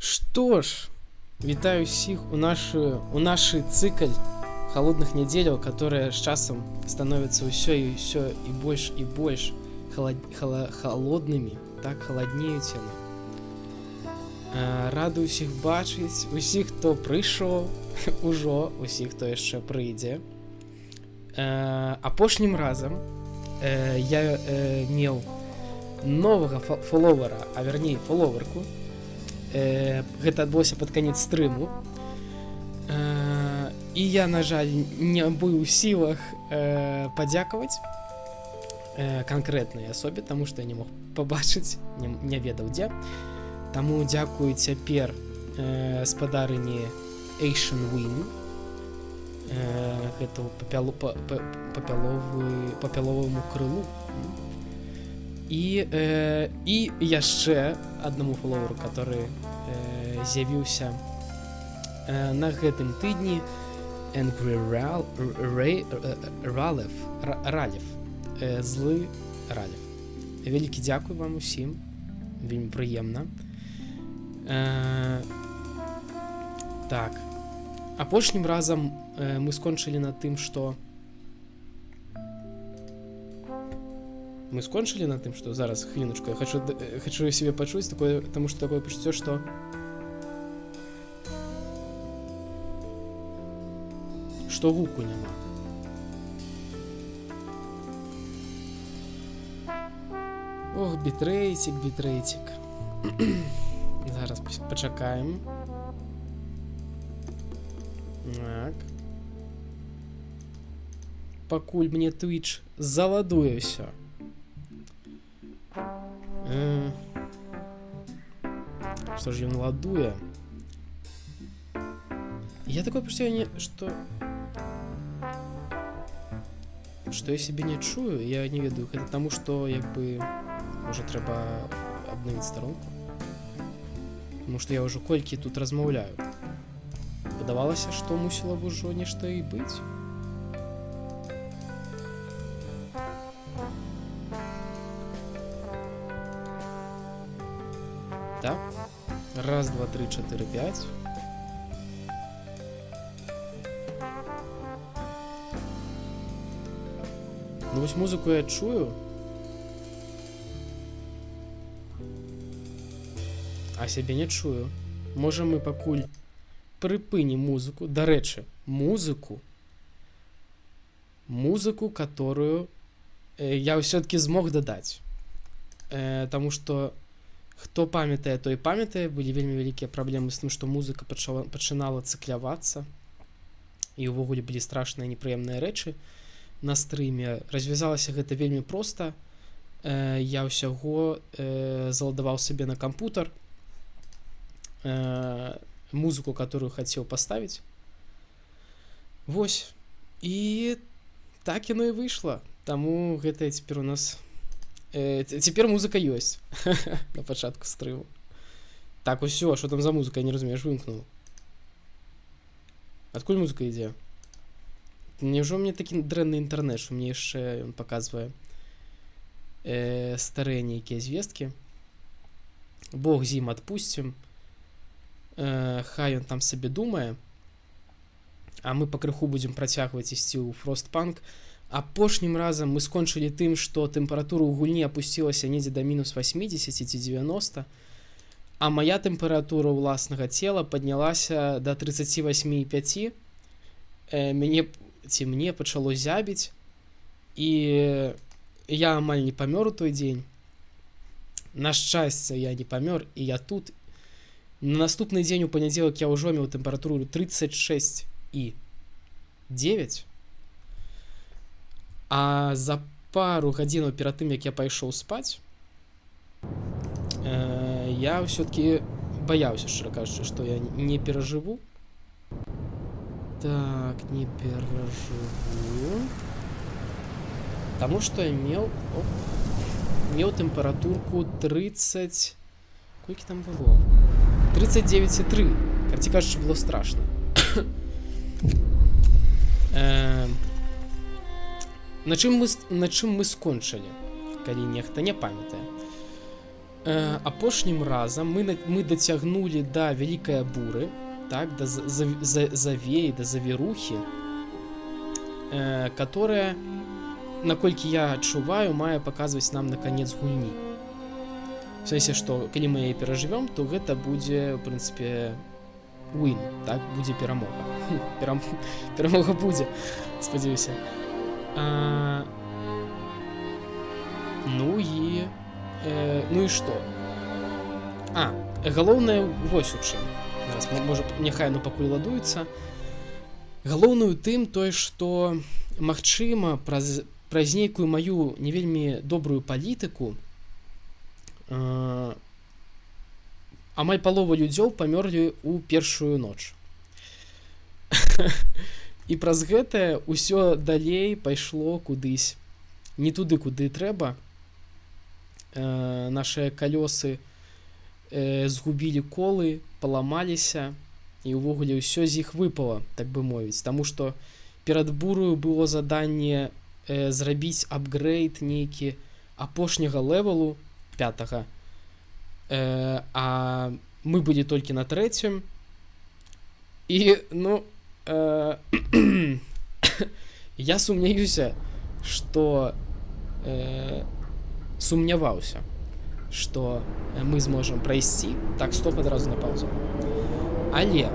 Што ж, вітаю ўсіх у нашы цыкль холодных нядзеляў, которые з часам становятся ўсё і больш холоднымі, так халаднеюць яны. Рады ўсіх бачыць, усіх, хто прыйшоў ужо, усіх, хто яшчэ прыйдзе. Апошнім разам я меў новага фоловера, а верней фоловерку. Гэта адбылося пад канец стрыму. І я, на жаль, не быў у сілах падзякаваць канкрэтнай асобе, таму што я не мог пабачыць, не ведаў дзе. Таму дзякую цяпер спадарыні Asian Win, гэту папяловаму крылу. І яшчэ аднаму фоловеру, который з'явіўся на гэтым тыдні, Angry Ралеф, злы Ралеф. Вялікі дзякуй вам усім, вельмі прыемна. Так, апошнім разам мы скончылі на тым, што зараз хвіліночку, я хочу себе пачуць такое, таму што такое пачуццё, што гуку няма. Ох, бітрэйцік. Зараз пачакаем. Так. Пакуль мне Twitch заладуе ўсё. Што ж ён ладуе? Я такое пачуццё, што я сябе не чую, я не ведаю, гэта таму, што як бы можа трэба абнавіць старонку. Таму што я ўжо колькі тут размаўляю. Падавалася, што мусіла б ужо нешта і быць. Так, 1, 2, 3, 4, 5. Ну вось музыку я чую, а сябе не чую. Можа мы пакуль прыпынім музыку. Дарэчы, музыку, которую я ўсё-таки змог дадаць. Таму што хто памятае, той памятае, былі вельмі вялікія праблемы з тым, што музыка пачынала цыклявацца, і ўвогуле былі страшныя непрыемныя рэчы на стрыме. Развязалася гэта вельмі проста. Я ўсяго заладаваў сабе на кампутар музыку, которую хацеў паставіць. Вось. І так яно і выйшла. Таму гэта цяпер у нас... Цяпер музыка ёсць на пачатку стрыму. Так, усё, што там за музыка, я не разумею, аж вымкнуў. Адкуль музыка ідзе? Няўжо мне такі дрэнны інтэрнэт, што мне яшчэ ён паказвае старыя нейкія звесткі. Бог з ім адпусцім. Хай ён там сабе думае. А мы пакрыху будзем працягваць ісці ў Frostpunk. Апошнім разам мы скончылі тым, што тэмпература ў гульні апусцілася недзе да мінус 80 ці 90, а мая тэмпература ўласнага цела паднялася да 38,5. Мне пачало зябіць, і я амаль не памёр у той дзень. На шчасце, я не памёр, і я тут. На наступны дзень у панядзелак я ўжо меў тэмпературу 36,9. А за пару гадзінаў перад тым, як я пайшоў спаць, я ўсё-таки баяўся, шчыра кажучы, што я не перажыву. Так, не перажыву. Таму што я меў тэмпературку 30... Колькі там было? 39,3. Карці кажучы, было страшна. На чым мы скончылі, калі нехта не памятае? апошнім разам мы дацягнулі да вялікай буры, так, да завеі, да завірухі, которая, наколькі я адчуваю, мае паказваць нам на канец гульні. В сэнсе, што калі мы яе перажывём, то гэта будзе, в прынцыпе, win, так, будзе перамога. Перамога будзе, спадзяюся. Ну і што? Галоўнае вось у чым. Зараз, можа, няхай оно пакуль ладуецца. Галоўнае ў тым тое, што, магчыма, праз нейкую маю не вельмі добрую палітыку амаль палова людзей памёрлі ў першую ноч. І праз гэтае ўсё далей пайшло кудысь не туды, куды трэба. Нашыя калёсы згубілі колы, паламаліся, і ўвогуле ўсё з іх выпала, так бы мовіць. Таму што перад бурою было заданне зрабіць апгрейд нейкі апошняга левелу 5-га, а мы былі толькі на 3-м, і, ну, я сумняюся, што сумняваўся, што мы зможам прайсці. Так, стоп, адразу на паузу. Але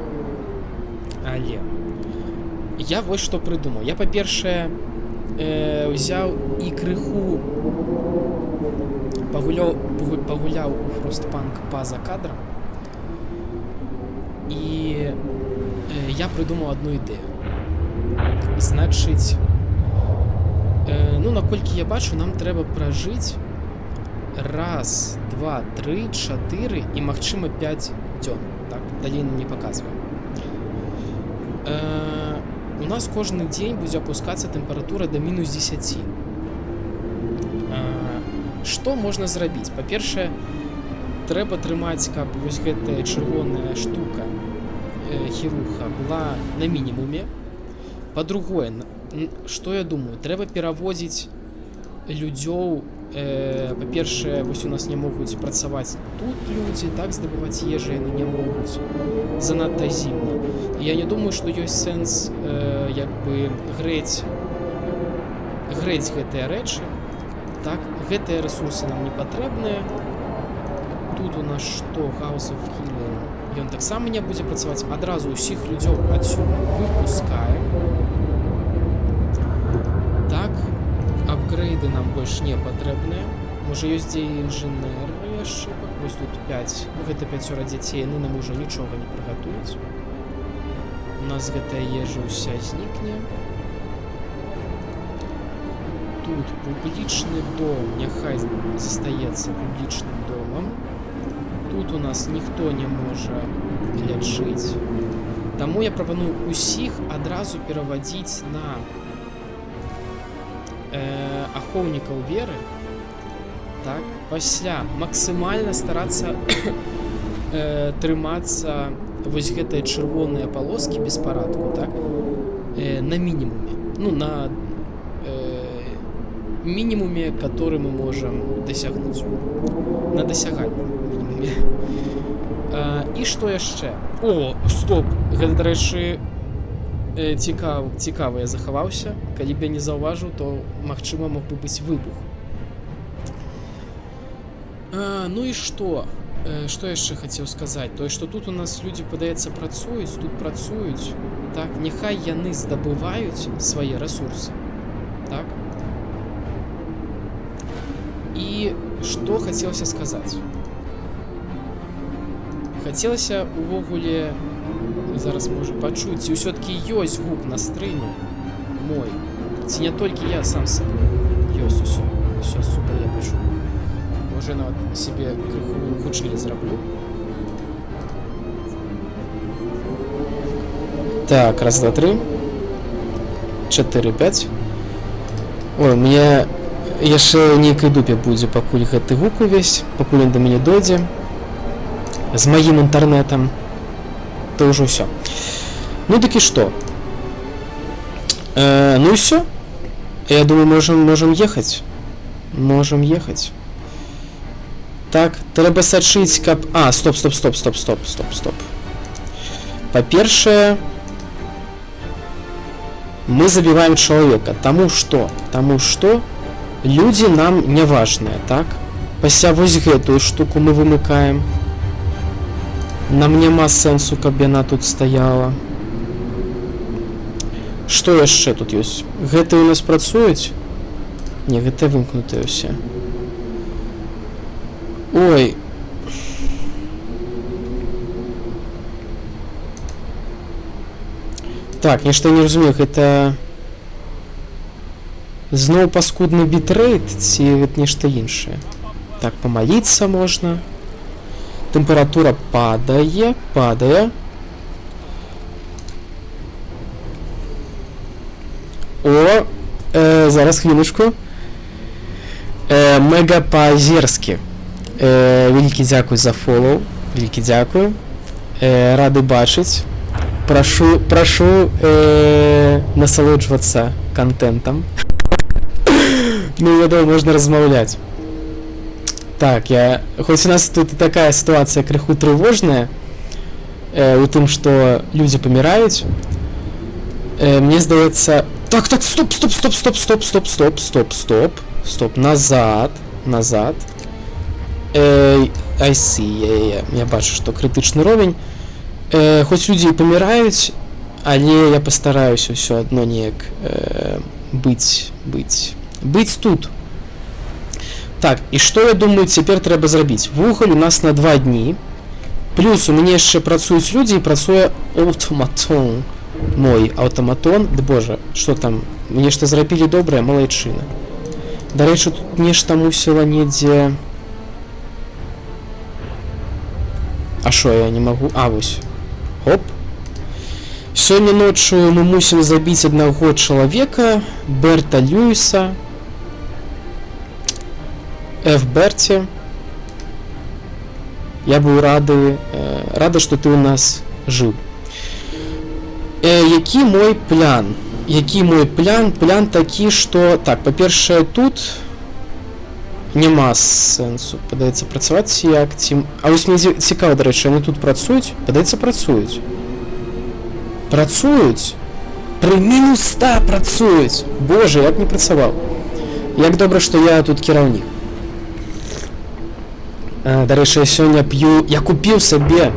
я вось што прыдумаў. Я, па-першае, ўзяў і крыху пагуляў у Frostpunk па-за кадрам, і я прыдумаў адну ідэю. Значыць, ну, наколькі я бачу, нам трэба пражыць 1, 2, 3, 4 і, магчыма, 5 дзён. Так, далей нам не паказвае. У нас кожны дзень будзе апускацца тэмпература да мінус 10. Што можна зрабіць? Па-першае, трэба трымаць, каб вось гэтая чырвоная штука, хіруха, была на мінімуме. Па-другое, што я думаю, трэба пераводзіць людзёў. Па-першае, вось у нас не могуць працаваць тут людзі, так, здабываць ежу яны не могуць, занадта зімна. Я не думаю, што ёсць сэнс як бы грэць гэтыя рэчы. Так, гэтыя рэсурсы нам не патрэбныя. Тут у нас што? House of Healing. Ён таксама не будзе працаваць. Адразу ўсіх людзей адсюль выпускаем. Так, апгрейды нам больш не патрэбныя. Можа, ёсць дзе інжынеры яшчэ. Вось тут 5. Гэта 5 дзяцей, яны нам ужо нічога не прыгатуюць. У нас гэтая ежа ўся знікне. Тут публічны дом, няхай застаецца публічным домам. Тут у нас ніхто не можа лячыць. Таму я прапаную ўсіх адразу перавадзіць на ахоўнікаў веры. Так, пасля максімальна старацца трымацца вось гэтыя чырвоныя палоскі без парадку, так? На мінімуме. Ну, на мінімуме, который мы можам дасягнуць. На дасяганні мінімуме. І што яшчэ? О, стоп! Гэта, дарэчы, цікава я захаваўся. Калі б я не заўважыў, то, магчыма, мог бы быць выбух. Ну і што? Што яшчэ хацеў сказаць? Тое, што тут у нас людзі, падаецца, працуюць, тут працуюць. Так, няхай яны здабываюць свае рэсурсы. Так? І што хацелася сказаць? Хацелася ўвогуле, зараз можа пачуць, ці ўсё-такі ёсць гук на стрыме мой, ці не толькі я сам сабой. Ёсць усё. Усё супер, я пачуў. Можа, нават сябе крыху гучней зраблю. Так, 1, 2, 3. 4, 5. Ой, у меня яшчэ нейкай дупе будзе, пакуль гэты гук увесь, пакуль ён да мяне дойдзе. З маім інтэрнэтам. То ўжо ўсё. Ну, дык і што? Ну і ўсё. Я думаю, можем ехаць. Можем ехаць. Так, трэба сачыць, каб... А, стоп. Па-першае, мы забіваем чалавека. Таму што людзі нам не важныя, так? Пасля вось гэтую штуку мы вымыкаем. Нам няма сэнсу, каб яна тут стаяла. Што яшчэ тут ёсць? Гэтыя у нас працуюць? Не, гэта вымкнутыя ўсе. Ой. Так, нешта не разумею, гэта зноў паскудны бітрэйт ці гэта нешта іншае? Так, памаліцца можна. Тэмпература падае. О, зараз хвіліночку. Мега па-азерскі. Вялікі дзякуй за фолоу. Вялікі дзякуй. Рады бачыць. Прашу насалоджвацца контентам. Ну, вядома, можна размаўляць. Так, хоць у нас тут такая сітуацыя крыху трывожная, у тым, што людзі паміраюць, мне здаецца... Так, стоп, назад. I see, я бачу, што крытычны ровень. Хоць людзі паміраюць, але я пастараюся ўсё адно неяк быць тут. Так, і што, я думаю, цяпер трэба зрабіць? Вугаль у нас на 2 дні. Плюс у мяне яшчэ працуюць людзі і працуе аўтаматон. Мой аўтаматон. Ды божа, што там? Нешта зрабілі добрае, малайчына. Дарэчы, тут нешта мусіла недзе... А што, я не магу... А, вось. Хоп. Сёння ночью мы мусім забіць аднаго чалавека, Берта Льюіса. Берти. Я быў рады, што ты ў нас жыў. Які мой план? План такі, што... Так, па-першае, тут няма сэнсу, падаецца, працаваць як ці... А вось мне цікава, дарэчы, яны тут працуюць? Падаецца, працуюць. Пры мінус 100 працуюць. Боже, я б не працаваў. Як добра, што я тут кіраўнік. Дарэчы, я сёння п'ю... Я купіў сабе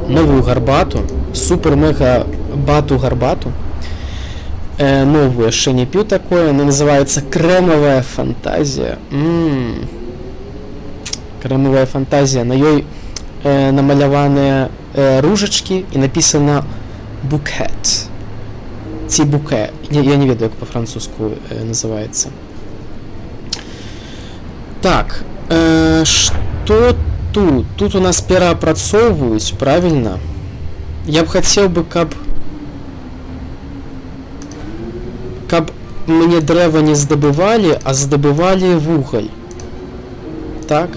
новую гарбату, супер-мега-бату гарбату. Новую яшчэ не п'ю такое, она называется «Крэмавая фантазія». Крэмавая фантазія. На ёй намаляваныя ружачкі і напісана «букет». Ці «буке». Я не ведаю, як па-французску называецца. Так, што тут? Тут у нас пераапрацоўваюць, правильно? Я б хацеў бы, каб мне дрэва не здабывалі, а здабывалі вугаль. Так?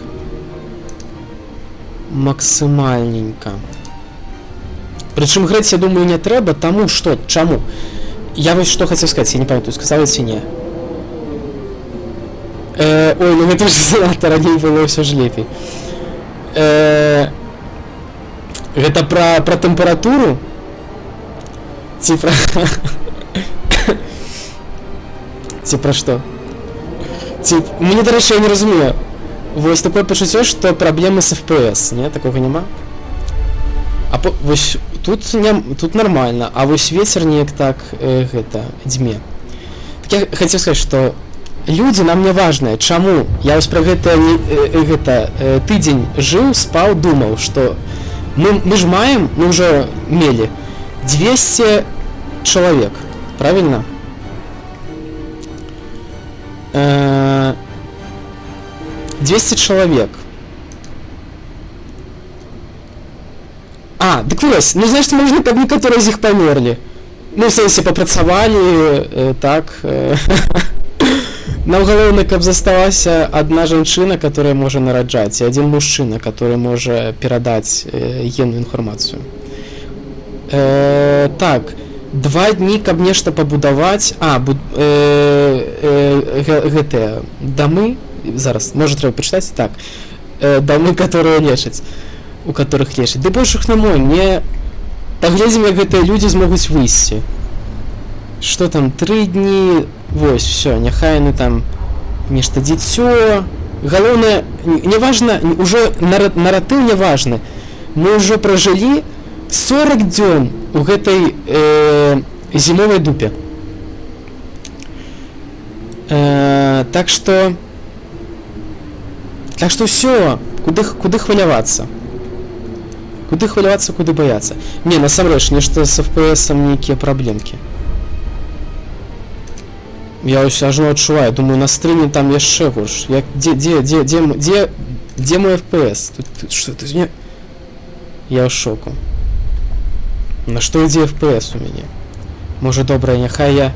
Максімальненька. Прычым грэць, я думаю, не трэба, таму што? Чаму? Я вось што хацеў сказаць, я не памятаю, сказала ці не? Ой, ну гэта ж занадта раней было ўсё ж лепей. Гэта пра тэмпературу? Ці пра... Ці пра што? Мне, дарэчы, я не разумею. Вось такое пачуццё, што праблемы з FPS, не? Такога няма? Вось тут нормально, а вось вецер неяк так гэта дзьме. Так я хацеў сказаць, што людзі нам не важныя. Чаму? Я вось пра гэта тыдзень жыў, спаў, думаў, што мы ж маем, мы ўжо мелі 200 чалавек, правильно? 200 чалавек. Дык вось, ну знаеш, можна, каб некаторыя з іх памерлі. Ну, в сэнсе, папрацавалі, так. Нам галоўна, каб заставалася адна жанчына, которая можа нараджаць, і адзін мужчына, который можа перадаць генную інфармацыю. Так, 2 дні, каб нешта пабудаваць. Гэтыя дамы, зараз, можа, трэба пачытаць, так. дамы, которые лечаць, у которых лечаць. Ды больш іх на мой, не паглядзім, як гэтыя людзі змогуць выйсці. Што там, 3 дні, вось, все, няхай яны там нешта дзіцё. Галоўнае, неважна, ўжо наратыў не важны. Мы ўжо пражылі 40 дзён у гэтай зімовай дупе. Так што ўсё, куды хвалявацца? Куды хвалявацца, куды баяцца? Не, насамрэч, нешта з FPS-ам нейкія праблемкі. Я ўсё ажно адчуваю, думаю, на стрыме там яшчэ горш. Дзе мой FPS? Тут што ты не... Я ў шоку. На што ідзе FPS у мяне? Можа, добра, няхай я...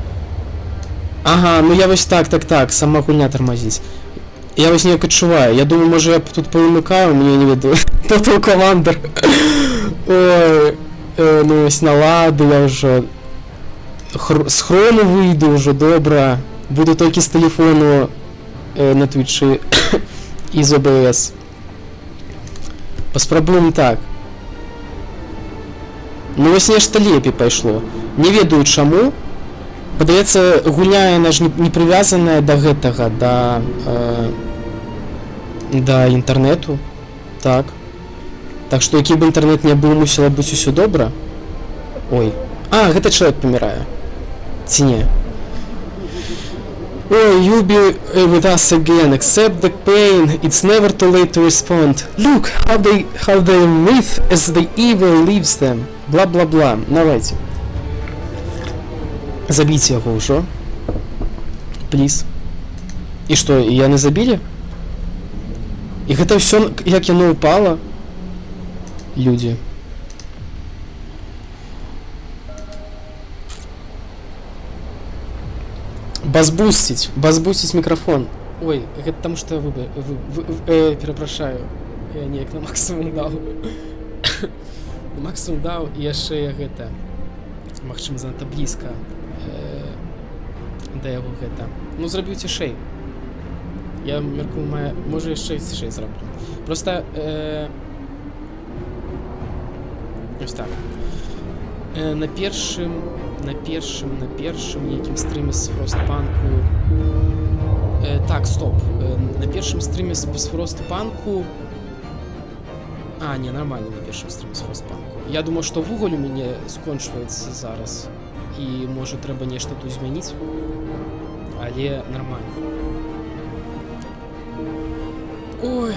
Ага, ну я вось так, сама гульня тармазіць. Я вось неяк адчуваю. Я думаю, можа, я тут павымыкаю, мне не ведаю. Total Commander. Ой, ну вось налады, я ўжо... З хрону выйду ўжо, добра. Буду толькі з тэлефону на Твічы і з OBS. Паспрабуем так. Ну вось нешта лепей пайшло. Не ведаю чаму. Падаецца, гульня, яна ж не прывязаная да гэтага, да інтэрнету. Так. Так што які б інтэрнет не быў, мусіла быць усё добра. Ой. А, гэта чалавек памірае. Ці не? Ой, you'll be with us again. Accept the pain. It's never too late to respond. Look how they writhe as the evil leaves them. Бла-бла-бла. Давайте. Забійце яго ўжо. Плиз. І што, яны забілі? І гэта ўсё, як яно упала? Людзі. Базбустить микрофон. Ой, это потому что перепрошаю. Я неяк на максимум дал. Максимум дал, і яшчэ я гэта... Магчыма, занадта блізка да яго гэта. Ну, зрабіў цішэй. Я мяркую, можа яшчэ цішэй зраблю. Просто... Ось так. На першым нейкім стріме з Frostpunk. Так, стоп. На першым стріме з Frostpunk. А, не, нормально на першым стріме з Frostpunk. Я думаю, што вуголь у мяне скончваецца зараз. І, можа, трэба нешта тут змяніць. Але нормально. Ой,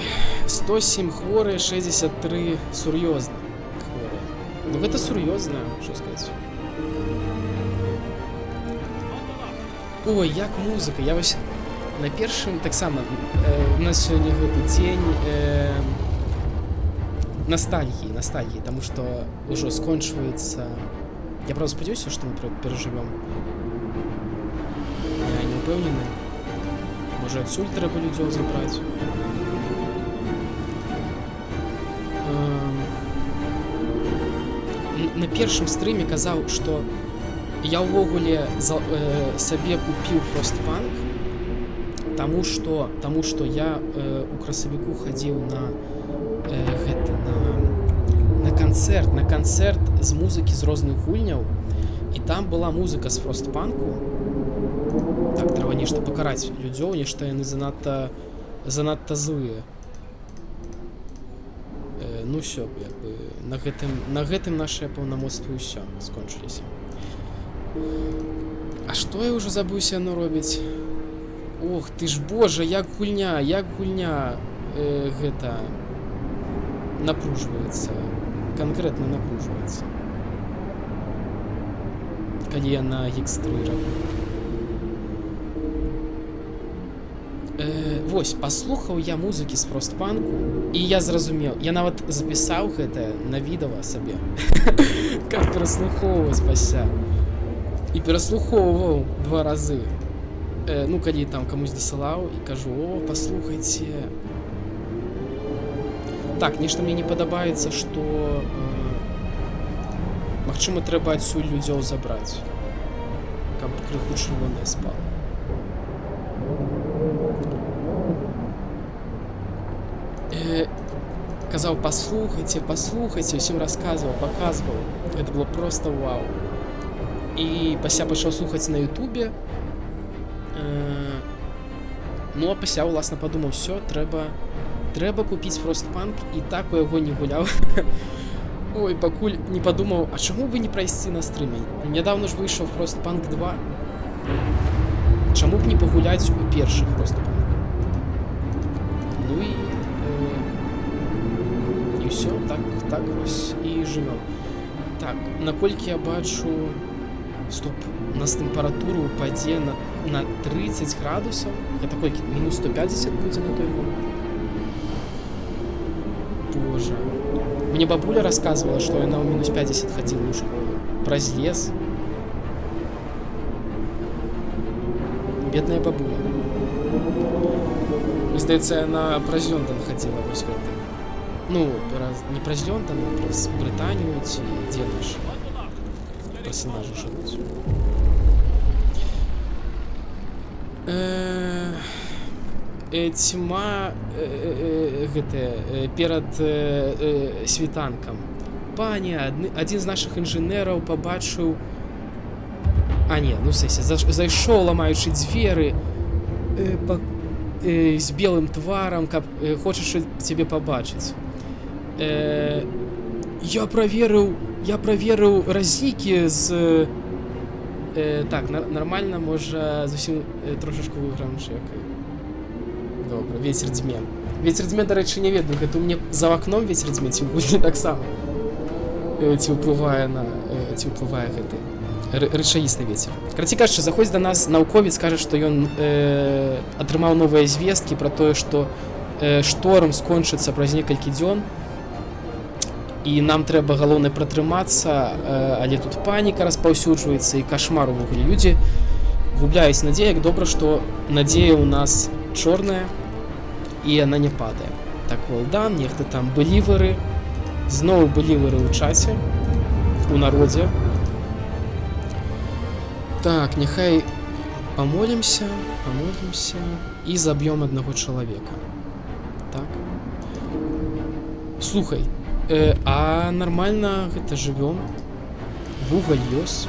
107 хворыя, 63 сур'ёзна хворыя. Ну, гэта сур'ёзна, што сказаць. Ой, як музыка. Я вось на першым таксама у нас сёння гэты дзень ностальгіі, таму што ўжо скончваецца. Я правда спадзяюся, што мы перажывём. Я не ўпэўнены. Можа, адсюль трэба людзей забраць. На першым стрыме казаў, што я ўвогуле сабе купіў Frostpunk, таму што я у красавіку хадзіў на канцэрт з музыкі з розных гульняў, і там была музыка з Frostpunk. Так, трэба нешта пакараць людзёў, нешта яны занадта злыя. Ну ўсё, як бы на гэтым нашыя паўнамоцтвы ўсё скончыліся. А што я ўжо забыўся яно робіць? Ох, ты ж божа, як гульня гэта напружваецца. Канкрэтна напружваецца. Калі я на X3 раблю. Вось, паслухаў я музыкі з Frostpunk, і я зразумеў, я нават запісаў гэта на відэа сабе. Как пераслухоўваць пасля. І пераслухоўваў 2 разы. Ну, калі там камусь дасылаў і кажу: о, паслухайце. Так, нешта мне не падабаецца, што магчыма, трэба адсюль людзей забраць, каб крыху чырвонае спала. казаў, паслухайце, усім расказваў, паказваў. Гэта было проста вау. І пасля пачаў слухаць на ютубе. Ну, а пасля, уласна, падумаў, всё, трэба купіць Frostpunk, і так у яго не гуляў. Ой, пакуль не падумаў, а чаму бы не прайсці на стрыме? Нядаўна ж выйшаў Frostpunk 2. Чаму б не пагуляць у першы Frostpunk? Ну і ўсё, так вось і жывём. Так, наколькі я бачу... Стоп, у нас тэмпература упадзе на 30 градусаў. Гэта колькі? Мінус 150 будзе на той момант. Боже. Мне бабуля рассказывала, что яна ў мінус 50 хадзіла ў школу. Праз лес. Бедная бабуля. Мне здаецца, яна праз Лондон хадзіла вось гэта. Ну, не праз Лондон, а праз Брытанію ці дзе наш персонажы жывуць. Тьма перад світанкам. Пані, адзін з нашых інжынераў пабачыў... А, не, ну, сэнсе, зайшоў, ламаючы дзверы, з белым тварам, каб хочаш цябе пабачыць. Я праверыў разлікі з... Так, нормально, можа, зусім трошечку выйграем чекай. Добра, вецер дзьме. Вецер дзьме, дарэчы, не ведаю, гэта у мяне за вакном вецер дзьме, ці гульні таксама. Ці ўплывае гэты рэчаісны вецер. Карацей кажучы, заходзіць да нас навуковец, кажа, што ён атрымаў новыя звесткі пра тое, што шторм скончыцца праз некалькі дзён, і нам трэба, галоўнае, пратрымацца, але тут паніка распаўсюджваецца і кашмар увогуле. Людзі губляюць надзею, як добра, што надзея ў нас чорная, і яна не падае. Так, well done, нехта там былівары, зноў былівары ў чаце, у народзе. Так, няхай памолімся і заб'ём аднаго чалавека. Так. Слухай, а нормально гэта жывём? Вугаль ёсць.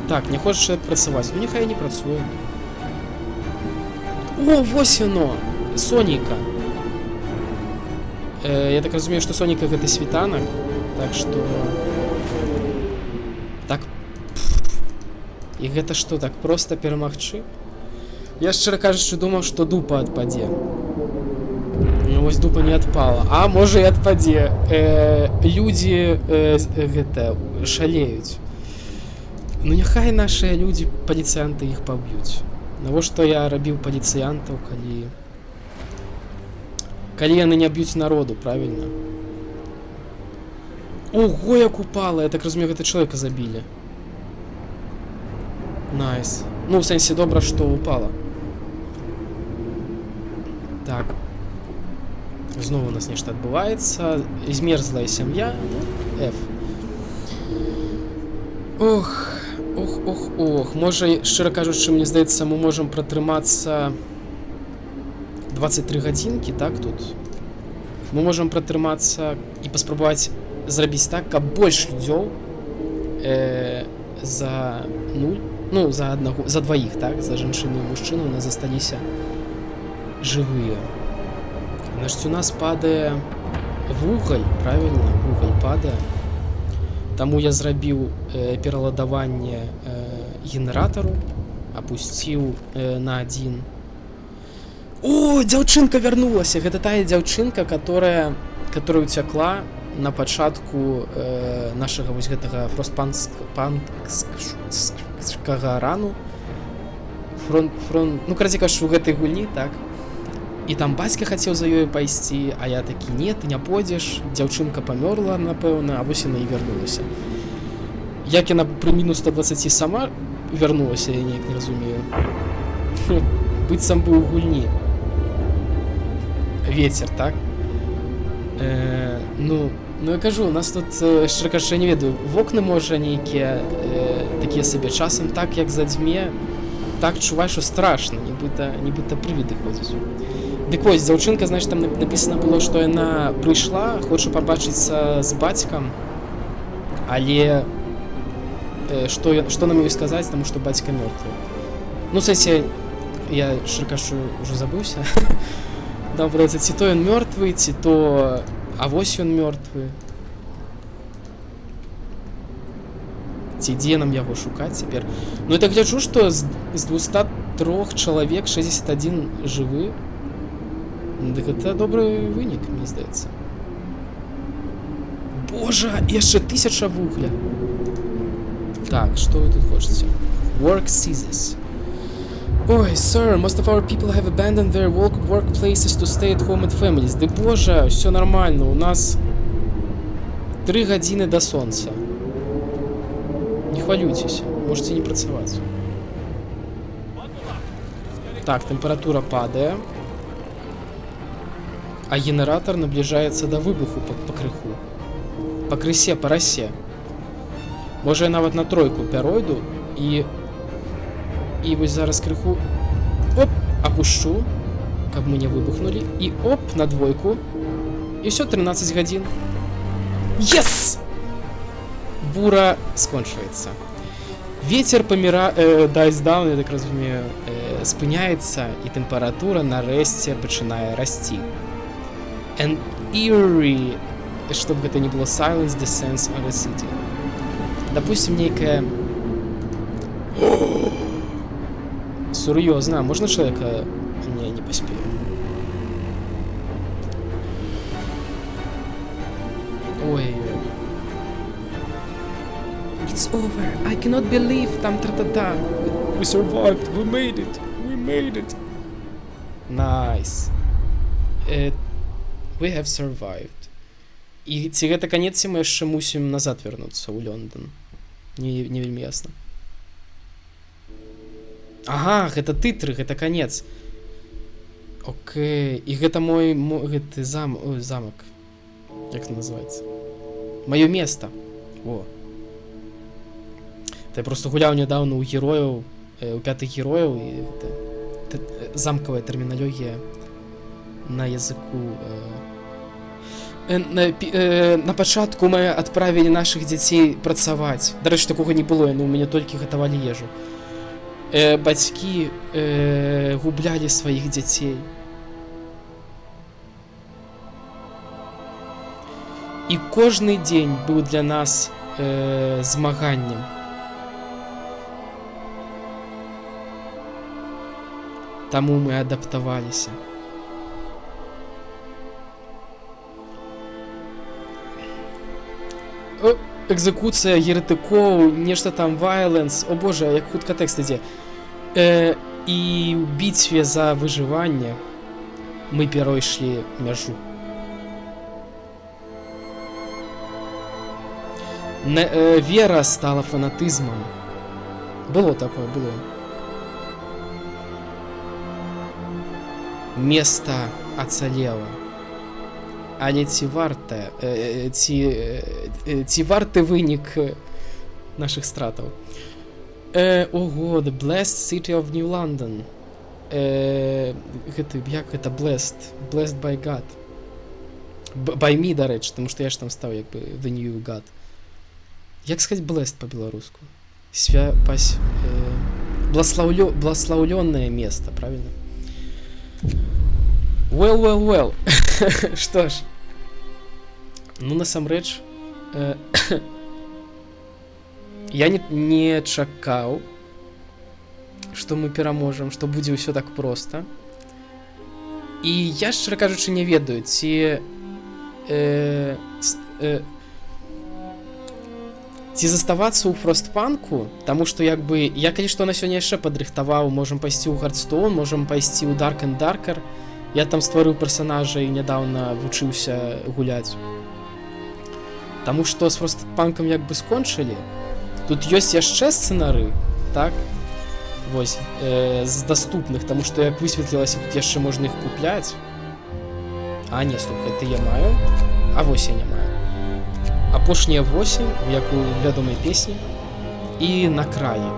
Так, не хочаш чалавек працаваць, ну няхай не працуе. О, вось яно! Сонейка. Я так разумею, што Сонейка гэта світанак, так што... Так... І гэта што, так проста перамагчы? Я, шчыра кажучы, думаў, што дупа адпадзе. Ну, вось дупа не адпала. А, можа, і адпадзе. Людзі гэта шалеюць. Ну, няхай нашыя людзі, паліцыянты, іх паб'юць. Навошта я рабіў паліцыянтаў, калі яны не б'юць народу, правільна? Ого, як упала! Я так разумею, гэта чалавека забілі. Найс. Ну, в сэнсе, добра, што упала. Так. Зноў у нас нешта адбываецца. Змерзлая сям'я. F. Ох. Можа, шчыра кажучы, мне здаецца, мы можам пратрымацца 23 гадзінкі, так, тут? Мы можам пратрымацца і паспрабаваць зрабіць так, каб больш людзёў за 0, ну, за дваіх, так, за жанчыну і мужчыну у нас засталіся жывыя. Значыць, у нас падае вугаль, правільна, вугаль падае. Таму я зрабіў пераладаванне генератару, апусціў на 1. О, дзяўчынка вярнулася! Гэта тая дзяўчынка, которая уцякла на пачатку нашага вось гэтага фростпанкскага рану. Ну, карацей кажучы, у гэтай гульні, так. І там бацька хацеў за ёю пайсці, а я такі, не, ты не пойдзеш, дзяўчынка памёрла, напэўна, а вось яна і вярнулася. Як яна пры мінус 120 сама вярнулася, я неяк не разумею. Быццам бы ў гульні. Вецер, так? Ну, я кажу, у нас тут, шчыра кажучы, я не ведаю, вокны, можа, нейкія такія сабе часам, так, як за дзьме, так чуваю, што страшна, нібыта прывіды ходзяць. Дык вось, дзяўчынка, значит, там написано было, што яна прыйшла, хоча пабачыцца з бацькам, але што нам ёй сказаць, таму што бацька мёртвы. Ну, сэнсе, я шыркашу ўжо забыўся. Там падаецца, ці то ён мёртвы, ці то авось ён мёртвы. Ці дзе нам яго шукаць цяпер? Ну, я так гляджу, што з 203 чалавек 61 жывы. Дык гэта добры вынік, мне здаецца. Божа, яшчэ 1000 вугля. Так, што вы тут хочаце? Work ceases. Ой, sir, most of our people have abandoned their workplaces to stay at home and families. Ды божа, все нормально, у нас 3 гадзіны да сонца. Не хвалюйцеся, можете не працаваць. Так, тэмпература падае. А генератор наближаецца да выбуху па крыху. Пакрысе, парасе. Можа, я нават на 3 пяройду і вось зараз крыху оп, апушчу, каб мы не выбухнули. І оп, на 2. І ўсё, 13 гадзін. Yes! Бура скончваецца. Вецер dies down, я так разумею, спыняецца, і тэмпература нарэшце пачынае расці. An eerie, чтоб гэта не было, silence descends on the city. Допустим, нейкая... Сур'ёзна, можна чалавека... Не паспею. Ой. It's over. I cannot believe. Там тра-та-та. We survived. We made it. We made it. Nice. We have survived. І ці гэта канец, ці мы яшчэ мусім назад вярнуцца ў Лондон? Не вельмі ясна. Ага, гэта тытры, гэта канец. Окей. І гэта мой гэты замак. Як это называецца? Маё место. О. Я просто гуляў нядаўна ў герояў, у 5 герояў, і гэта замкавая тэрміналогія на языку. На пачатку мы адправілі нашых дзяцей працаваць. Дарэчы, такога не было, яны ў мяне толькі гатавалі ежу. Бацькі гублялі сваіх дзяцей. І кожны дзень быў для нас змаганнем. Таму мы адаптаваліся. Экзекуцыя еретыкоў, нешта там violence. О боже, як хутка тэкст ідзе. І ў бітве за выжыванне мы перайшлі мяжу. Вера стала фанатызмам. Было такое, было. Место ацалела. Але ці варта, ці варты вынік нашых стратаў? Ого, the blessed city of New London. Як гэта blessed? Blessed by God. By me, дарэчы, тому што я ж там стаў як бы the new God. Як сказаць blessed па-беларуску? Благословленное место, правильно? Well. Што ж, ну насамрэч, я не чакаў, што мы пераможам, што будзе ўсё так проста. І я, шчыра кажучы, не ведаю, ці заставацца ў фростпанку, таму што як бы я калі што на сёння яшчэ падрыхтаваў, можам пайсці ў Hearthstone, можам пайсці ў Dark and Darker. Я там стварыў персанажа і нядаўна вучыўся гуляць. Таму што з фростпанкам як бы скончылі. Тут ёсць яшчэ сцэнары, так? Вось, з даступных, таму што як высветлілася, тут яшчэ можна іх купляць. А, не, стоп, гэта я маю. А вось я не маю. Апошнія 8, як у вядомай песні. І на краі.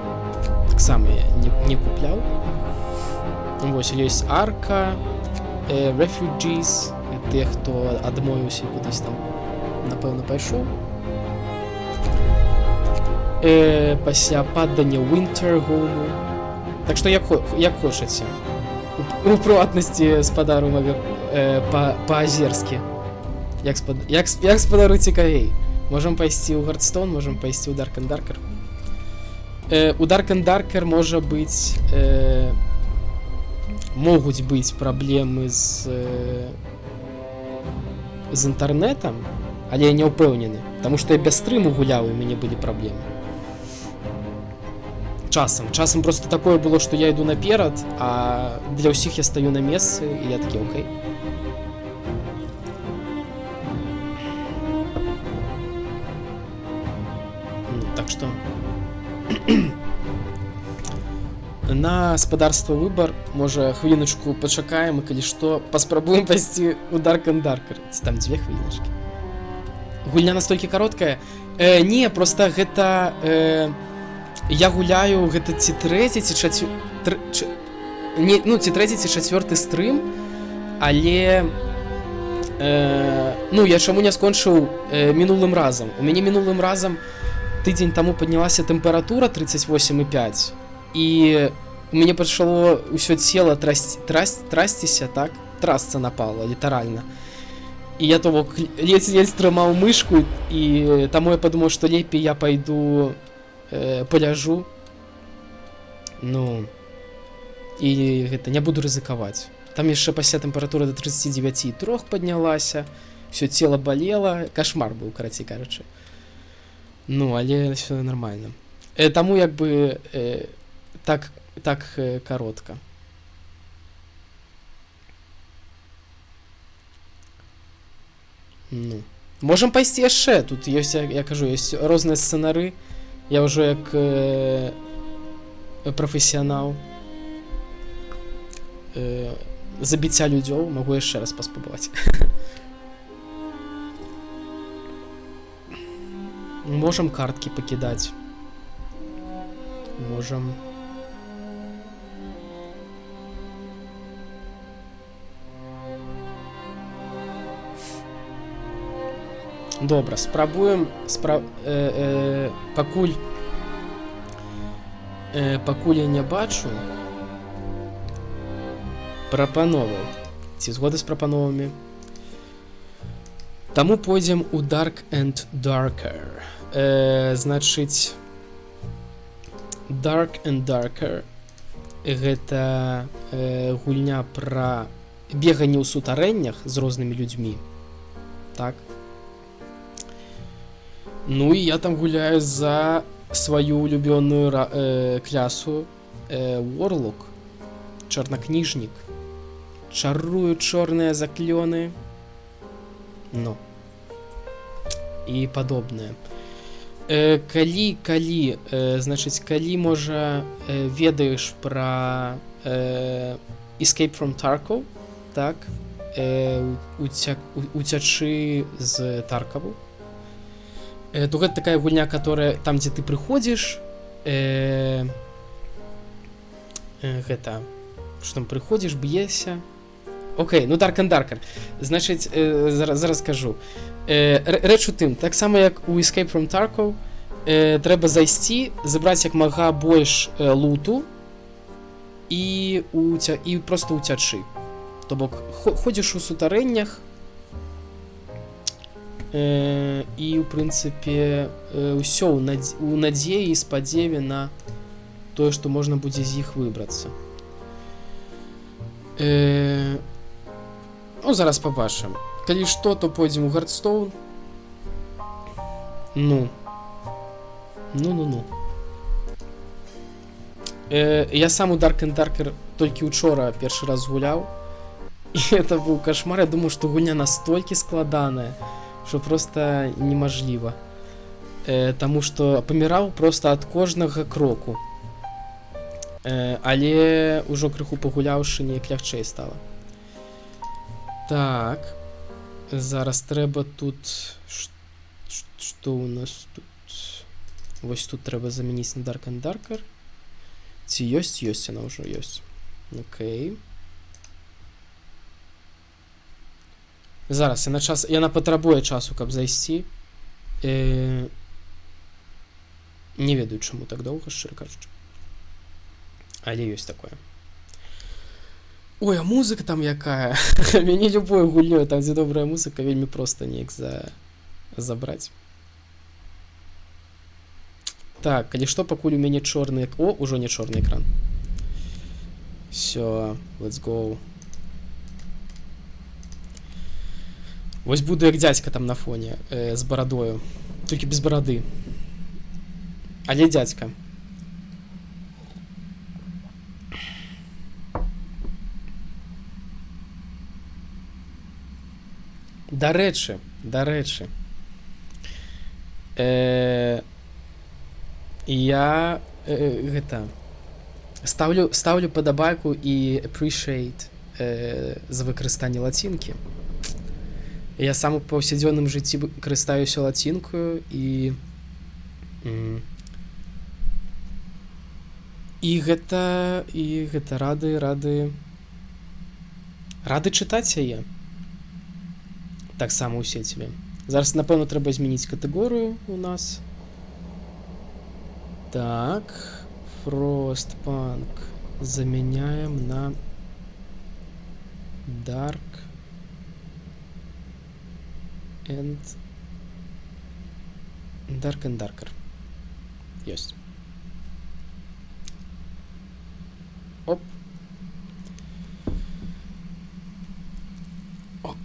Таксама я не купляў. Вось, ёсць арка. Refugees, тих, хто адмовився і кудись там, напевно, пайшов. Після падання Winterhome. Так що як хочеться. У приватності спадару по-азерськи. Як спадару цікавей. Можем пойти у Hearthstone, можем пойти у Dark and Darker. У Dark and Darker може бути... Могуть бути проблеми з інтернетом, але я не впевнений. Тому що я без стриму гуляв, і у мене були проблеми. Часом просто такое було, що я йду наперед, а для усіх я стою на місці, і я такий, окей. Ну, так що... На спадарство выбор, може хвилиночку почекаємо, коли що, поспробуємо пойти у Dark and Darker. Це там 2 хвилиночки. Гульня настільки коротка? Ні, просто гэта... Я гуляю, гэта ці третій, ці четвертий... Ну, ці третій, ці четвертий стрим, але... Ну, я чому не скончив минулим разом. У мене минулим разом тиждень тому піднялася температура 38,5. І у мене почало усе тіло трастися, так? Трасса напала, літерально. І я того ледь тримав мишку, і тому я подумав, що ліпше я пойду поляжу. Ну, і не буду ризикувати. Там ще після температура до 39,3 піднялася, все тіло болело, кошмар був, коротше кажучи. Ну, але все нормально. Тому, якби... Так коротко. Ну. Можем пойти яшчэ. Тут есть, я кажу, есть розныя сцэнары. Я ўжо як прафесіянал забіцця людзёў магу яшчэ раз паспрабаваць. Можем карткі пакідаць. Можем... Добра, спрабуем... Пакуль я не бачу прапановаў. Ці згода з прапановамі? Таму пойдзем у Dark and Darker. Значыць... Dark and Darker гэта гульня пра беганне ў сутарэннях з рознымі людзьмі. Так. Ну і я там гуляю за сваю улюбённую клясу Warlock, чарнакніжнік. Чарую чорныя заклёны. Ну. І падобнае. Значыць, калі, можа, ведаеш пра Escape from Tarkov, так, уцячы з Таркову, то гэта такая гульня, которая там, дзе ты прыходзіш, гэта, што там прыходзіш, б'ешся. Окей, ну Dark and Darker. Значыць, зараз скажу. Рэч у тым, так само як у Escape from Tarkov, трэба зайсці, забраць як мага больш луту і просто уцячы. То бок, ходзіш у сутарэннях, і, у прынцыпе, ўсё у надзеі і спадзеве на тое, што можна будзе з іх выбрацца. Ну, зараз пабачым. Калі што, то пойдзем у Hearthstone. Ну. Я сам у Dark and Darker толькі учора першы раз гуляў. І это быў кошмар. Я думаю, што гульня настолькі складаная, што проста немажліва. Таму што паміраў проста ад кожнага кроку. Але ўжо крыху пагуляўшы, неяк лягчэй стала. Так. Зараз трэба тут... Што у нас тут? Вось тут трэба замяніць на Dark and Darker. Ці ёсць? Ёсць, яна ўжо ёсць. Окей. Зараз, яна патрабуе часу, каб зайсці. Не ведаю, чаму так доўга, шчыра кажучы. Але ёсць такое. Ой, а музыка там якая? Мяне любое гульнёй, там, дзе добрая музыка, вельмі проста неяк забраць. Так, калі што, пакуль у мяне чорны... О, ужо не чорны экран. Всё, let's go. Вось буду як дзядзька там на фоне, з барадою. Толькі без барады. Але дзядзька. Дарэчы. Я ставлю падабайку і appreciate за выкарыстанне лацінкі. Я сам у паўсядзённым жыцці карыстаюся лацінкаю і гэта рады чытаць яе. Таксама ў сеціве. Зараз, напэўна, трэба змяніць катэгорыю у нас. Так, Frostpunk заменяем на Dark and Darker. Есть. Оп. Оп.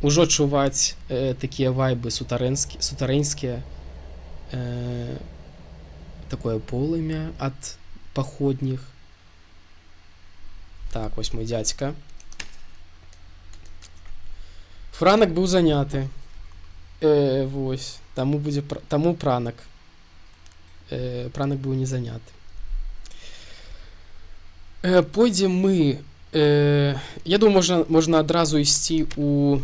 Ужо чуваць такія вайбы сутарэнскія, такое полымя ад паходніх. Так, вось мой дзядзька. Франак быў заняты. Вось, таму пранак. Пранак быў не заняты. Пойдзем мы... Я думаю, можна адразу ісці у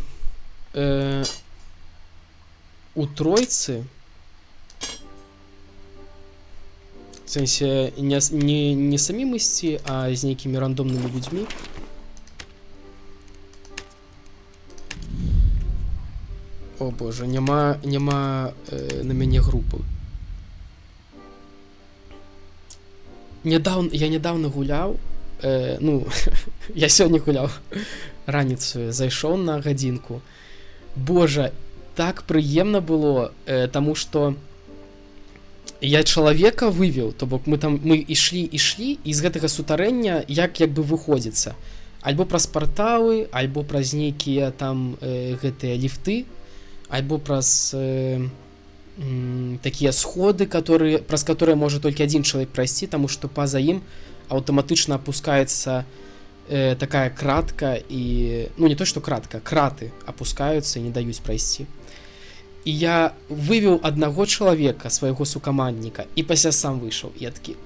тройцы. В сэнсе, не самім ісці, а з нейкімі рандомнымі людзьмі. О боже, няма на мяне групы. Я нядаўна гуляў. Я сёння гуляў раніцаю, зайшоў на гадзінку. Божа, так прыемна было, таму што я чалавека вывеў, то бок мы ішлі, і з гэтага сутарэння як бы выходзіцца. Альбо праз парталы, альбо праз нейкія там гэтыя ліфты, альбо праз такія сходы, праз которые можа толькі адзін чалавек прайсці, таму што па-за ім аўтаматычна апускаецца такая кратка і... Ну, не то, што кратка, краты апускаюцца і не даюць прайсці. І я вывеў аднаго чалавека, свайго сукамандніка, і пасля сам выйшаў. Я такі...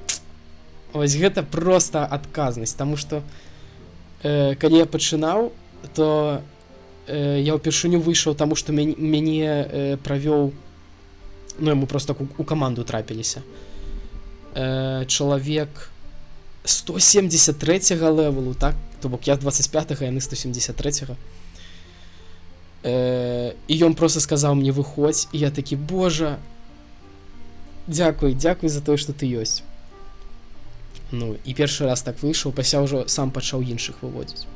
Вось гэта проста адказнасць, таму што калі я пачынаў, то я ўпершыню выйшаў, таму што мяне правёў... Ну, яму проста у каманду трапіліся. Чалавек 173-го левелу, так? То бок я 25-го, яны 173-го. І ён проста сказаў мне выходзь, і я такі, божа, дзякуй за тое, што ты ёсць. Ну, і першы раз так выйшаў, пасля ўжо сам пачаў іншых выводзіць.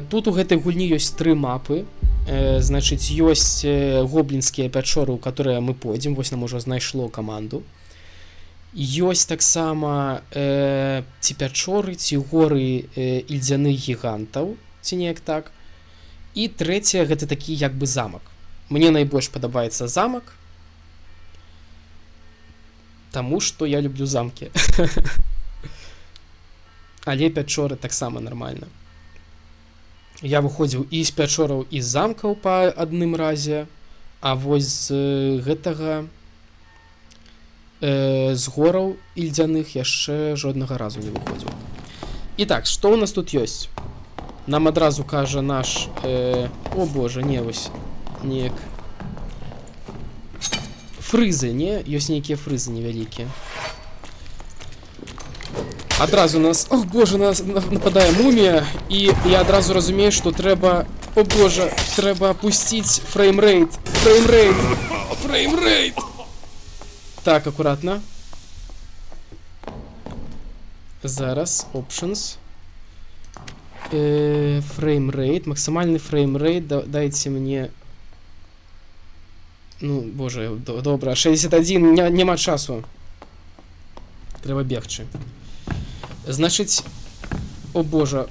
Тут у гэтай гульні ёсць 3 мапы. Значыць, ёсць гоблінскія пячоры, у которые мы пойдзем. Вось нам ужо знайшло каманду. Ёсць таксама ці пячоры, ці горы ільдзяных гігантаў, ці неяк так. І трэцяе, гэта такі як бы замак. Мне найбольш падабаецца замак, таму што я люблю замкі. Але пячоры таксама нармальна. Я выходзіў і з пячораў, і з замкаў па адным разе, а вось з гэтага з гораў ільдзяных яшчэ жоднага разу не выходзіў. І так, што ў нас тут ёсць? Нам адразу кажа наш... О боже, не, вось неяк фрызы, не? Ёсць нейкія фрызы невялікія. Адразу нас... О, боже, нас нападае мумія, і я адразу разумею, што трэба... О, боже, трэба опусціць фреймрейт. Фреймрейт! Фреймрейт! Так, акуратна. Зараз, options. Фреймрейт, максимальный фреймрейт, дайте мне... Ну, боже, добра, 61, нема часу. Трэба бегчы. Значыць, о боже.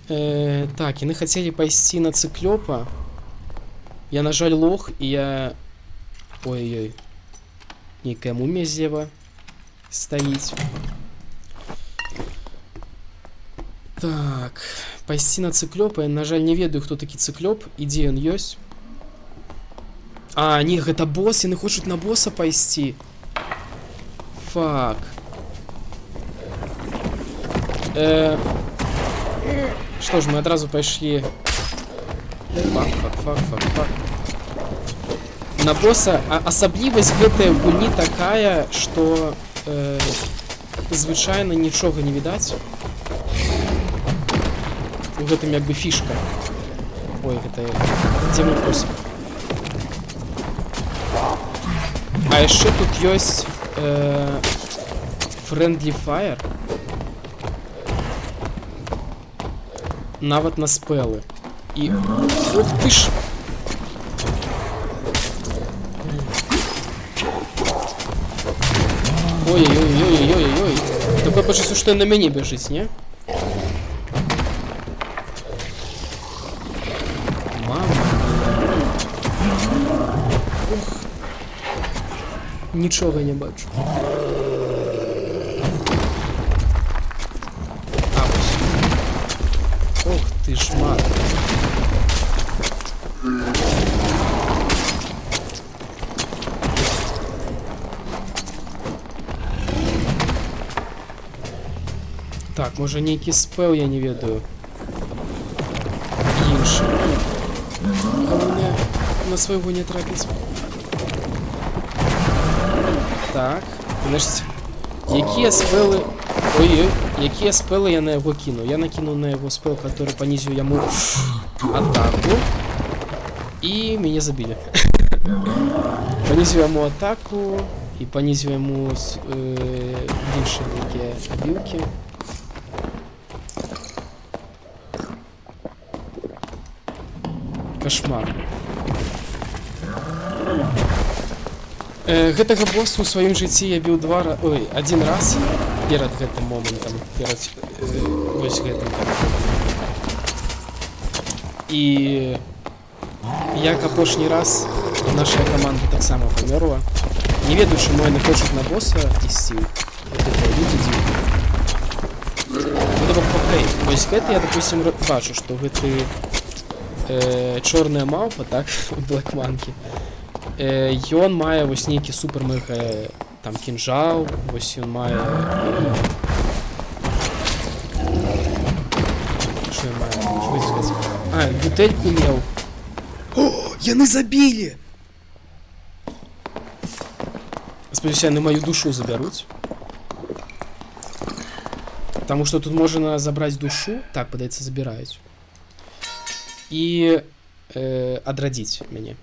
Так, яны хацелі пайсці на цыклёпа. Я, на жаль, лох, і я... Ой-ой. Нейкая мумія злева стаіць. Так, пайсці на цыклёпа. Я, на жаль, не ведаю, хто такі цыклёп і дзе ён ёсць. А, не, гэта босс, яны хочуць на босса пайсці. Фак. Што ж, мы адразу пайшлі. Фак. На босса, асаблівасць гэтай гульні такая, што звычайна нічога не відаць. У гэтым як бы фішка. Ой, гэта цемны посох. А яшчэ тут ёсць Friendly Fire. Нават на спелы. І... Ох ты ж! Ой-ой-ой-ой-ой-ой-ой. Такое почувствую, што на мяне бяжыць, не? Нічога не бачу. А, вось. Ох ты ж, мат. Так, можа нейкі спел, я не ведаю. Іншы. Галоўнае, на свайго не трапіць. Так, значит, якія спелы... Ой-ой, якія спелы я на яго кіну? Я накінуў на яго спел, который панізіў яму атаку. І мяне забілі. Панізіў яму атаку, і панізіў яму іншыя нейкія абілкі. Кошмар. Гэтага босса ў сваім жыцці я біў один раз перад гэтым момантам, перад вось гэтым. І як апошні раз наша каманда таксама памёрла. Не ведаю, чаму яны хочуць на босса ісці. Людзі дзіўныя. Вось гэта я, допустим, бачу, што гэты чорная маўпа, так, у Блэкманкі. Ён мае вось нейкі супер-мэга там кінжал, вось ён мае... Што ён мае? Што гэта сказаць? А, бутэльку меў. О, яны забілі! Спадзяюся, яны маю душу забяруць. Таму што тут можна забраць душу, так, падаецца, забіраюць. І адрадзіць мяне.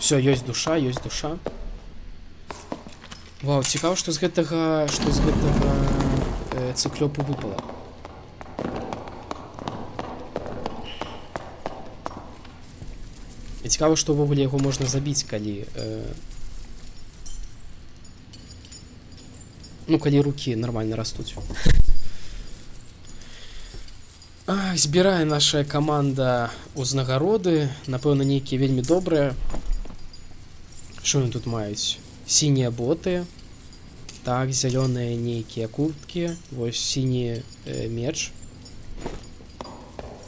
Все, ёсць душа, ёсць душа. Вау, цікава, што з гэтага цыклёпу выпала. І цікава, што ўвогуле яго можна забіць, калі... Ну, калі рукі нармальна растуць. Збірае наша каманда ўзнагароды. Напэўна, нейкія вельмі добрыя. Што яны тут маюць? Сінія боты. Так, зялёныя нейкія курткі. Вось сіні меч.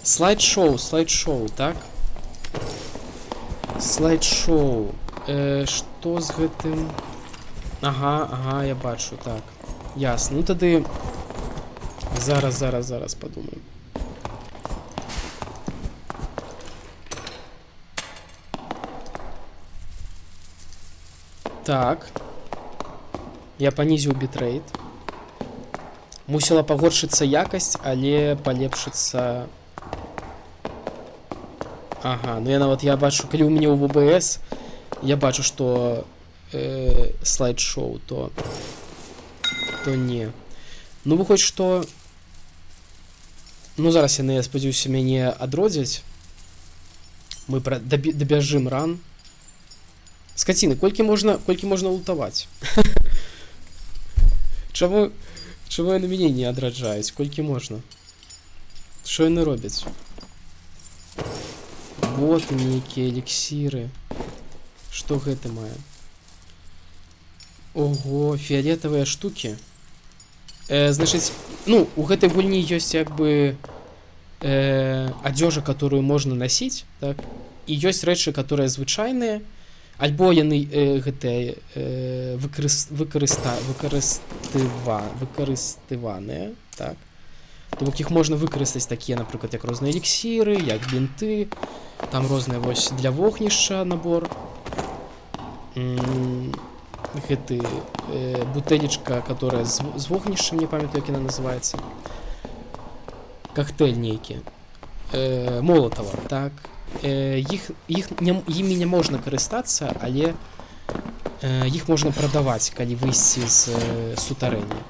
Слайд-шоу, так? Слайд-шоу. Што з гэтым? Ага, я бачу, так. Ясна. Ну, тады... Зараз падумаем. Так. Я панізіў бітрейт. Мусіла пагоршыцца якасць, але палепшыцца... Ага, ну я бачу, калі ў мяне ў ВБС, я бачу, што слайд-шоу, то не. Ну, выходзіць, што... Ну, зараз яны, я спадзяюся, мяне адродзяць. Мы дабяжым ран. Скаціны, колькі можна лутаваць? Чаму яны мяне не адраджаюць? Колькі можна? Што яны робяць? Боты нейкія, эліксіры. Што гэта мае? Ого, фіолетавыя штукі. Значыць, ну, у гэтай гульні ёсць як бы адзежа, которую можна насіць, так? І ёсць рэчы, которые звычайныя, альбо яны гэтыя выкарыстываныя, так? То бок іх можна выкарыстаць такія, напрыклад, як розныя эліксіры, як бінты, там розныя вось для вогнішча набор. Гэты бутэлечка, которая з вогнішчам, не памятаю, як яна называецца. Коктейль нейкі. Молотова, так. Імі не можна карыстацца, але іх можна прадаваць, калі выйсці з сутарэння.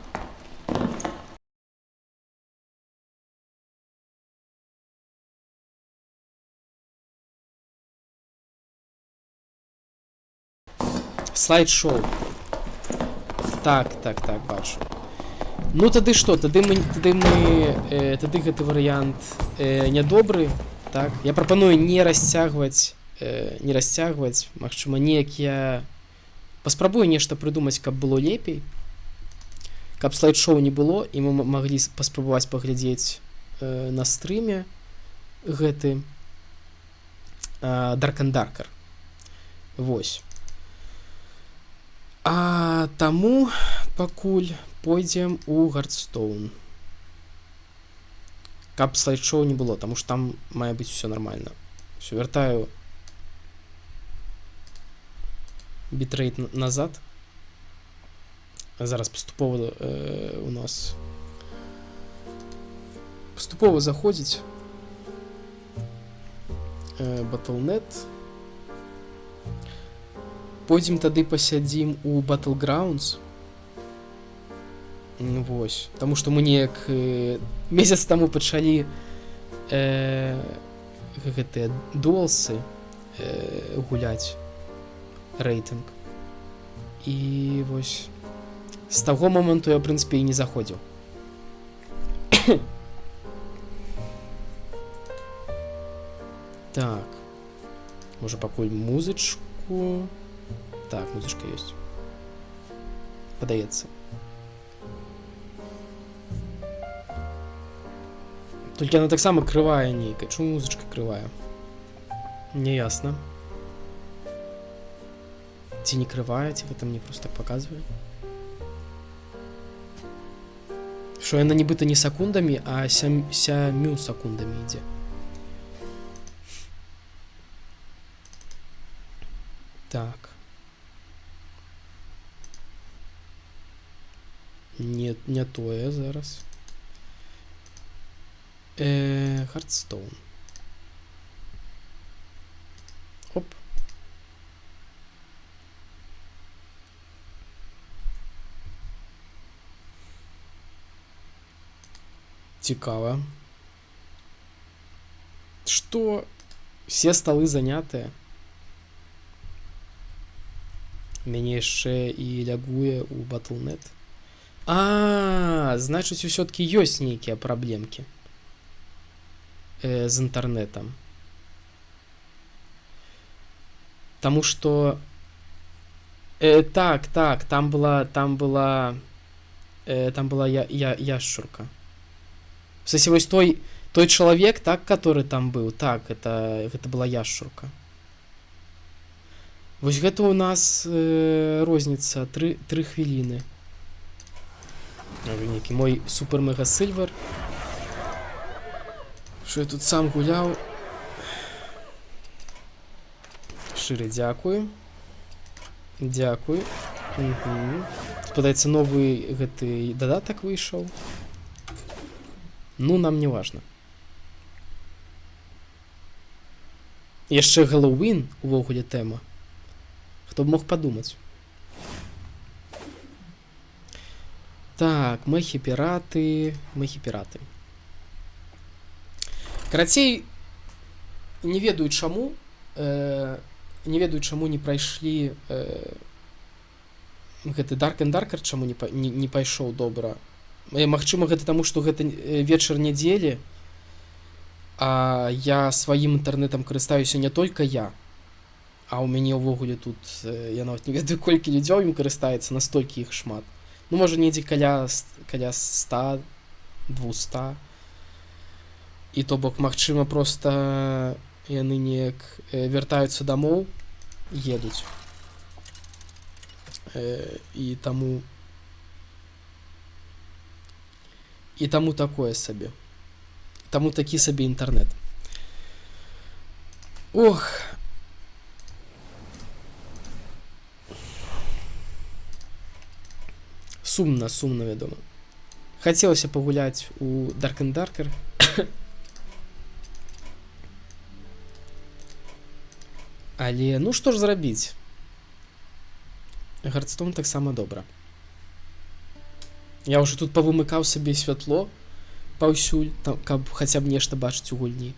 Слайд-шоу. Так, бачу. Ну тады што? Тады гэты варыянт нядобры, так? Я прапаную не расцягваць, магчыма, неяк я паспрабую нешта прыдумаць, каб было лепей. Каб слайд-шоу не было, і мы маглі паспрабаваць паглядзець на стрыме гэты Dark and Darker. Вось. А таму пакуль пойдзем у Hearthstone. Каб слайд-шоу не было, таму што там мае быць усё нармальна. Усё, вяртаю бітрейт назад. Зараз паступова у нас паступова заходзіць Battle.net. Пойдзем тады пасядзім у Battlegrounds. Вось. Таму што мы неяк месяц таму пачалі гэтыя дуалсы гуляць. Рэйтынг. І вось з таго моманту я, ў прынцыпе, і не заходзіў. Так. Можа, пакуль музычку... Так, музычка ёсць. Падаецца. Толькі яна таксама крывая нейкая. Чому музычка крывая? Неясна. Ці не крывая, ці гэта мне проста так паказвае. Што яна нібыта не секундамі, а 7 секундамі ідзе. Так. Не тое зараз. Hearthstone. Оп. Цікава. Што? Все столы занятыя. Мяне яшчэ і лягуе ў Battle.net. Значыць, усё-таки ёсць нейкія праблемкі з інтэрнетам. Таму што так, там была яшчурка. В сэнсе, вось той чалавек, так, который там быў, так, гэта была яшчурка. Вось гэта у нас розніца 3 хвіліны. Нейкі мой супер-мега-сильвер. Що я тут сам гуляў. Шчыры дзякую. Дзякуй. Спадаецца, новы гэты дадатак выйшаў. Ну, нам не важна. Яшчэ Хэллоуін увогуле тэма. Хто б мог падумаць. Так, мэхі-піраты. Карацей, не ведаю чаму. Не прайшлі гэты Dark and Darker, чаму не пайшоў добра. Магчыма, гэта таму, што гэта вечар нядзелі, а я сваім інтэрнэтам карыстаюся не толькі я, а ў мяне ўвогуле тут, я нават не ведаю, колькі людзей ім карыстаецца, настолькі іх шмат. Ну, можа, недзе каля 100, 200. І то бок, магчыма, проста яны неяк вяртаюцца дамоў, едуць. І таму такое сабе. Таму такі сабе інтэрнэт. Ох. Сумна, вядома. Хацелася пагуляць у Dark and Darker. Але, ну што ж зрабіць? Hearthstone таксама добра. Я ўжо тут павымыкаў сабе святло паўсюль, каб хаця б нешта бачыць у гульні.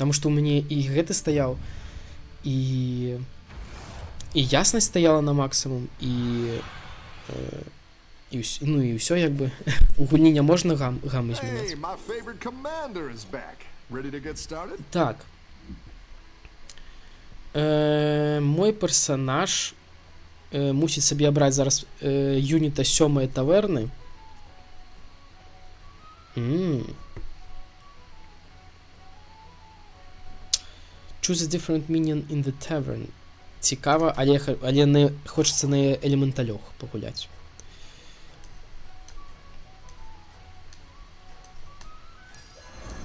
Таму што ў мяне і гэты стаяў, і яснасць стаяла на максімум, і ўсё як бы. У гульні не можна гамы змяняць. Так. Мой персанаж мусіць сабе абраць зараз юніта 7-й таверны. Choose a different minion in the tavern. Цікава, але не хочацца на элементалёх пагуляць.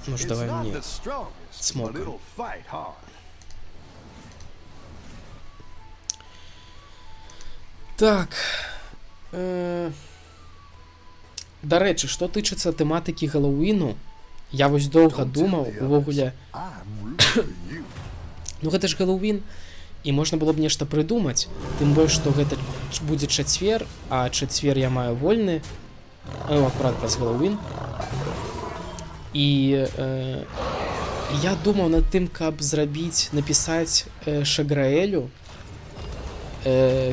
Ну ж, давай мне смока. Так. Дарэчы, што тычыцца тэматыкі Хэллоуіну, я вось доўга думаў, увогуле... Ну гэта ж Хэллоуін, і можна было б нешта прыдумаць, тым больш, што гэта будзе чацвер, а чацвер я маю вольны, акурат праз Хэллоуін. І я думаў над тым, каб напісаць Шаграэлю,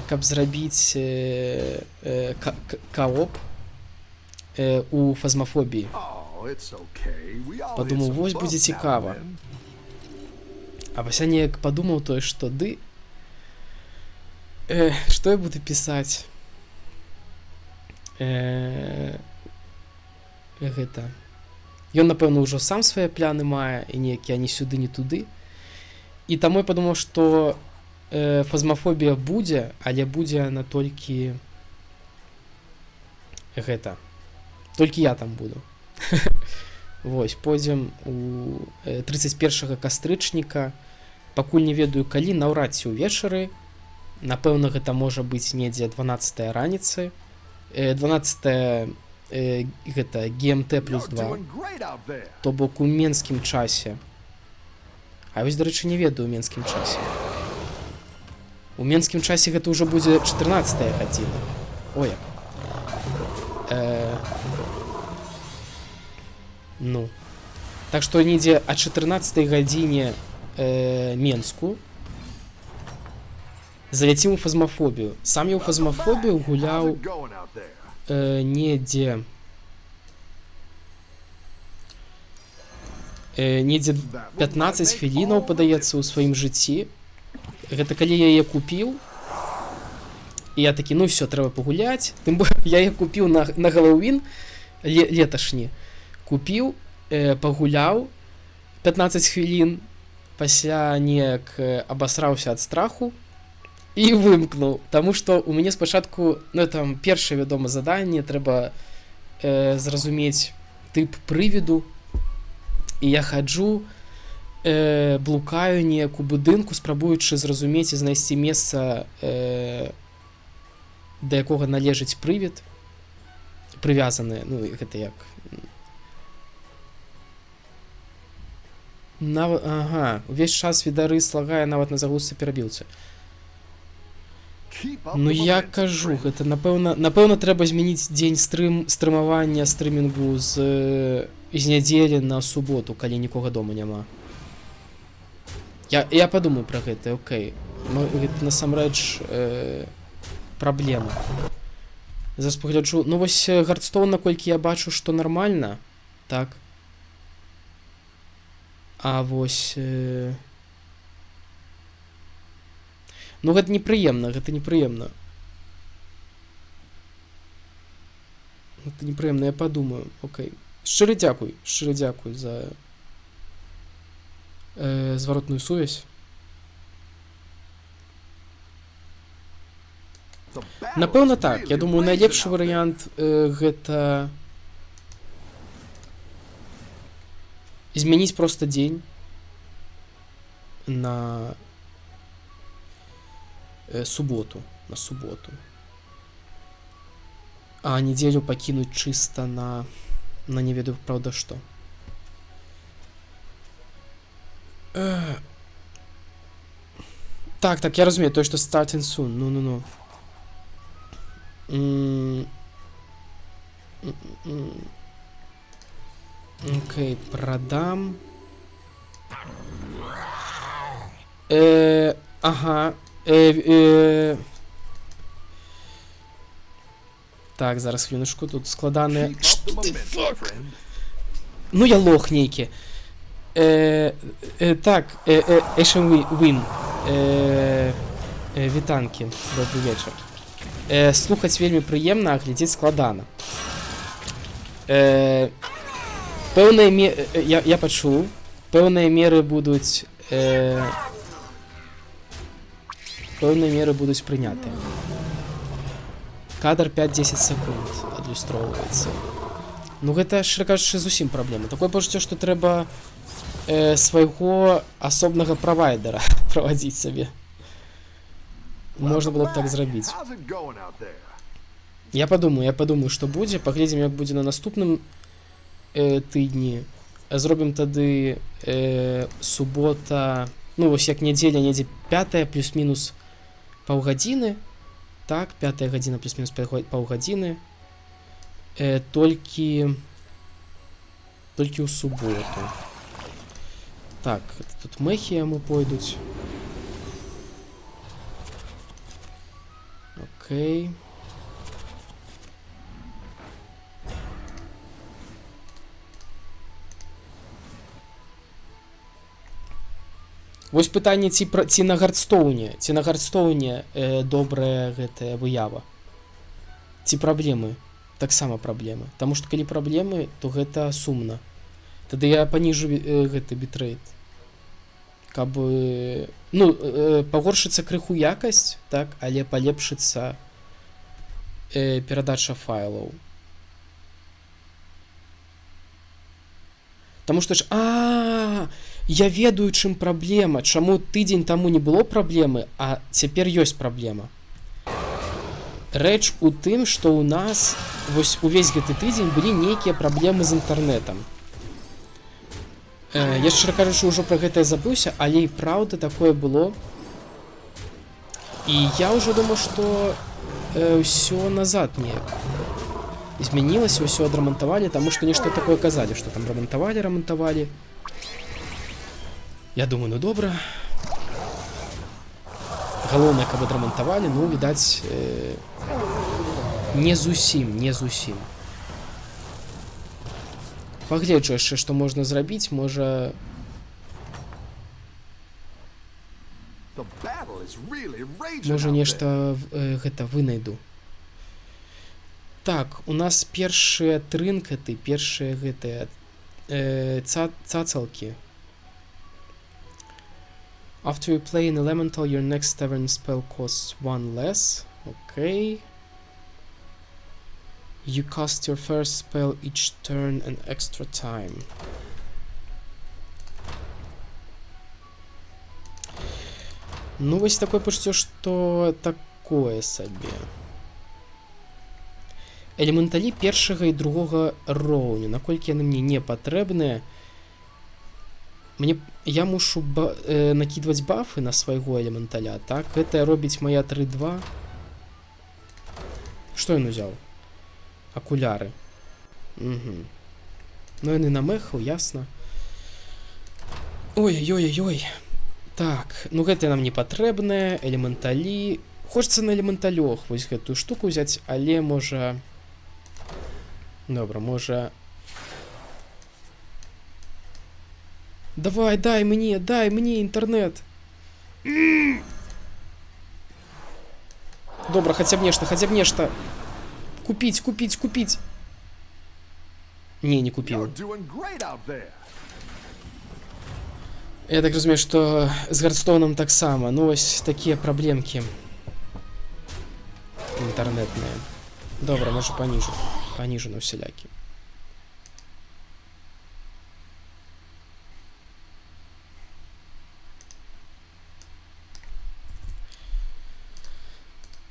каб зрабіць каоп у фазмафобіі. Падумаў, вось будзе цікава. А пасля неяк падумаў тое, што што я буду пісаць? Гэта... Ён, напэўна, ўжо сам свае пляны мае, і неяк я ні сюды, ні туды. І таму я падумаў, што фазмафобія будзе, але будзе яна толькі... Гэта... Толькі я там буду. Вось, пойдзем у 31 кастрычніка. Пакуль не ведаю калі, наўрад ці ўвечары. Напэўна, гэта можа быць недзе 12 раніцы. 12 гэта ГМТ плюс 2. То бок у менскім часе. А вось, дарэчы, не ведаю у менскім часе. У менскім часе гэта ўжо будзе 14 гадзіна. Ой, як. Ну. Так што недзе о 14 гадзіне Менску заляцім у фазмафобію. Сам я ў фазмафобію гуляў недзе 15 хвілінаў, падаецца, у сваім жыцці. Гэта калі я яе купіў, і я такі, ну все, трэба пагуляць. Тым больш я яе купіў на Хэллоуін леташні. Купіў, пагуляў 15 хвілін, пасля неяк абасраўся ад страху і вымкнуў. Таму што у мяне спачатку, ну там першае, вядома, заданне, трэба зразумець тып прывіду. І я хаджу, блукаю неяк у будынку, спрабуючы зразумець і знайсці месца, да якога належыць прывід, прывязаны, ну, гэта як... Ага, увесь час відарыс лагае нават на загрузцы перабіўцы. Ну, я кажу, гэта, напэўна, трэба змяніць дзень стрымавання стрымінгу з нядзелі на суботу, калі нікога дома няма. Я падумаю пра гэта, окей. Гэта, насамрэч, праблема. Зараз пагляджу. Ну, вось Гардстоун, наколькі я бачу, што нармальна, так. А вось... Ну, гэта непрыемна, гэта непрыемна. Гэта непрыемна, я падумаю, окей. Шчыры дзякуй за зваротную сувязь. Напэўна, так. Я думаю, найлепшы варыянт гэта змяніць проста дзень на суботу, а нядзелю пакінуць чыста на не ведаю, праўда, што. Так, я разумею, тое, што starting soon, ну. Окей, продам. Ага. Так, зараз хвилиночку, тут складане. Што ти, фак? Ну я лох нейкі. Так, Ешен Він. Вітанкі, добрый вечар. Слухаць вельмі прыемна, а глядзець складана. Пэўныя меры, я пачуў, пэўныя меры будуць прынятыя. Кадр 5-10 секунд адлюстроўваецца. Ну гэта, шчыра кажучы, зусім праблема. Такое пачуццё, што трэба свайго асобнага правайдера правадзіць сабе. Можна было б так зрабіць. Я падумаю, што будзе. Паглядзім, як будзе на наступным тыдні. Зробім тады субота, ну вось як нядзеля, недзе 5 плюс-мінус паўгадзіны. Так, 5 гадзіна плюс-мінус паўгадзіны. Толькі ў суботу. Так, тут мэхі яму пойдуць. Окей. Вось пытанне, ці на Гардстоуне добрая гэтая выява. Ці праблемы? Таксама праблемы. Таму што калі праблемы, то гэта сумна. Тады я паніжу гэты бітрейт. Каб, ну, пагоршыцца крыху якасць, так, але палепшыцца перадача файлаў. Таму што ж, я ведаю, чым праблема, чаму тыдзень таму не было праблемы, а цяпер ёсць праблема. Рэч у тым, што ў нас вось увесь гэты тыдзень былі нейкія праблемы з інтэрнэтам. Я, шчыра кажучы, ўжо пра гэта забыўся, але і праўда такое было. І я ўжо думаю, што ўсё назад неяк змянілася, ўсё адрамантавалі, таму што нешта такое казалі, што там рамантавалі. Я думаю, ну добра. Галоўнае, каб адрамантавалі, ну, відаць, не зусім. Пагледжу яшчэ, што можна зрабіць, можа нешта гэта вынайду. Так, у нас першыя трынкаты, першыя гэтыя цацалкі. After you play an elemental, your next tavern spell costs 1 less. Okay. You cast your first spell each turn an extra time. Ну, вось такое пачуццё, што такое сабе. Элементалі першага і другога роўню. Наколькі яны мне не патрэбныя, я мушу накідваць бафы на свайго элементаля, так? Гэта робіць моя 3-2. Што ён узяў? Акуляры. Угу. Ну, яны на меху, ясна. Ой-ой-ой-ой. Так, ну гэта нам не патрэбнае. Элементалі. Хочацца на элементалёх вось гэтую штуку ўзяць, але можа... Добра, можа... Давай, дай мне інтэрнэт. Добра, хаця б нешта. Купіць. Не купіў. Я так разумею, што з Гардстоунам таксама. Ну, вось такія праблемкі інтэрнэтныя. Добра, можа паніжу на ўсялякі.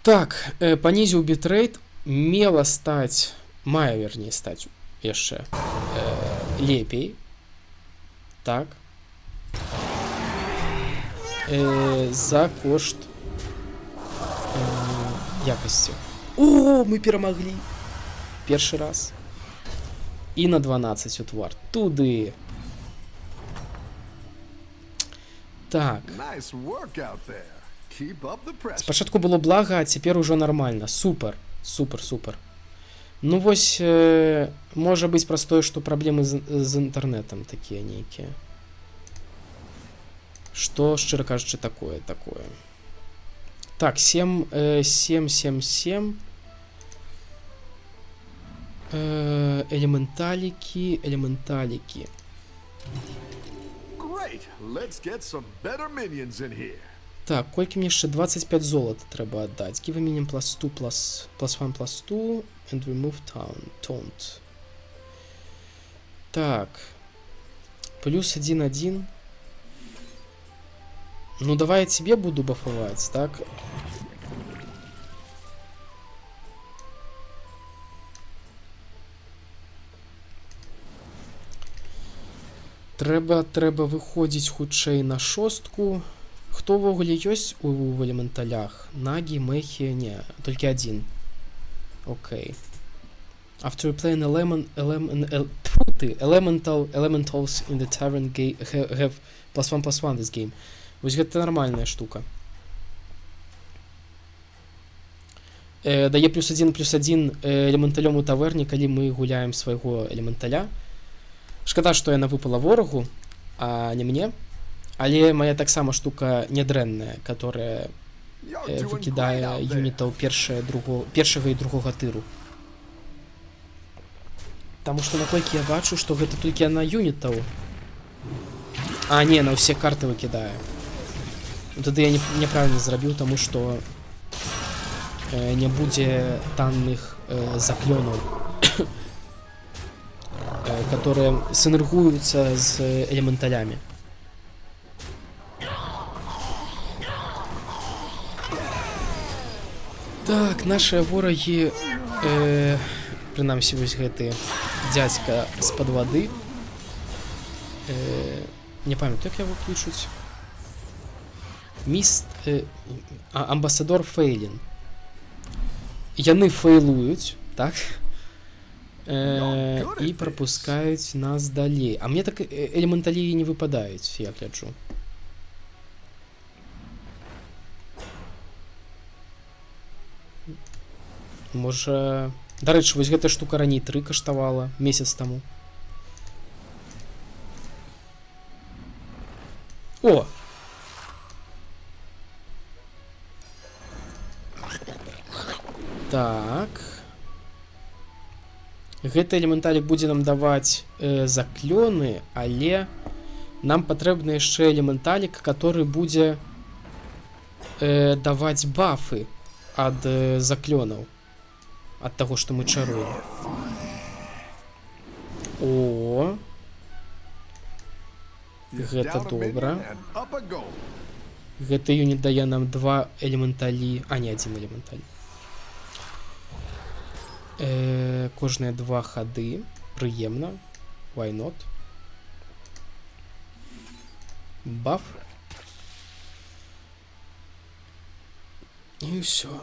Так, панізіў бітрейт, мае, верней, стаць яшчэ лепей. Так. За кошт якасці. О, мы перамаглі! Першы раз. І на 12 утвар. Туды. Так. Спачатку было блага, а цяпер ужо нармальна. Супер. Ну вось, можа быць праз тое, што праблемы з інтэрнэтам такія нейкія. Што, шчыра кажучы, такое. Так, 7. Элементалікі. Так, колькі мне яшчэ 25 золота трэба аддаць. Give a minion plus 2 plus 1 plus 2 and remove taunt. Так. Плюс 1-1. Ну, давай я тебе буду бафовать, так? Трэба выходзіць хутчэй на 6. Хто ўвогуле ёсць у элементалях? Нагі, мехі, не, толькі один. Окей. After you play an elementals in the tavern have +1/+1 this game. Вось гэта нармальная штука. Дае +1/+1 элементалём у таверні, калі мы гуляем свайго элементаля. Шкада, што яна выпала ворагу, а не мне. Але моя таксама штука нядрэнная, которая выкідае юнітаў першага і другога тыру. Таму што наколькі я бачу, што гэта толькі на юнітаў. А, не, на ўсе карты выкідае. Тады я няправільна зрабіў, таму што не будзе танных заклёнаў, которые синергуюцца з элементалямі. Так, наши ворагі, прынамсі вось гэты дзядзька з-пад вады. Не памятаю, як яго клічуць. Амбасадор Фейлін. Яны фейлуюць, так? І прапускаюць нас далей. А мне так элементалі не выпадаюць, я гляджу. Можа... Дарэчы, вось гэтая штука раней 3 каштавала, месяц таму. О! Так. Гэты элементалік будзе нам даваць заклёны, але нам патрэбны яшчэ элементалік, который будзе даваць бафы ад заклёнаў. Ад таго, што мы чаруем. О! Гэта добра. Гэты юніт дае нам 2 элементалі, а не 1 элементаль. Кожныя 2 хады. Прыемна. Why not? Баф. І ўсё.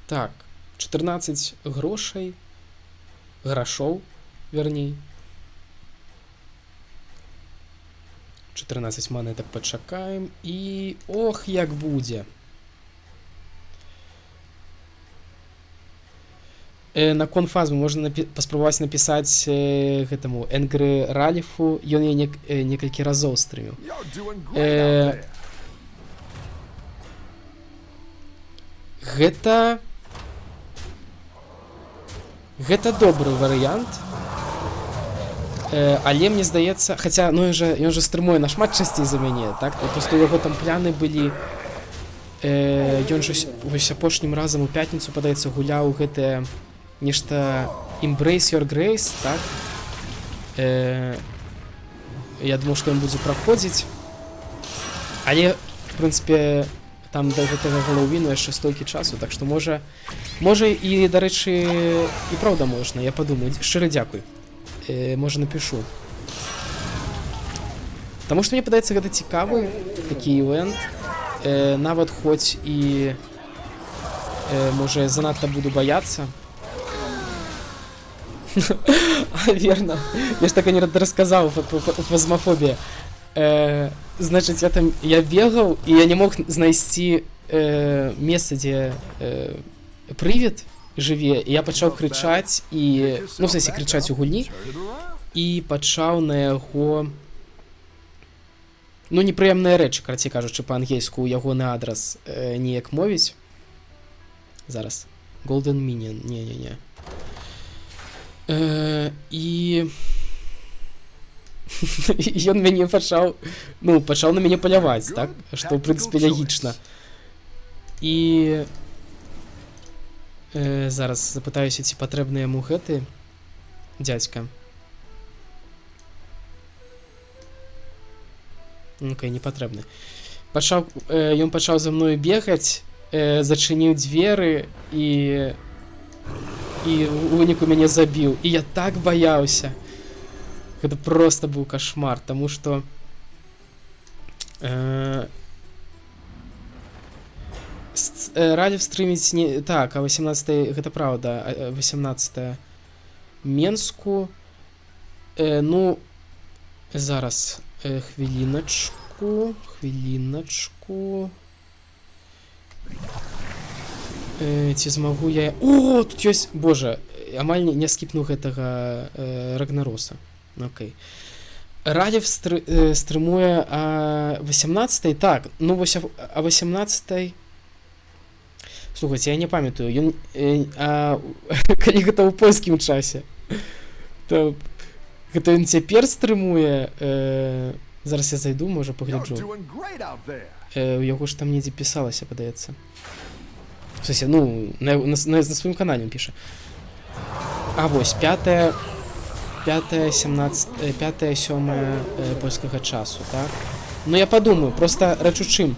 Так, 14 грошай. Грашоў, верней. 14 монеток пачакаем. І ох, як будзе. На конфазму можна паспрабаваць напісаць гэтаму Энгры Раліфу. Ён я некалькі разоў стрыміў. Гэта добры варыянт. Але мне здаецца, хаця, ну ён жа стрымуе нашмат часцей за мяне, так? Просто яго там пляны былі. Ён жа вось апошнім разам у пятніцу, падаецца, гуляў гэтае нешта Embrace Your Grace, так? Я думаў, што ён будзе праходзіць. Але, в прынцыпе, там да гэтага Галоўіну яшчэ столькі часу, так што можа і, дарэчы, і праўда можна, я падумаю. Шчыра дзякуй. Можа, напішу. Таму што мне падаецца, гэта цікавы такі івент. Нават хоць і можа, занадта буду баяцца. Верно. Я ж так і не расказаў у фазмафобіі. Значыць, я бегаў, і я не мог знайсці месца, дзе прывід жыве. І я пачаў крычаць, і, ну, в сэнсе, крычаць у гульні, і пачаў на яго, ну, непрыемныя рэчы, карацей кажучы, па-ангельску, ягоны адрас неяк мовіць. Зараз. Golden Minion. Не-не-не. І ён мяне пачаў на мяне паляваць, так? Што, ў прынцыпе, лягічна. І зараз запытаюся, ці патрэбны яму гэты дзядзька. Окей, не патрэбны. Ён пачаў за мною бегаць, зачыніў дзверы і у выніку мяне забіў. І я так баяўся. Гэта проста быў кашмар, таму што Раліф стрыміць не... Так, а 18-й, гэта праўда, 18-е Менску. Ну, зараз, хвіліначку. Ці змагу я... О, тут ёсць... Боже, амаль не скіпнуў гэтага Рагнароса. Окей. Раліф стрымуе 18-й. Так, ну вось а 18-й... Слухайце, я не памятаю. Ён... Калі гэта ў польскім часе. То... Гэта ён цяпер стрымуе... Зараз я зайду, можа, пагляджу. У яго ж там недзе пісалася, падаецца. В сенсі, ну, на сваім канале ён піша. А вось, 5-е, 7-е польскага часу, так? Ну, я падумаю, просто рэч у чым.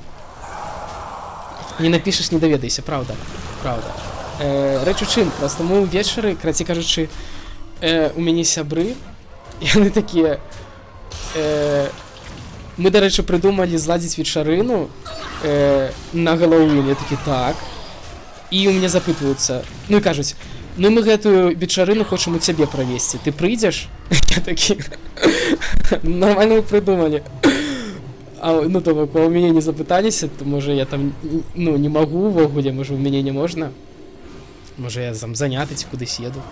Не напішаш, не даведайся, праўда. Рэч у чым, просто мы ўвечары, карацей кажучы, у мяне сябры, яны такія... Мы, дарэчы, прыдумалі зладзіць вечарыну на Галоўін, я такі, так. І ў мяне запытваюцца, ну і кажуць, ну мы гэтую вечарыну хочам у цябе правесці, ты прыйдзеш? Я такі, нормально мы прыдумалі. Ну, то бок, у мяне не запыталіся, то, можа, я там, ну, не магу увогуле, можа, у мяне не можна. Можа, я там заняты ці кудысь еду.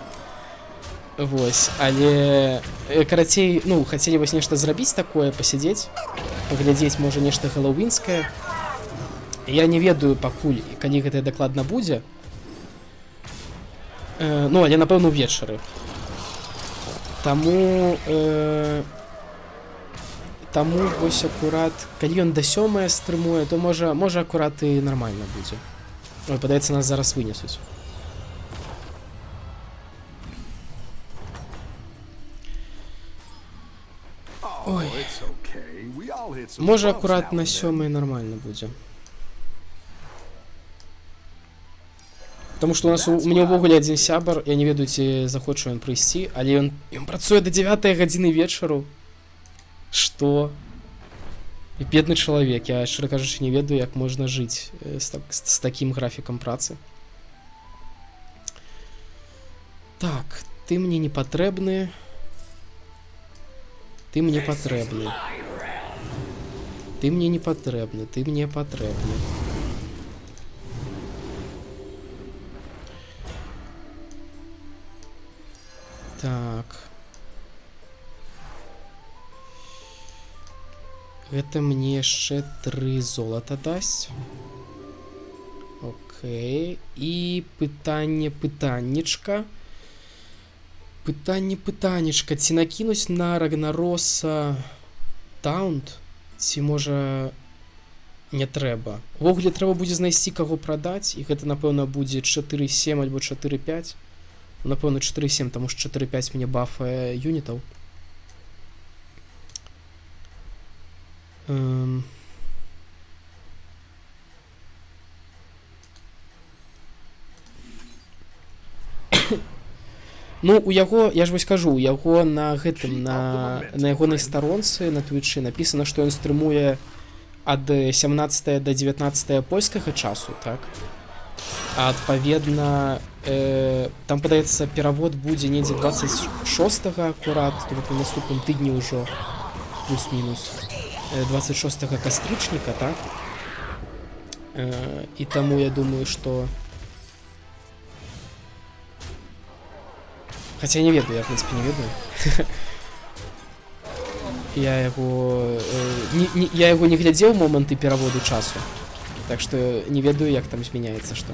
Вось, але, карацей, ну, хацелі вось нешта зрабіць такое, пасядзець, паглядзець, можа, нешта галоўінскае. Я не ведаю пакуль, калі гэта дакладна будзе. Ну, але, напэўна, увечары. Таму вось акурат, калі ён да 7-е стрымуе, то можа акурат і нармальна будзе. Ой, падаецца, нас зараз вынесуць. Ой. Можа акурат на 7 нормально будзе. Потому что у меня ўвогуле адзін сябар, я не ведаю, ці захочу ён прыйсці, але ён працуе до 9 гадзіны вечару. Што? І бедны чалавек, я, шчыра кажучы, не ведаю, як можна жыць з такім графікам працы. Так, ты мне не патрэбны. Ты мне патрэбны. Ты мне не патрэбны, ты мне патрэбны. Так. Гэта мне яшчэ 3 золата дасць. Окей. І пытаннечка. Пытаннечка. Ці накінуць на Рагнароса таунт? Ці можа не трэба? Увогуле трэба будзе знайсці каго прадаць, і гэта, напэўна, будзе 4-7 альбо 4-5. Напэўна, 4-7, таму што 4-5 мне бафае юнітаў. Ну, у яго, я ж вось кажу, у яго на гэтым, на ягонай старонцы на Твічы напісана, што ён стрымуе ад 17 до 19 польскага часу, так? А адпаведна, там, падаецца, перавод будзе недзе 26-го акурат, то бок на наступным тыдні ўжо, плюс-мінус, 26-го кастрычніка, так? І таму я думаю, што... Хаця не ведаю, я, в прынцыпе, не ведаю. Я яго не глядзеў моманты пераводу часу. Так што не ведаю, як там змяняецца што.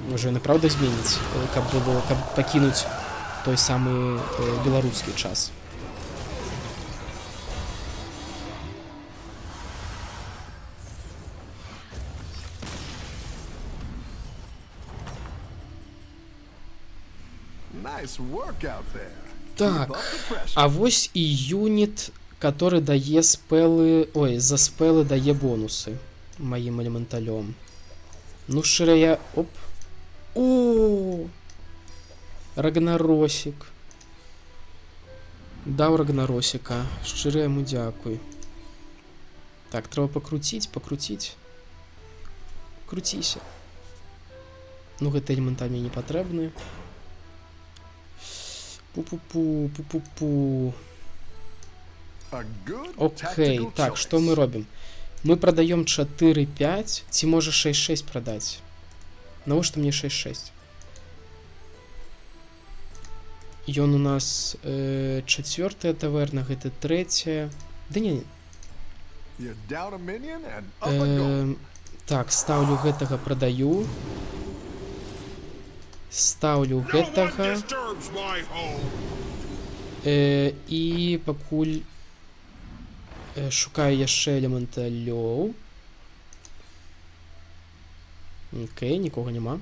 Можа, ён і праўда зменіць, каб пакінуць той самы беларускі час. Так, а вось і юніт, который дае спелы... Ой, за спелы дае бонусы маім элементалём. Ну, шчыра я... Оп. О! Рагнаросік. Даў Рагнаросіка. Шчыра яму дзякуй. Так, трэба пакруціць. Круціся. Ну, гэта элементаль мне не патрэбны. Пу-пу-пу. Окей, так, што мы робім? Мы прадаём 4-5, ці можа 6-6 прадаць? Навошта мне 6-6? Ён у нас 4-я таверна, гэта 3-я. Да не. Так, стаўлю гэтага, прадаю. Стаўлю гэтага. І пакуль шукаю яшчэ элементалёў. Окей, нікога няма.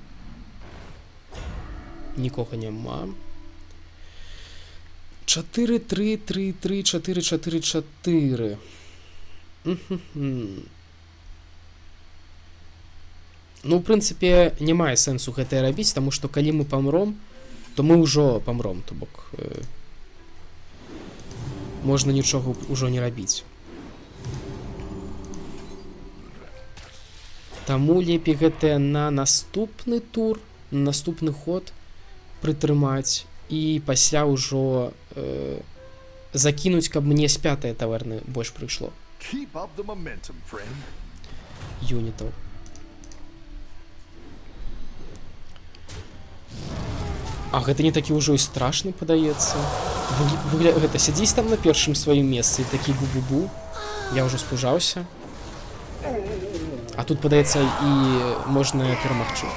4-3-3-3-4-4-4. Ну, в прынцыпе, не мае сэнсу гэтае рабіць, таму што калі мы памром, то мы ўжо памром, то бок можна нічога ўжо не рабіць. Таму лепей гэтае на наступны тур, на наступны ход прытрымаць і пасля ўжо закінуць, каб мне з 5-й таверны больш прыйшло. Юнітаў. А гэта не такі ўжо і страшны, падаецца. Гэта сядзіць там на першым сваім месцы, такі бу-бу-бу. Я ўжо спужаўся. А тут, падаецца, і можна перамагчы.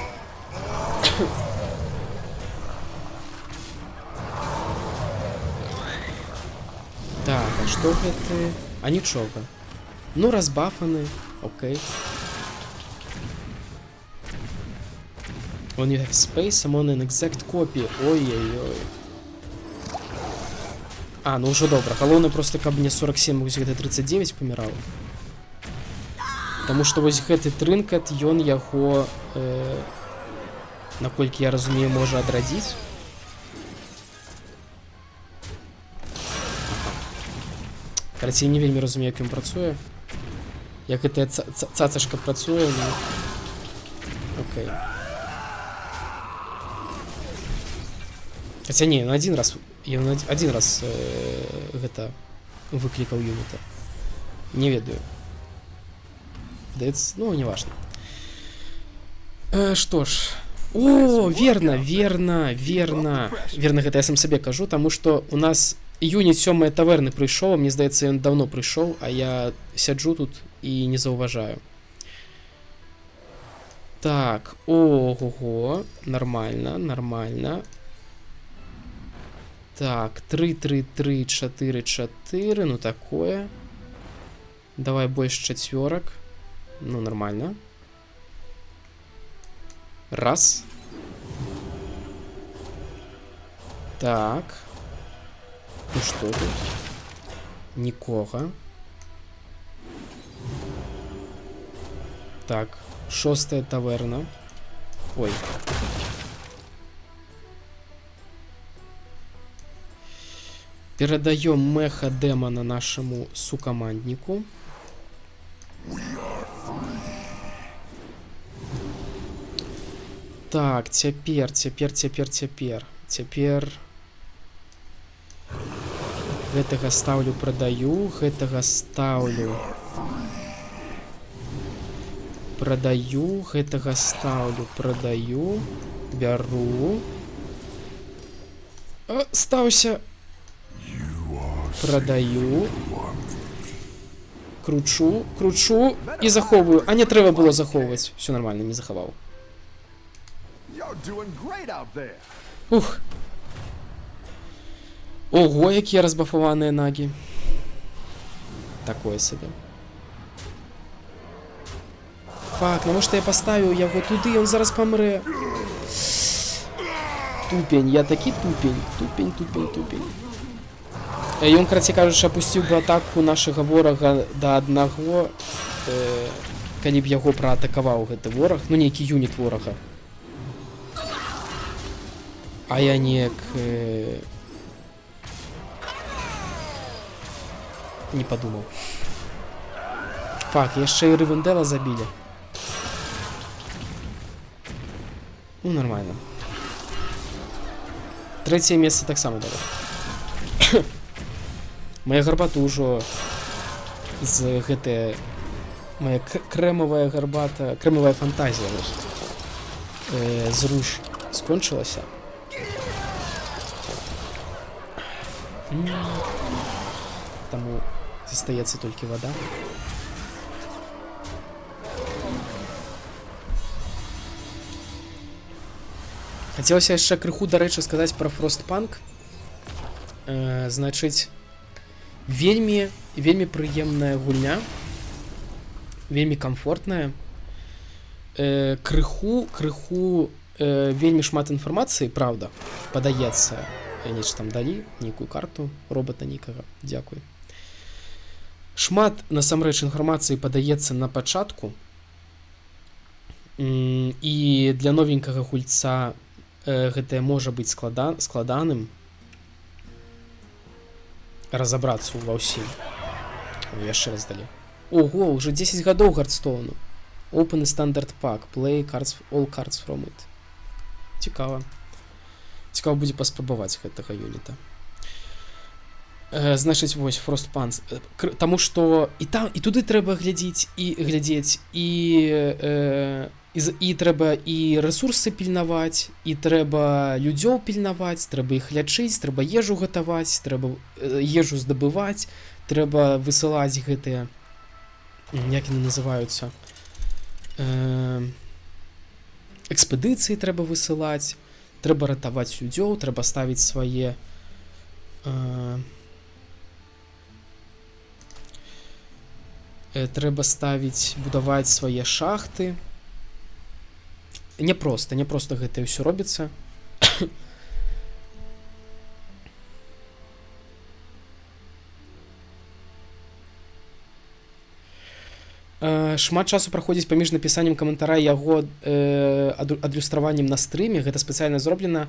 Так, а што гэта? А нічога. Ну, разбафаны, окей. When you have space, I'm on an exact copy. Ой-ой-ой. А, ну ўжо добра. Галоўнае проста, каб мне 47, вось гэта 39 паміраў. Таму што вось гэты трынкат, ён яго, наколькі я разумею, можа адрадзіць. Карацей, не вельмі разумею, як ён працуе. Як гэтая цацашка працуе, ну... Окей. Хаця не, ён адзін раз гэта выклікаў юніта. Не ведаю. Даецца, ну, не важно. Што ж. О, верна, гэта я сам сабе кажу, таму што у нас юніт 7 таверны прыйшоў, мне здаецца, ён даўно прыйшоў, а я сяджу тут і не заўважаю. Так, ого, нормально. Так, 3, 4, ну такое. Давай больше чацвёрак. Ну, нормально. Раз. Так. Ну что тут? Нікога. Так, 6 таверна. Ой. Передаем меха демона нашему сукоманднику. Так, теперь. Гэтага ставлю, продаю. Гэтага ставлю. Продаю. Гэтага ставлю, продаю. Бяру. Стаўся. Продаю. Кручу і захоўваю. А не трэба было захоўваць. Все нормально, не захаваў. Ух. Ого, якія разбафаваныя нагі. Такое сабе. Фак, навошта я паставіў яго туды, ён зараз памрэ. Тупень, я такі тупень. Тупень. Ён, карацей кажучы, апусціў бы атаку нашага ворага да аднаго, калі б яго праатакаваў гэты вораг, ну нейкі юніт ворага. А я неяк не падумаў. Фак, яшчэ і Рывендэла забілі. Ну, нормально. Трэцяе месца таксама дало. Моя гарбата ўжо з гэтая моя крэмавая гарбата, крэмавая фантазія з руж скончылася. Таму застаецца толькі вада. Хацелася яшчэ крыху, дарэчы, сказаць пра Frostpunk. Значыць, вельмі прыемная гульня, вельмі комфортная. Крыху вельмі шмат інфармацыі, правда, падаецца. Нечто там далі, нейкую карту робота нейкага. Дзякуй. Шмат насамрэч інфармацыі падаецца на пачатку. І для новенькага гульца гэта можа быць складаным разобрацца ва ўсім. Яшчэ раз далі. Ого, уже 10 гадоў Гардстоуну. Open Standard Pack. Play cards, all cards from it. Цікава. Цікава будзе паспрабаваць гэтага юніта. Значыць, вось Frostpunk. Таму што і туды трэба глядзець, і трэба і рэсурсы пільнаваць, і трэба людзёў пільнаваць, трэба іх лячыць, трэба ежу гатаваць, трэба ежу здабываць, трэба высылаць гэтыя, як яны называюцца, экспедыцыі трэба высылаць, трэба ратаваць людзёў, трэба ставіць свае трэба ставіць, будаваць свае шахты. Няпроста гэта ўсё робіцца. Шмат часу праходзіць паміж напісаннем каментара і яго адлюстраваннем на стрыме. Гэта спецыяльна зроблена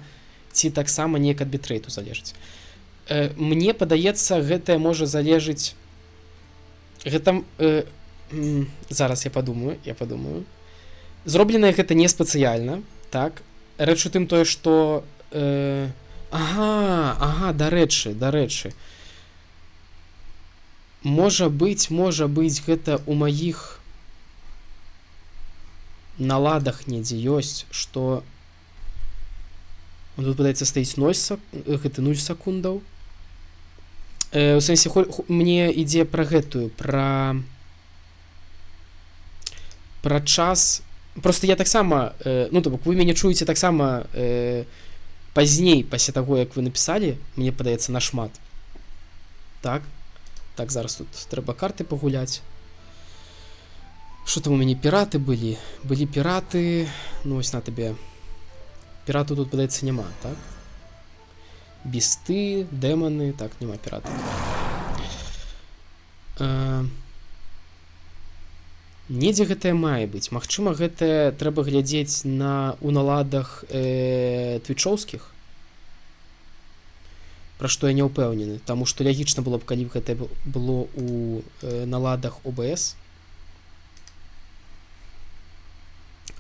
ці таксама неяк ад бітрэйту залежыць. Мне падаецца, гэтае можа залежыць... Гэта... Зараз я падумаю. Зробленае гэта не спецыяльна, так? Рэч у тым тое, што... Ага, дарэчы. Можа быць, гэта ў маіх наладах недзе ёсць, што тут падаецца стаіць 0 секундаў. У сэнсе, мне ідзе пра гэтую, пра час. Просто я таксама, ну, то бок, вы мяне чуеце таксама пазней, пасля таго, як вы напісалі, мне падаецца нашмат. Так, зараз тут трэба карты пагуляць. Што там у мяне піраты былі? Былі піраты, ну, ось на табе. Пірату тут, падаецца, няма, так? Бісты, дэманы, так, няма піратаў. Недзе гэтае мае быць. Магчыма, гэтае трэба глядзець у наладах твічоўскіх, пра што я не ўпэўнены, таму што лягічна было б, калі б гэта было ў наладах OBS.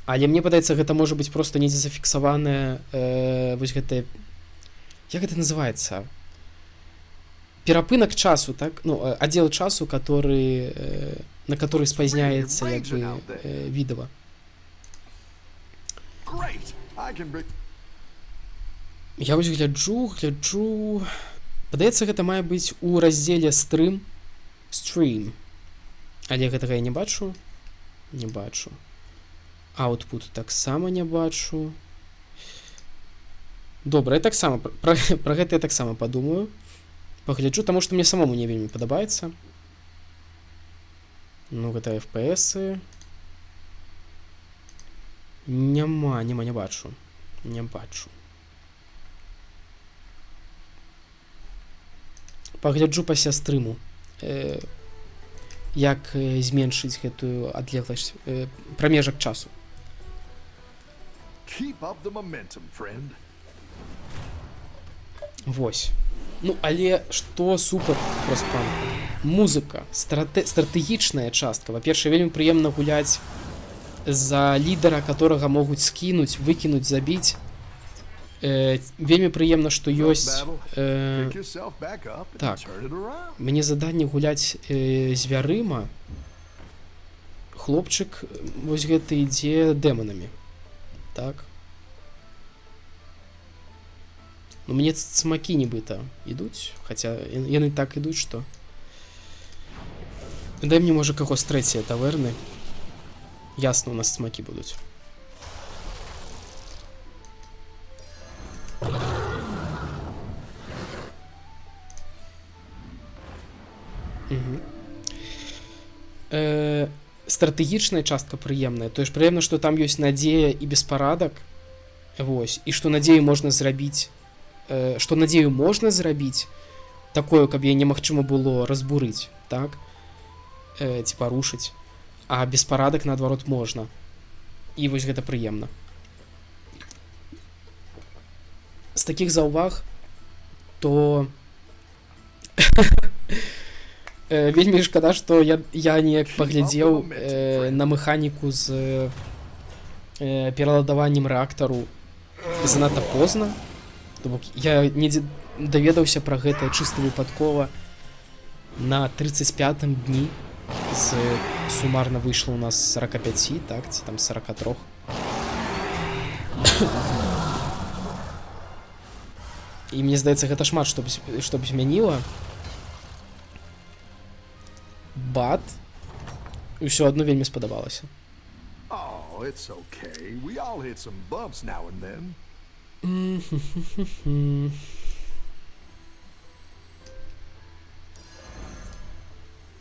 Але мне падаецца, гэта можа быць проста недзе зафіксаванае вось гэтае... Як гэта называецца? Перапынак часу, так? Ну, аддзел часу, на который спазняецца як бы відэа. Я вось гляджу. Падаецца, гэта мае быць у раздзеле stream. Але гэтага я не бачу. Output таксама не бачу. Добра, я таксама пра гэта я таксама падумаю. Пагляджу, таму што мне самому не вельмі падабаецца. Ну, гэта FPS-ы. Няма, не бачу. Пагляджу пасля стрыму, як зменшыць гэтую адлегласць, прамежак часу. Вось. Ну, але што супер фростпанку? Музыка, стратэгічная частка. Па-першае, вельмі прыемна гуляць за лідара, которага могуць скінуць, выкінуць, забіць. Вельмі прыемна, што ёсць... Так, мне заданне гуляць звярыма. Хлопчык, вось гэта ідзе дэманамі. Так. Ну, мне смакі нібыта ідуць, хаця яны так ідуць, што... Дай мне, можа, каго з трэцяй таверны. Ясна, у нас смакі будуць. Стратэгічная частка прыемная. То ж прыемна, што там ёсць надзея і беспарадак. Вось. І што надзею можна зрабіць такое, каб яе немагчыма было разбурыць, так? Ці парушыць. А беспарадак, наадварот, можна. І вось гэта прыемна. З такіх заўваг, то вельмі шкада, што я неяк паглядзеў на механіку з пераладаваннем рэактару занадта позна. Я недзе даведаўся пра гэта чыста выпадкова на 35-м дні. Сумарна выйшла у нас 45, так, ці там 43. І мне здаецца, гэта шмат, што б змяніла. Бат. І ўсё адно вельмі спадабалася.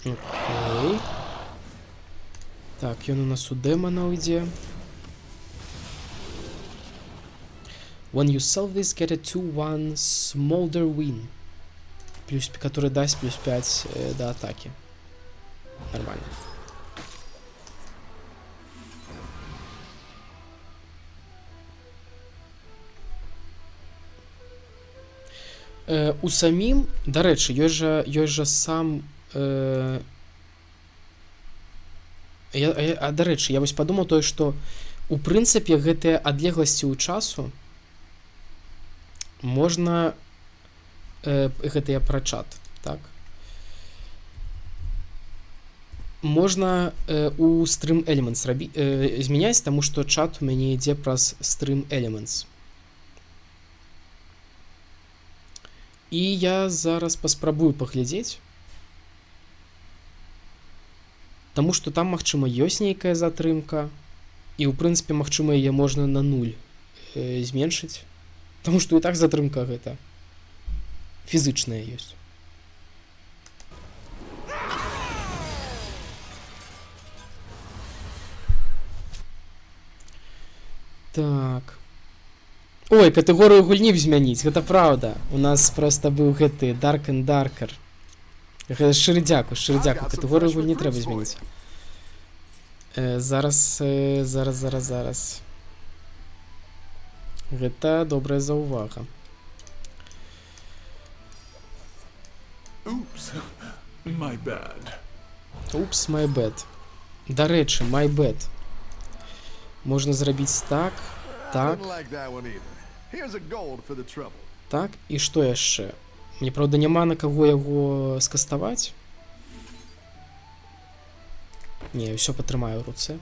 Окей. Так, ён у нас у дэманаў ідзе. When you solve this, get a 2-1 smolder win. Который даст плюс 5 до атаки. Нормально. У самім, дарэчы, ёсць жа сам дарэчы, я вось падумаў тое, што у прынцыпе гэтыя адлегласці ў часу можна гэтыя пра чат, так, можна у Stream Elements змяняць, таму што чат у мяне ідзе праз Stream Elements. І я зараз паспрабую паглядзець, таму што там, магчыма, ёсць нейкая затрымка, і ў прынцыпе, магчыма, яе можна на 0 зменшыць, таму што і так затрымка гэта фізычная ёсць. Так. Ой, катэгорыю гульні змяніць, гэта праўда. У нас проста быў гэты Dark and Darker. Шчыры дзякуй, катэгорыю гульні трэба змяніць. Зараз. Гэта добрая заўвага. Oops, my bad. Дарэчы, my bad. Можна зрабіць так, так. Так, і што яшчэ? Мне, праўда, няма на каго яго скаставаць. Не, ўсё патрымаю ў руцэ.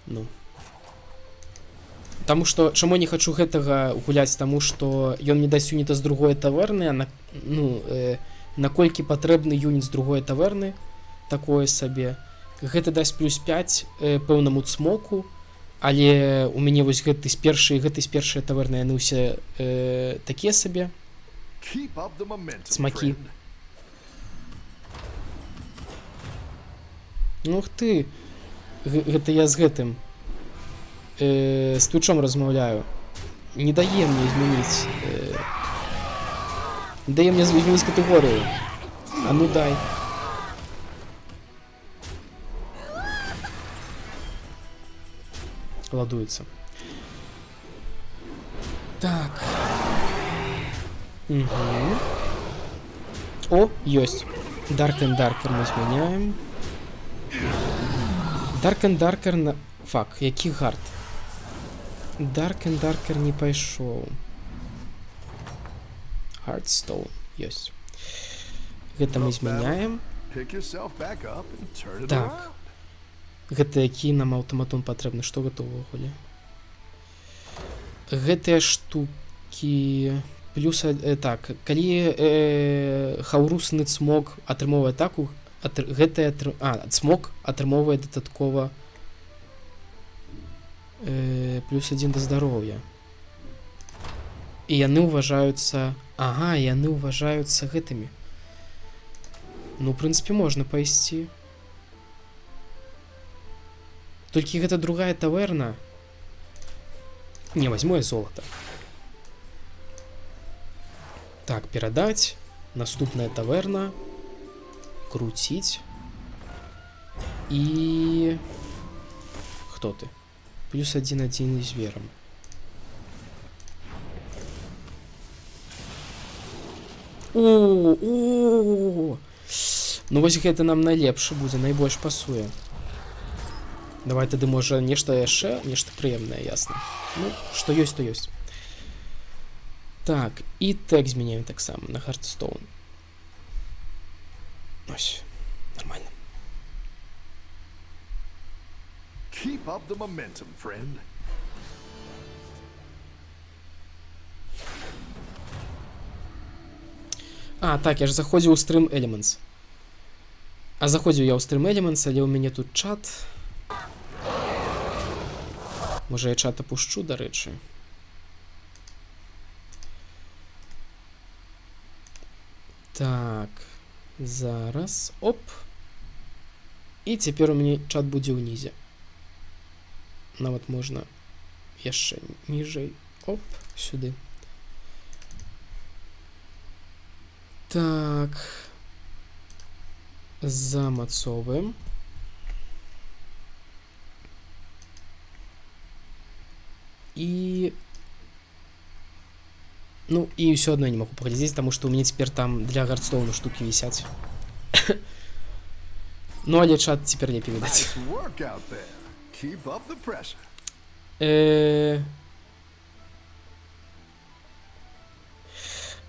Ну. Таму што, чаму не хачу гэтага гуляць, таму што ён мне дасць юніта з другой таверны, а наколькі патрэбны юніт з другой таверны, такое сабе. Гэта дасць плюс 5 пэўнаму цмоку, але у мяне вось гэты з першай таверны яны ўсе такія сабе цмакі. Ух ты, гэта я з гэтым з Твічом размаўляю. Не дае мне змяніць змяніць катэгорыю. А ну дай. Ладуецца. Так. О, ёсць. Dark and Darker мы змяняем. Dark and Darker на... Фак, які гард. Dark and Darker не пайшоў. Hearthstone. Ёсць. Гэта мы змяняем. Так. Гэта які нам аўтаматон патрэбны, што гэта ўвогуле? Гэтыя штукі плюс так, калі хаўрусны цмок атрымоўвае атаку, гэтая цмок атрымоўвае дадаткова плюс 1 да здароўя. І яны ўважаюцца, яны ўважаюцца гэтымі. Ну, ў прынцыпе, можна пайсці. Толькі гэта другая таверна. Не, возьму я золото. Так, перадаць. Наступная таверна. Круціць. І... Хто ты? Плюс 1 з верам. О! Ну вось гэта нам найлепш будзе, найбольш пасуе. Давай тады, можа, нешта яшчэ, нешта прыемнае, ясна. Ну, што ёсць, то ёсць. Так, і тэк змяняем таксама на Hearthstone. Ось, нормально. Keep up the momentum, friend. Так, я ж заходзіў у Stream Elements. А заходзіў я ў Stream Elements, але ў мяне тут чат. Можа, я чат апушчу, дарэчы. Так, зараз, оп. І цяпер у мяне чат будзе ўнізе. Нават можна яшчэ ніжэй. Оп, сюды. Так. Замацовываем. І Ну, и все одно я не могу поглядеть, потому что у меня теперь там для Гардстоуна штуки висят. Ну, але чат теперь не передать.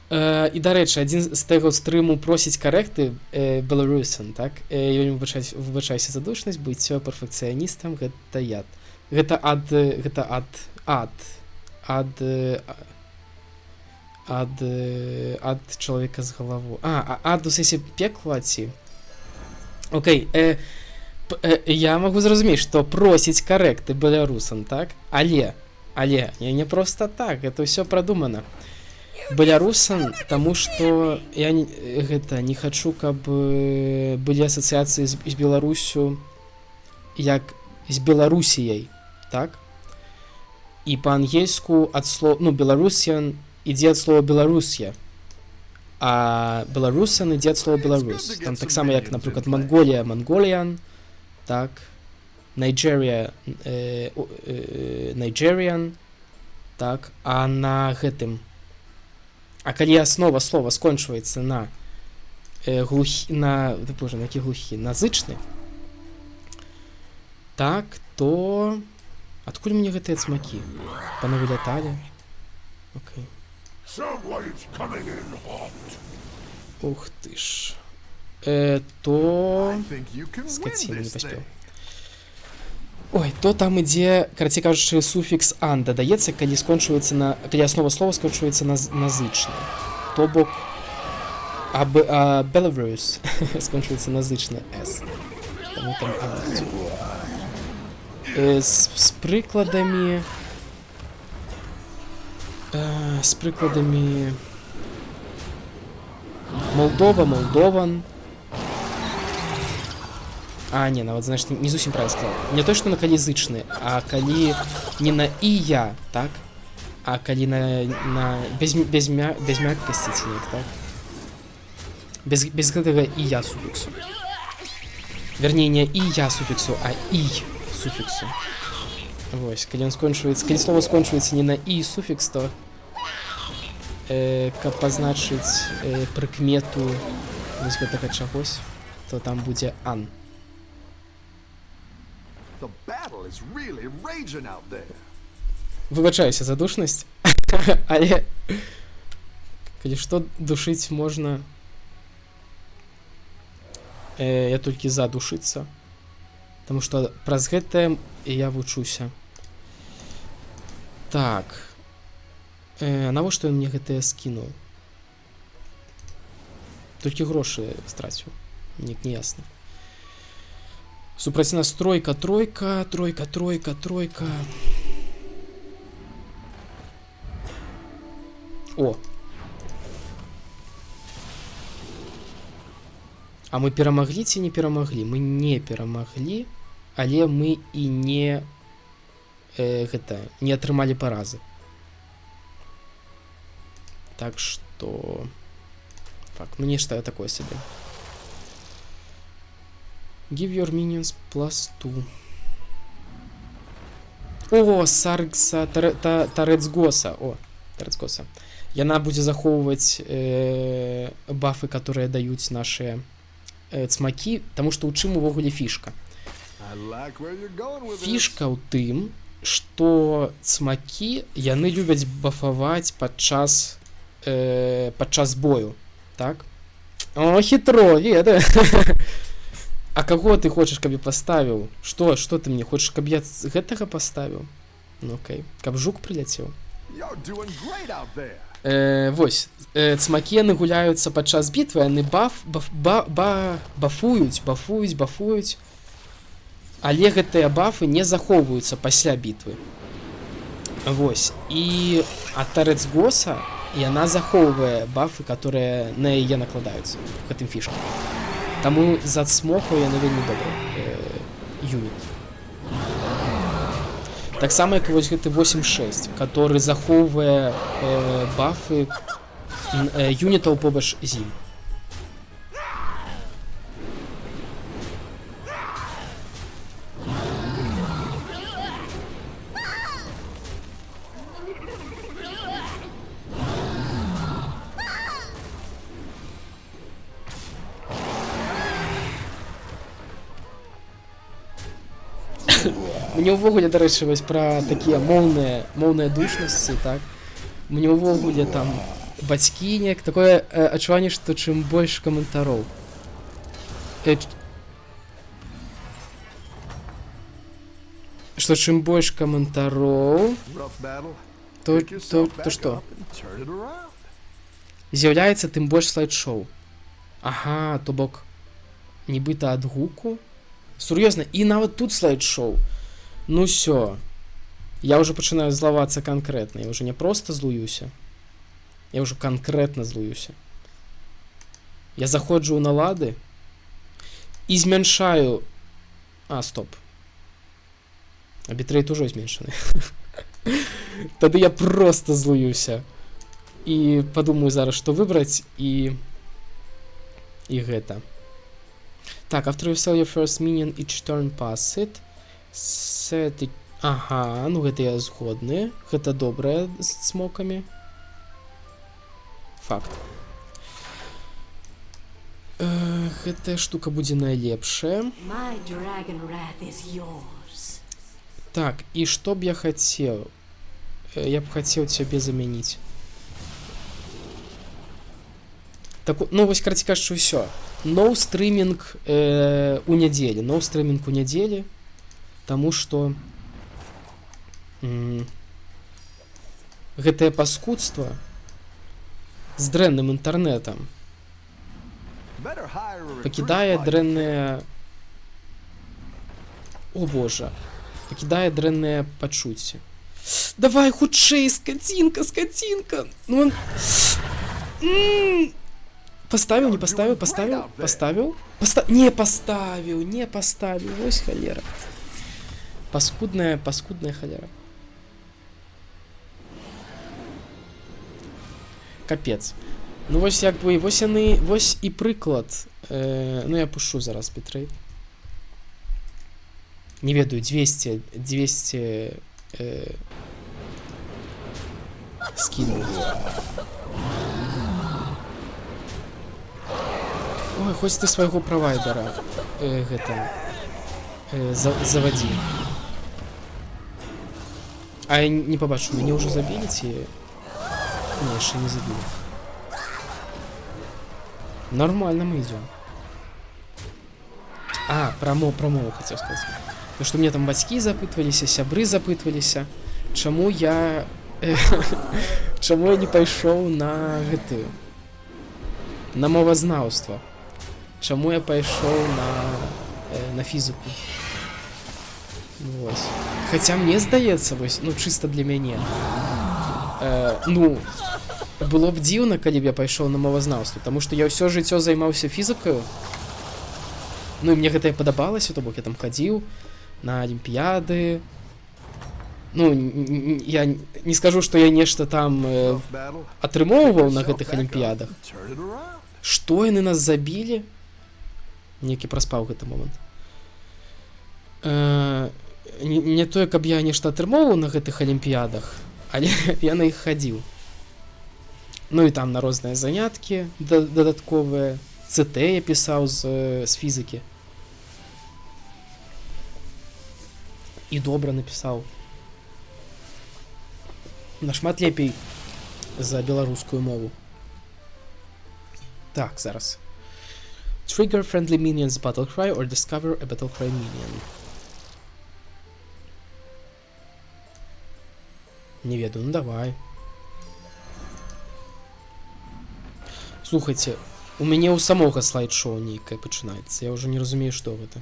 І, да рэчы, адзін з таго стрыму просіць карэкты беларусен, так? Я не выбачаюся за душнасць, быццё перфекцыяністам, гэта яд. Гэта ад чалавека з галаву. Ад у сэнсе пекла ці? Окей, я магу зразумець, што просіць карэкты беларусам, так? Але не проста так, гэта ўсё прадумана. Беларусам, таму што я не хачу, каб былі асацыяцыі з Беларусю як з Беларусіяй, так? І па-ангельску ад слова, ну, беларусіян ідзе ад слова беларусія, а беларусам ідзе ад слова беларус. Там таксама як, напрыклад, Манголія, Mongolian, так? Nigeria, Nigerian, так? А на гэтым, а калі аснова слова скончваецца на глухі, на які глухі, на зычны, так, то адкуль мне гэтыя цмакі? Панавыляталі? Окей. Ух ты ж. То скаціна, не паспеў. Ой, то там ідзе, карацей кажучы, суфікс «ан» дадаецца, калі аснова слова скончваецца на зычны. То бок Belarus скончваецца на зычны «с». Таму там «ан». З прыкладамі... Молдова, Молдован. Не, нават, знаеш, не зусім правильно сказал. Не то, што на калі зычны, а калі не на «і я», так? А калі на без мяккасці ці неяк, так? Без гэтага «і я» суфіксу. Вернее, не «і я» суфіксу, а «і» суфіксу. Вось, калі слово скончваецца не на «і» суфікс, то каб пазначыць прыкмету вось гэтага чагось, то там будзе «ан». Выбачаюся за душнасць, але калі што душыць можна, я толькі за душыцца, таму што праз гэта я вучуся. Так, навошта ён мне гэтае скінуў? Толькі грошы страціў, не ясна. Супраць нас тройка. О! А мы перамаглі ці не перамаглі? Мы не перамаглі, але мы і не атрымалі паразы. Так што... Так, ну нешта такое сабе. Give your minions plus 2. О, Саргса Тарецгоса. О, Тарецгоса. Яна будзе захоўваць бафы, которые даюць нашыя цмакі, таму што ў чым увогуле фішка? Фішка ў тым, што цмакі яны любяць бафаваць падчас бою, так? О, хітро, ведаю. А каго ты хочаш, каб я паставіў? Што ты мне хочаш, каб я гэтага паставіў? Ну окей, каб жук прыляцеў. Вось, цмакі яны гуляюцца падчас бітвы, яны бафуюць, але гэтыя бафы не захоўваюцца пасля бітвы. Вось, і ад Тарецгоса яна захоўвае бафы, которые на яе накладаюцца, гэтым фішкам. Таму за цмокаў яны вельмі добры юніт. Таксама як вось гэты 8-6, который захоўвае бафы юнітаў побач з ім. Мне ўвогуле, дарэчы, вось пра такія моўныя душнасці, так? Мне ўвогуле там бацькі неяк такое адчуванне, што чым больш каментароў. Што чым больш каментароў, то што? З'яўляецца тым больш слайд-шоу. Ага, то бок нібыта ад гуку. Сур'ёзна, і нават тут слайд-шоу. Ну всё. Я ўжо пачынаю злавацца канкрэтна. Я ўжо не проста злуюся. Я ўжо канкрэтна злуюся. Я заходжу ў налады і змяншаю... стоп. А бітрейт ужо зменшаны. Тады я проста злуюся. І падумаю зараз, што выбраць, і гэта. Так, after you sell your first minion, each turn pass it. Set it... Ага, ну гэта я згодны. Гэта добрае з цмокамі. Факт. Гэтая штука будзе найлепшая. Так, і што б я хацеў? Я б хацеў цябе замяніць. Так, ну вось, караці кажучы, ўсё. No стримінг у нядзелі. No стримінг у нядзелі. Таму што гэтае паскудства з дрэнным інтэрнэтам пакідае дрэнныя... О божа. Пакідае дрэнныя пачуцці. Давай хутчэй, скацінка, скацінка. Ну он... Поставіў, не поставіў, поставіў, поставіў? Не поставіў, не поставіў. Вось халера. Паскудная халера. Капец. Ну вось як бы, вось яны, вось і прыклад. Ну я пушу зараз бітрейт. Не ведаю, 200 скину. Ой, хоць ты свайго правайдера гэта завадзі. А я не пабачу, мяне ўжо забілі ці... Не, яшчэ не забілі. Нормально мы идем. Прамову хотел сказать. Потому что мне там бацькі запытваліся, сябры запытваліся, чаму я не пайшоў на гэтую, на мовазнаўства. Чаму я пайшоў на фізіку. Вось. Хаця мне здаецца, вось, ну чыста для мяне. Ну, было б дзіўна, калі б я пайшоў на мовазнаўства, таму што я ўсё жыццё займаўся фізікаю. Ну і мне гэта і падабалася, то бок я там хадзіў на алімпіяды. Ну, я не скажу, што я нешта там атрымоўваў на гэтых алімпіядах. Што яны нас забілі? Некі праспаў гэты момант. Не тое, каб я нешта атрымоўваў на гэтых алімпіядах, але я на іх хадзіў. Ну і там на розныя заняткі дадатковыя. ЦТ я пісаў з фізікі. І добра напісаў. Нашмат лепей за беларускую мову. Так, зараз. Trigger friendly minions battle cry or discover a battle cry minion. Не ведаю, ну давай. Слухайце, у мяне ў самога слайд-шоу нейкае пачынаецца. Я ўжо не разумею, што гэта.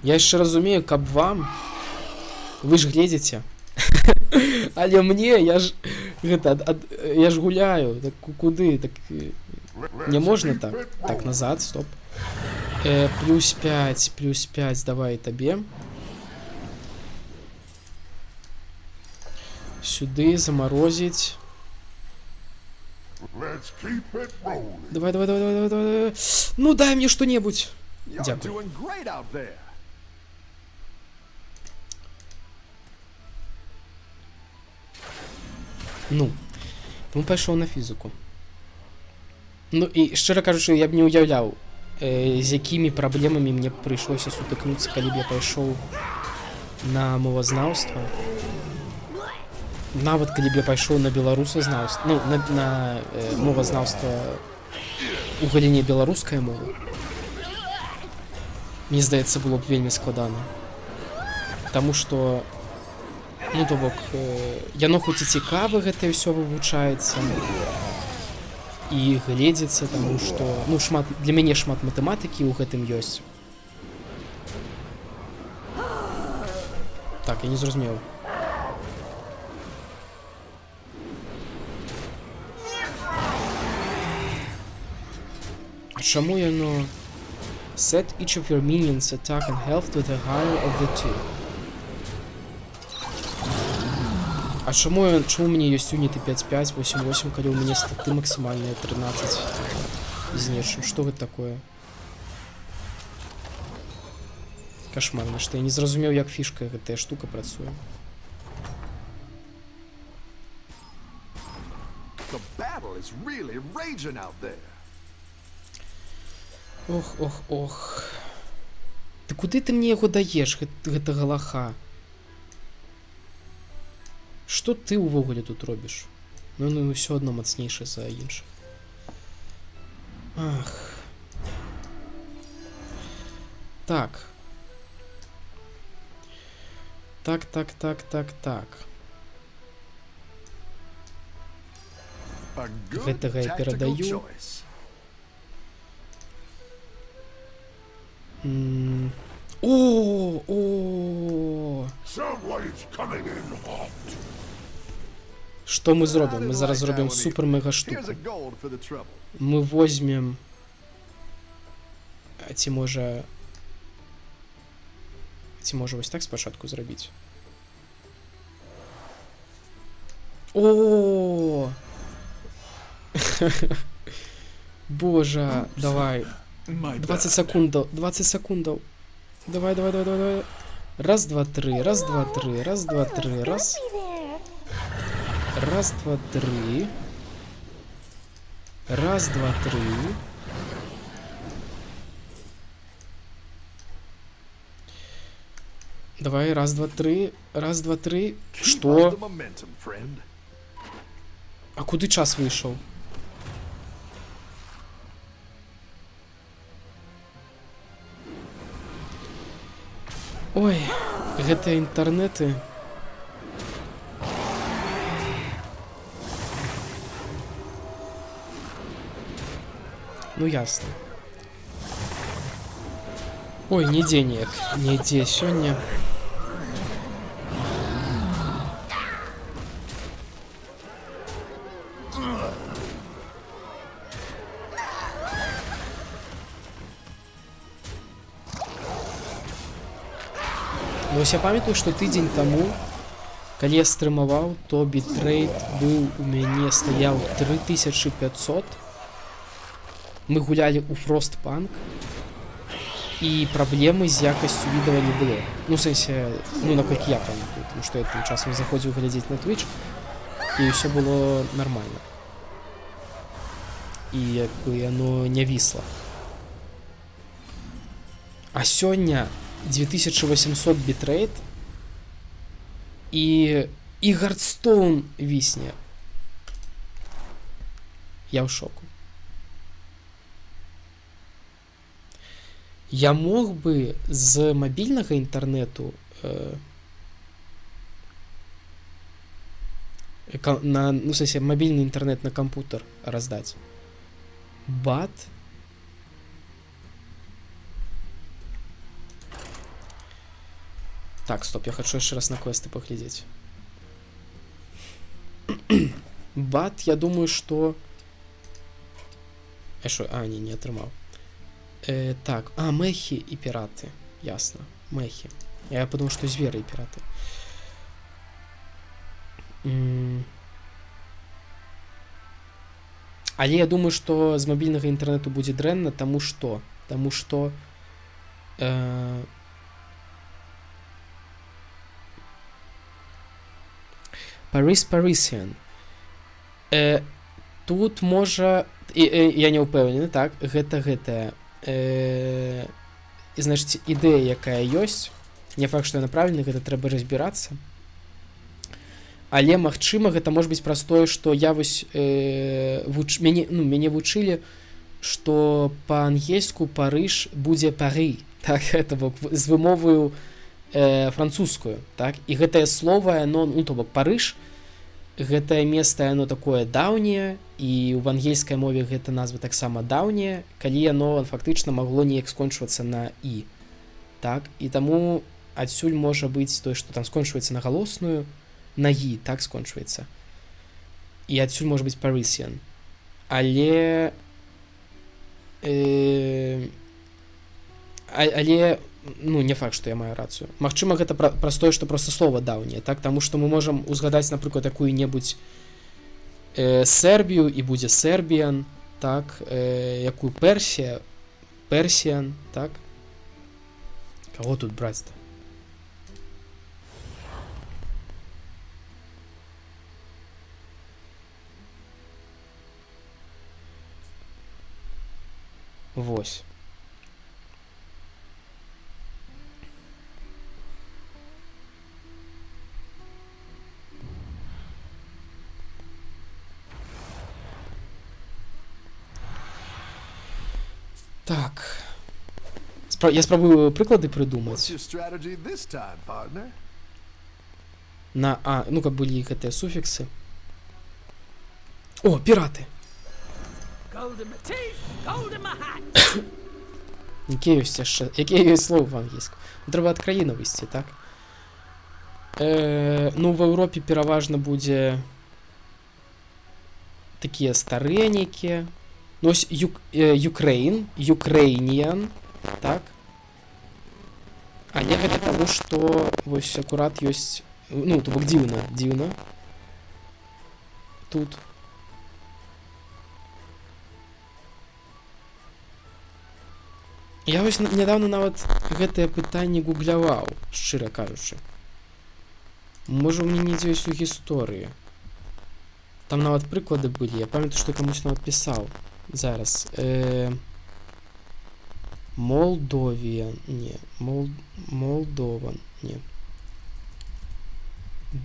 Я яшчэ разумею, каб вам... Вы ж гледзіце. Але мне, я ж гуляю. Так куды? Так не можна так. Так, назад, стоп. Плюс 5, давай табе. Сюды заморозить. Давай. Ну дай мне что-нибудь. Дякую. Ну, пайшоў на фізику. Ну і шчыра кажучы, я б не ўяўляў, з якімі праблемамі мне прыйшлося сутыкнуцца, калі б я пайшоў на мовазнаўства. Нават калі б я пайшоў на беларусазнаўства, ну, на мовазнаўства у галіне беларускай мовы. Мне здаецца, было б вельмі складана. Таму што, ну, то бок, яно хоць і цікава гэтае ўсё вывучаецца і гледзіцца, таму што, ну, для мяне шмат матэматыкі ў гэтым ёсць. Так, я не зразумеў. Чаму яно... Set each of your minions attack and health to the higher of the two. А чаму у мяне ёсць юніты 5-5, 8-8, калі ў мяне статы максімальныя 13 з нечым? Што гэта такое? Кашмарна, што я не зразумеў, як фішка гэтая штука працуе. The battle is really raging out there. Ох. Ты куды ты мне яго даеш, гэтага лаха? Што ты ўвогуле тут робіш? Ну, ўсё адно мацнейшае за іншых. Ах. Так. Гэтага я перадаю. Што мы зробім? Мы зараз зробім супер-мега штуку. Мы возьмем... Ці можа вось так спачатку зрабіць? О! Божа, давай. 20 секундаў. Давай. Раз, два, три. Раз, два, три. Раз. Раз, два, три. Раз, два, три. Давай, раз, два, три. Раз, два, три. Што? А куды час выйшаў? Ой, гэтыя інтэрнэты. Ну ясно. Ой, нідзе неяк. Нідзе сёння. Ну, ось я памятаю, што тыдзень таму, калі я стрымаваў, то бітрейт быў у мяне стаяў 3500. Мы гулялі ў Frostpunk, і праблемы з якасцю відэа не было. Ну, в сэнсе, ну, наколькі я памятаю, тому што я тым часам заходзіў глядзець на Twitch, і ўсё было нармальна. І як бы яно не вісла. А сёння 2800 битрейт і Hearthstone вісне. Я ў шоку. Я мог бы з мабільнага інтэрнэту ну, сэнсе, мабільны інтэрнэт на кампутер раздаць. Бат. Так, стоп, я хочу яшчэ раз на квесты паглядзець. Бат, я думаю, што... не атрымаў. Так, мехі і піраты. Ясна, мехі. Я подумал, што зверы і піраты. Але я думаю, што з мабільнага інтэрнэту будзе дрэнна, таму што Parisian. Тут можа Я не ўпэўнены, так, гэтая значыць, ідэя, якая ёсць, не факт, што яна правільна, гэта трэба разбірацца. Але, магчыма, гэта можа быць праз тое, што я вось мяне вучылі, што па-ангельску Парыж будзе Пары, так, гэта бок з вымоваю французскую, так, і гэтае слова, то бок Парыж, гэтае месца, яно такое даўняе, і ў ангельскай мове гэта назва таксама даўняя, калі яно фактычна магло неяк скончвацца на і, так, і таму адсюль можа быць тое, што там скончваецца на галосную, на і, так скончваецца, і адсюль можа быць Parisian, але не факт, што я маю рацыю. Магчыма, гэта праз тое, што проста слова даўняе, так, таму што мы можам узгадаць, напрыклад, якую-небудзь Сербію і будзе Serbian, так, якую Persian, так. Каго тут браць-то? Вось. Так. Я спрабую прыклады прыдумаць. Каб былі гэтыя суфіксы. О, піраты! Якія ёсць яшчэ? Якія ёсць словы па-ангельску? Трэба ад краіны выйсці, так? В Еўропе пераважна будзе такія старэнькія. Ось Ukrainian, так? Але гэта таму, што вось акурат ёсць, то бок дзіўна. Тут. Я вось нядаўна нават гэтае пытанне гугляваў, шчыра кажучы. Можа, у мяне недзе ёсць у гісторыі. Там нават прыклады былі, я памятаю, што камусь нават пісаў. Зараз. Молдован, не.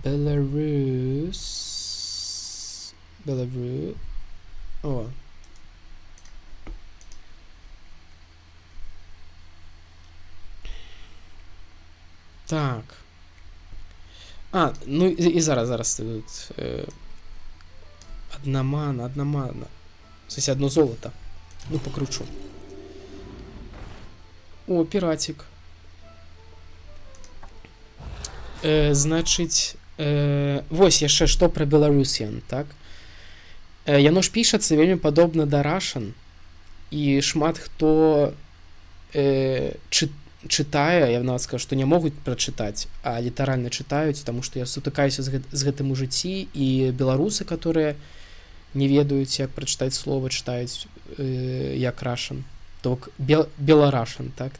Беларусь. О. Так. І зараз тут одномана. В смысле, одно золото. Покручу. О, пиратик. Значыць, вось яшчэ што пра Беларусіян, так? Яно ж пішацца вельмі падобна да Russian, і шмат хто чытае, я нават скажу, што не могуць прачытаць, а літаральна чытаюць, таму што я сутыкаюся з гэтым у жыцці, і беларусы, которые не ведаюць, як прачытаць слова, чытаюць як Russian. То бок Беларашан, так?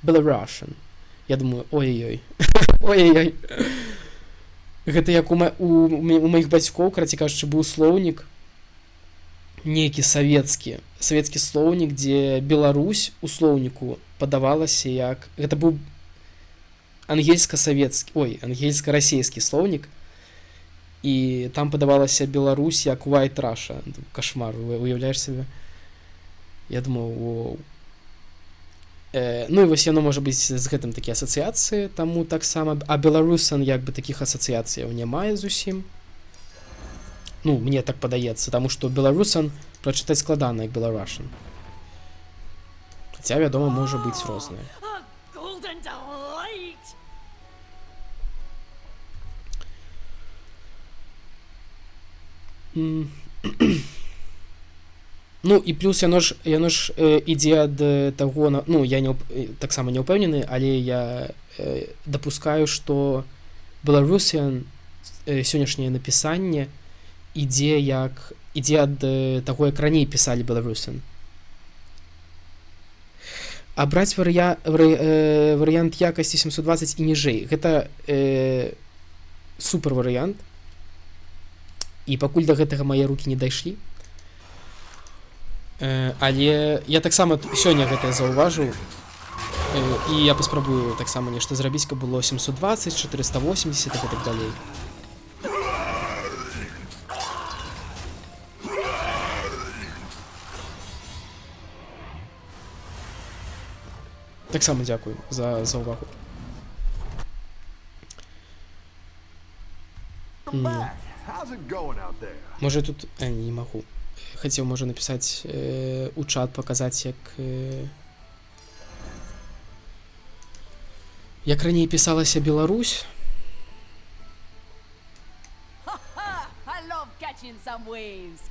Беларашан. Я думаю, ой-ой-ой. Ой-ой-ой. Гэта як у маіх бацькоў, карацей кажучы, быў слоўнік, нейкі савецкі слоўнік, дзе Беларусь у слоўніку падавалася як... Гэта быў ангельска-расейскі слоўнік, і там падавалася Беларусь як White Russia. Кашмар, уяўляеш сабе? Я думаў, воу. І вось яно можа быць з гэтым такія асацыяцыі, таму таксама, а беларусан як бы такіх асацыяцыяў не мае зусім. Мне так падаецца, таму што беларусан прачытаць складана як беларашан. Хаця, вядома, можа быць рознае. І плюс яно ж ідзе ад таго, я таксама не ўпэўнены, але я дапускаю, што беларусіян сённяшняе напісанне ідзе ад таго, як раней пісалі беларусіян. А браць варыянт якасці 720 і ніжэй, гэта супер варыянт, і пакуль да гэтага мае рукі не дайшлі. Але я таксама сёння гэта заўважыў. І я паспрабую таксама нешта зрабіць, каб было 720, 480 і так далей. Таксама дзякую за ўвагу. Come back. How's it going out there? Можа тут... не магу. Хацеў, можа, напісаць у чат, паказаць, як раней пісалася Беларусь. I love catching some waves.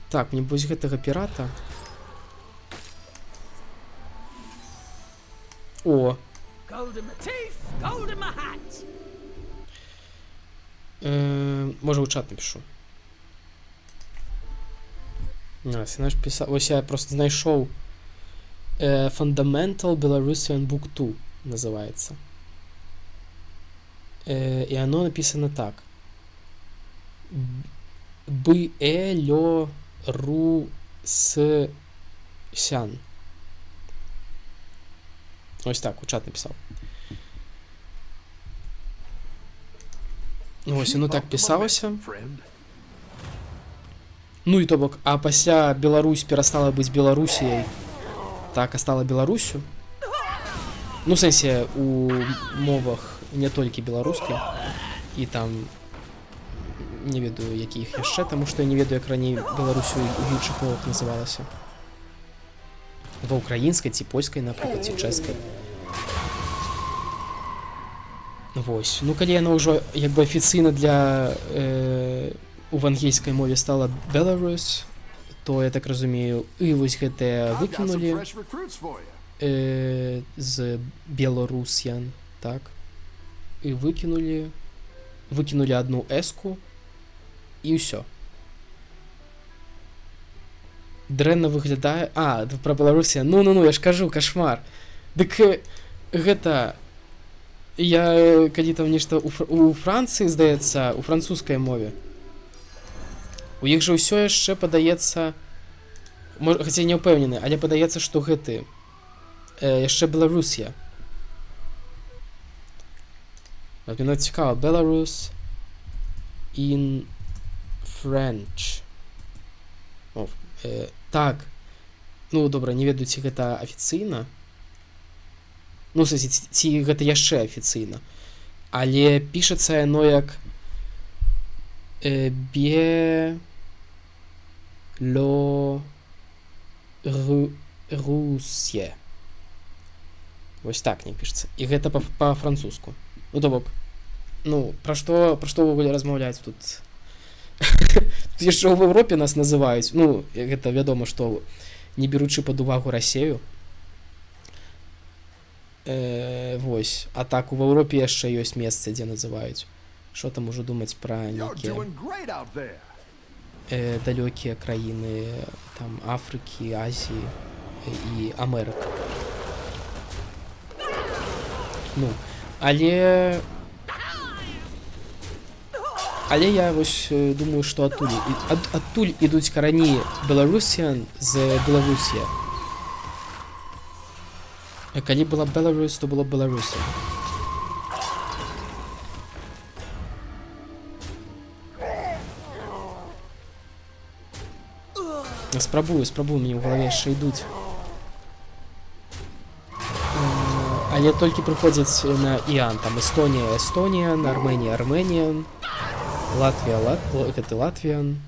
Так, мне вось гэтага пірата. О! Gold in my teeth, gold in my hat. Можа, у чат напишу. Ось я просто знайшов Fundamental Belarusian Book 2 називається. І оно написано так. Белорусян. Ось так, у чат написав. Ось, воно так писалося. Ну і то бок, а пасля Беларусь перастала быць Беларусіяй, так, а стала Беларусю. Ну, в сэнсе, у мовах не толькі беларускай, і там не ведаю, якіх яшчэ, таму што я не ведаю, як раней Беларусю у іншых мовах называлася. Ва ўкраінскай ці польскай, напрыклад, ці чэшскай. Вось. Ну, калі яна ўжо як бы афіцыйна для у ангельскай мове стала Belarus, то я так разумею, і вось гэтыя выкінулі з Белорусян, так, і выкінулі одну эску і ўсё. Дрэнна выглядае... А, пра Беларусян, ну, я ж кажу, кашмар. Дык гэта... Я калі там нешта у Францыі, здаецца, у французскай мове, у іх жа ўсё яшчэ падаецца, хаця не ўпэўнены, але падаецца, што гэты яшчэ Беларусія. Мне цікава, Belarus in French. Так, ну добра, не ведаю, ці гэта афіцыйна. Ну, ці гэта яшчэ афіцыйна. Але пішацца яно як Белорусія. Вось так не пішацца. І гэта па-французску. Ну, то бок, ну, пра што ўвогуле размаўляць тут? Тут яшчэ ў Еўропе нас называюць. Ну, гэта вядома, што не беручы пад увагу Расею. Вось. А так, у Еўропе яшчэ ёсць месцы, дзе называюць. Што там ужо думаць пра нейкія далёкія краіны, там, Афрыкі, Азіі і Амерыка. Ну, але я вось думаю, што адтуль ідуць карані Беларусян з Беларусія. Калі была Belarus, то было Беларусія. Спрабую, мне ў галаве яшчэ ідуць. Але толькі прыходзяць на Іан, там Эстонія, Эстоніян, Арменія, Арменіян, Латвія, Латвіян.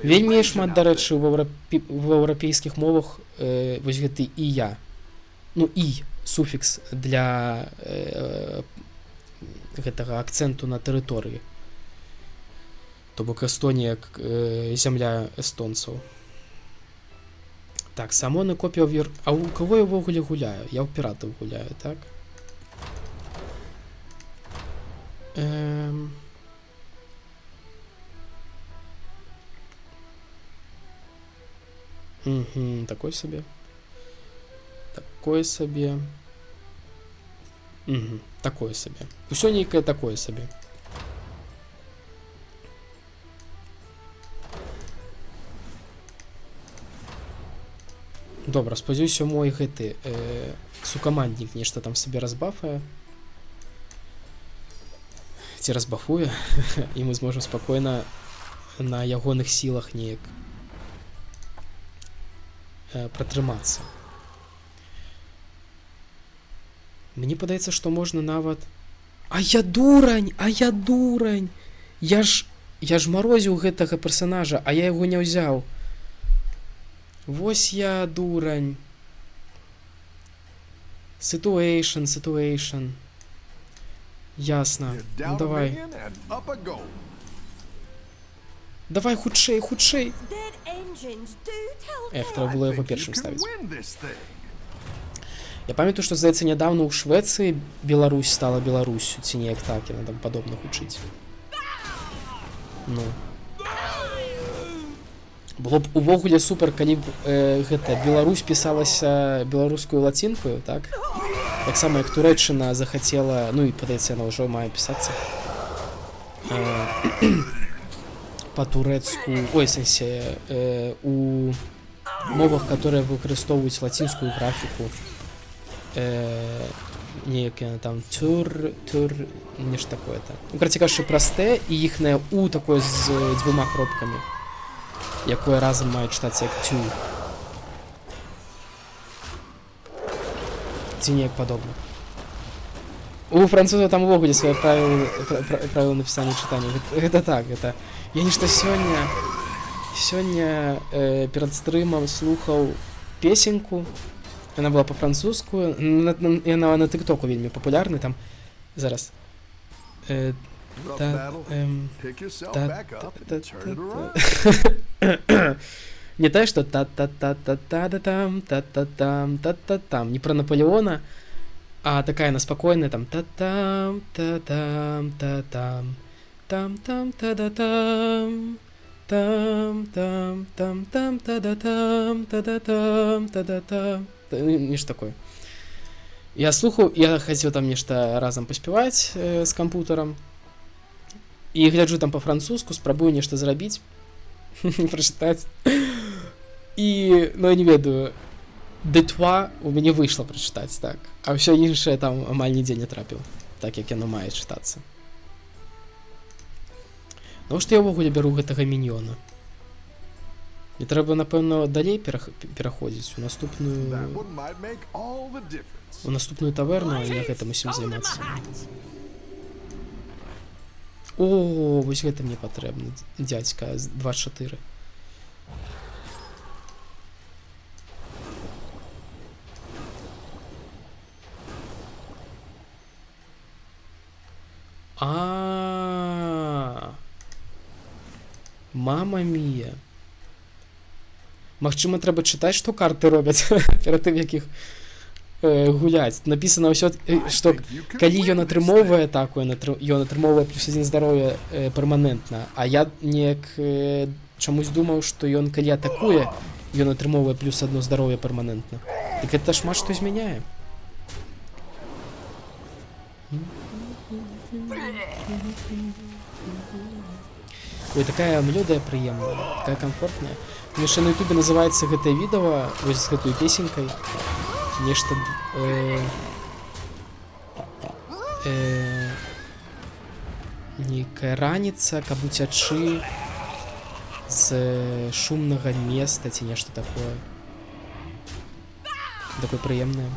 Вельмі шмат, дарэчы, в еўрапейскіх мовах вось гэты «ія». Ну, «і» суфікс для гэтага акцэнту на тэрыторыі. То бок Эстонія, зямля эстонцаў. Так, самоны копія А у кого я ўвогуле гуляю? Я ў піратаў гуляю, так? Такой сабе. Такое сабе. Такое сабе. Усё нейкае такое сабе. Добра, спадзяюся, мой гэты сукаманднік нешта там сабе разбафае. Ці разбафуе, і мы зможам спакойна на ягоных сілах неяк пратрымацца. Мне падаецца, што можна нават... А я дурань! Я ж марозіў гэтага персанажа, а я яго не ўзяў. Вось я дурань. Situation. Ясна. Ну давай. Давай хутчэй. Эх, трэба было яго першым ставіць. Я памятаю, што, здаецца, нядаўна ў Швецыі Беларусь стала Беларусю, ці неяк так, яна там падобна гучыць. Ну. Было б увогуле супер, калі б гэта Беларусь пісалася беларускую лацінкаю, так? Таксама як Турэччына захацела, ну і падаецца, яна ўжо мае пісацца па-турэцку, ой, сэнсе, у мовах, которые выкарыстоўваюць лацінскую графіку. Неяк там нешта такое-то. Ну, караце кажучы, прасте, і іхнае у такое з дзвюма кропкамі, якое разам мае чытацца як тю. Ці неяк падобна. У французаў там увогуле свае правілы напісання чытання. Гэта так, гэта... Я нешта сёння перад стрымам слухаў песеньку. Яна была па-французску, яна на тыктоку вельмі папулярны, там, зараз. Не тое, што та-та-та-та-та-та-там, та-та-там, та-та-там, не пра Наполеона, а такая на спакойная, там, та-там, та-там, та-там, там-там, та-да-там, там-там, та-да-там, та-да-там, та-да-там. Нешта такое. Я слухаў, я хацеў там нешта разам паспяваць з кампутарам. І гляджу там па-французску, спрабую нешта зрабіць, прачытаць. І, ну, я не ведаю, D2 у мяне выйшла прачытаць, так. А ўсё іншае там амаль нідзе не трапіў, так як яно мае чытацца. Ну, што я ўвогуле бяру гэтага міньёна? І трэба, напэўна, далей пераходзіць у наступную таверну, а не гэтым усім займацца. О, вось гэта мне патрэбна, дзядзька, 24. Мама мія. Магчыма, трэба чытаць, што карты робяць перад тым, як іх гуляць. Напісана ўсё, што калі ён атрымоўвае атаку, ён атрымоўвае +1 здароўя перманентна, а я неяк чамусь думаў, што ён калі атакуе, ён атрымоўвае +1 здароўя перманентна. Дык гэта шмат што змяняе. Ой, такая мелодия приемная, такая комфортная. Яшчэ на ютубе называецца гэтае відэо, вось з гэтую песенькай. Нешта... Нейкая раніца, каб уцячы з шумнага места ці нешта такое. Такое прыемнае.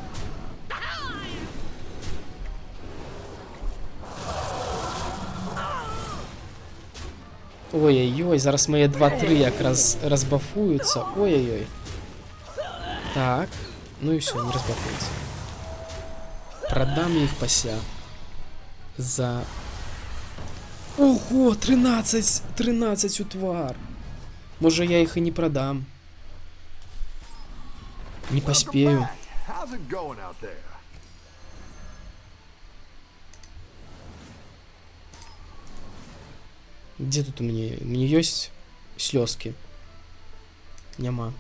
Ой-ой-ой, зараз мои 2-3 якраз разбафуюцца. Ой-ой-ой. Так, ну і все, не разбафуюцца. Продам іх пася. За... Ого, 13 у твар. Можа, я іх і не продам. Не паспею. Где тут у меня? У меня есть слезки? Няма.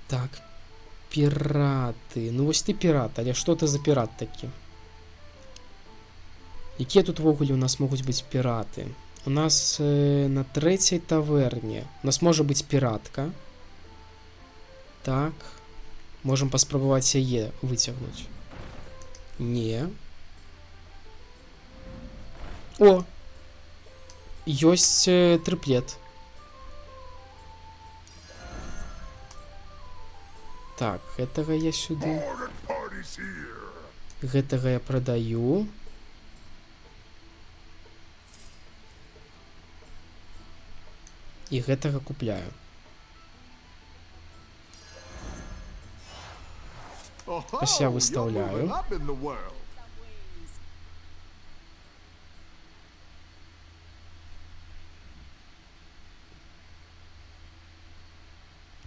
Так. Пираты. Ну вось ты пират, але что ты за пират такі? Якія тут вогуле у нас могуць быць пираты? У нас на третій таверні. У нас може бути піратка. Так. Можемо паспрабувати яе витягнути. Ні. О! Ёсць триплет. Так, гэтага я сюды. Гэтага я прадаю. І гэтага купляю. Ось я виставляю.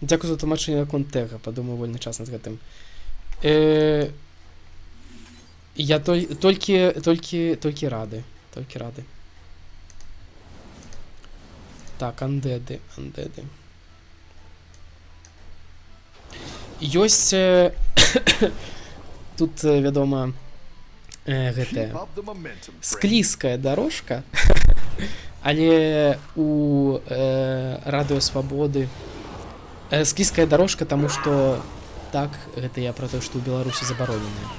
Дякую за тлумачэнне на контэга, падумаў вольны час над гэтым. Я толькі рады. Толькі рады. Так, андеды. Ёсць тут, вядома, гэтая склізкая дорожка, але у Радыё Свабоды склізкая дорожка, таму што так, гэта я пра тое, што ў Беларусі забароненая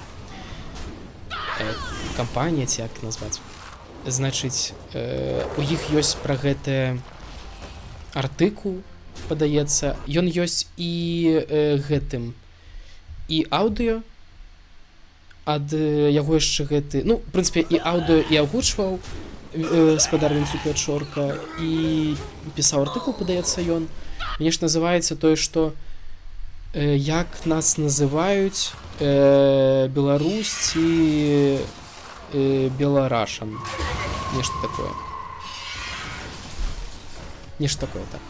кампанія, ці як назваць. Значыць, у іх ёсць пра гэтае артыкул, падаецца, ён ёсць і гэтым, і аўдыё ад яго яшчэ гэты, ну, в прынцыпе, і аўдыё і агучваў спадар Вінцук Чорка, і пісаў артыкул, падаецца ён. Мне ж называецца тое, што як нас называюць Беларусь ці Беларашан. Нешта такое. Нешта такое, так.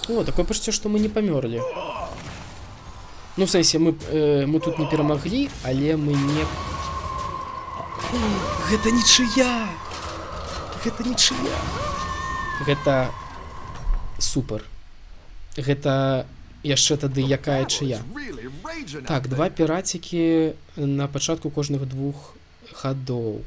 О, такое пачуццё, што мы не памёрлі. Ну, в сэнсе, мы тут не перамаглі, але мы не... Гэта нічыя! Гэта нічыя! Гэта супер. Гэта яшчэ тады якая чыя. Так, 2 пірацікі на пачатку кожных 2 хадоў.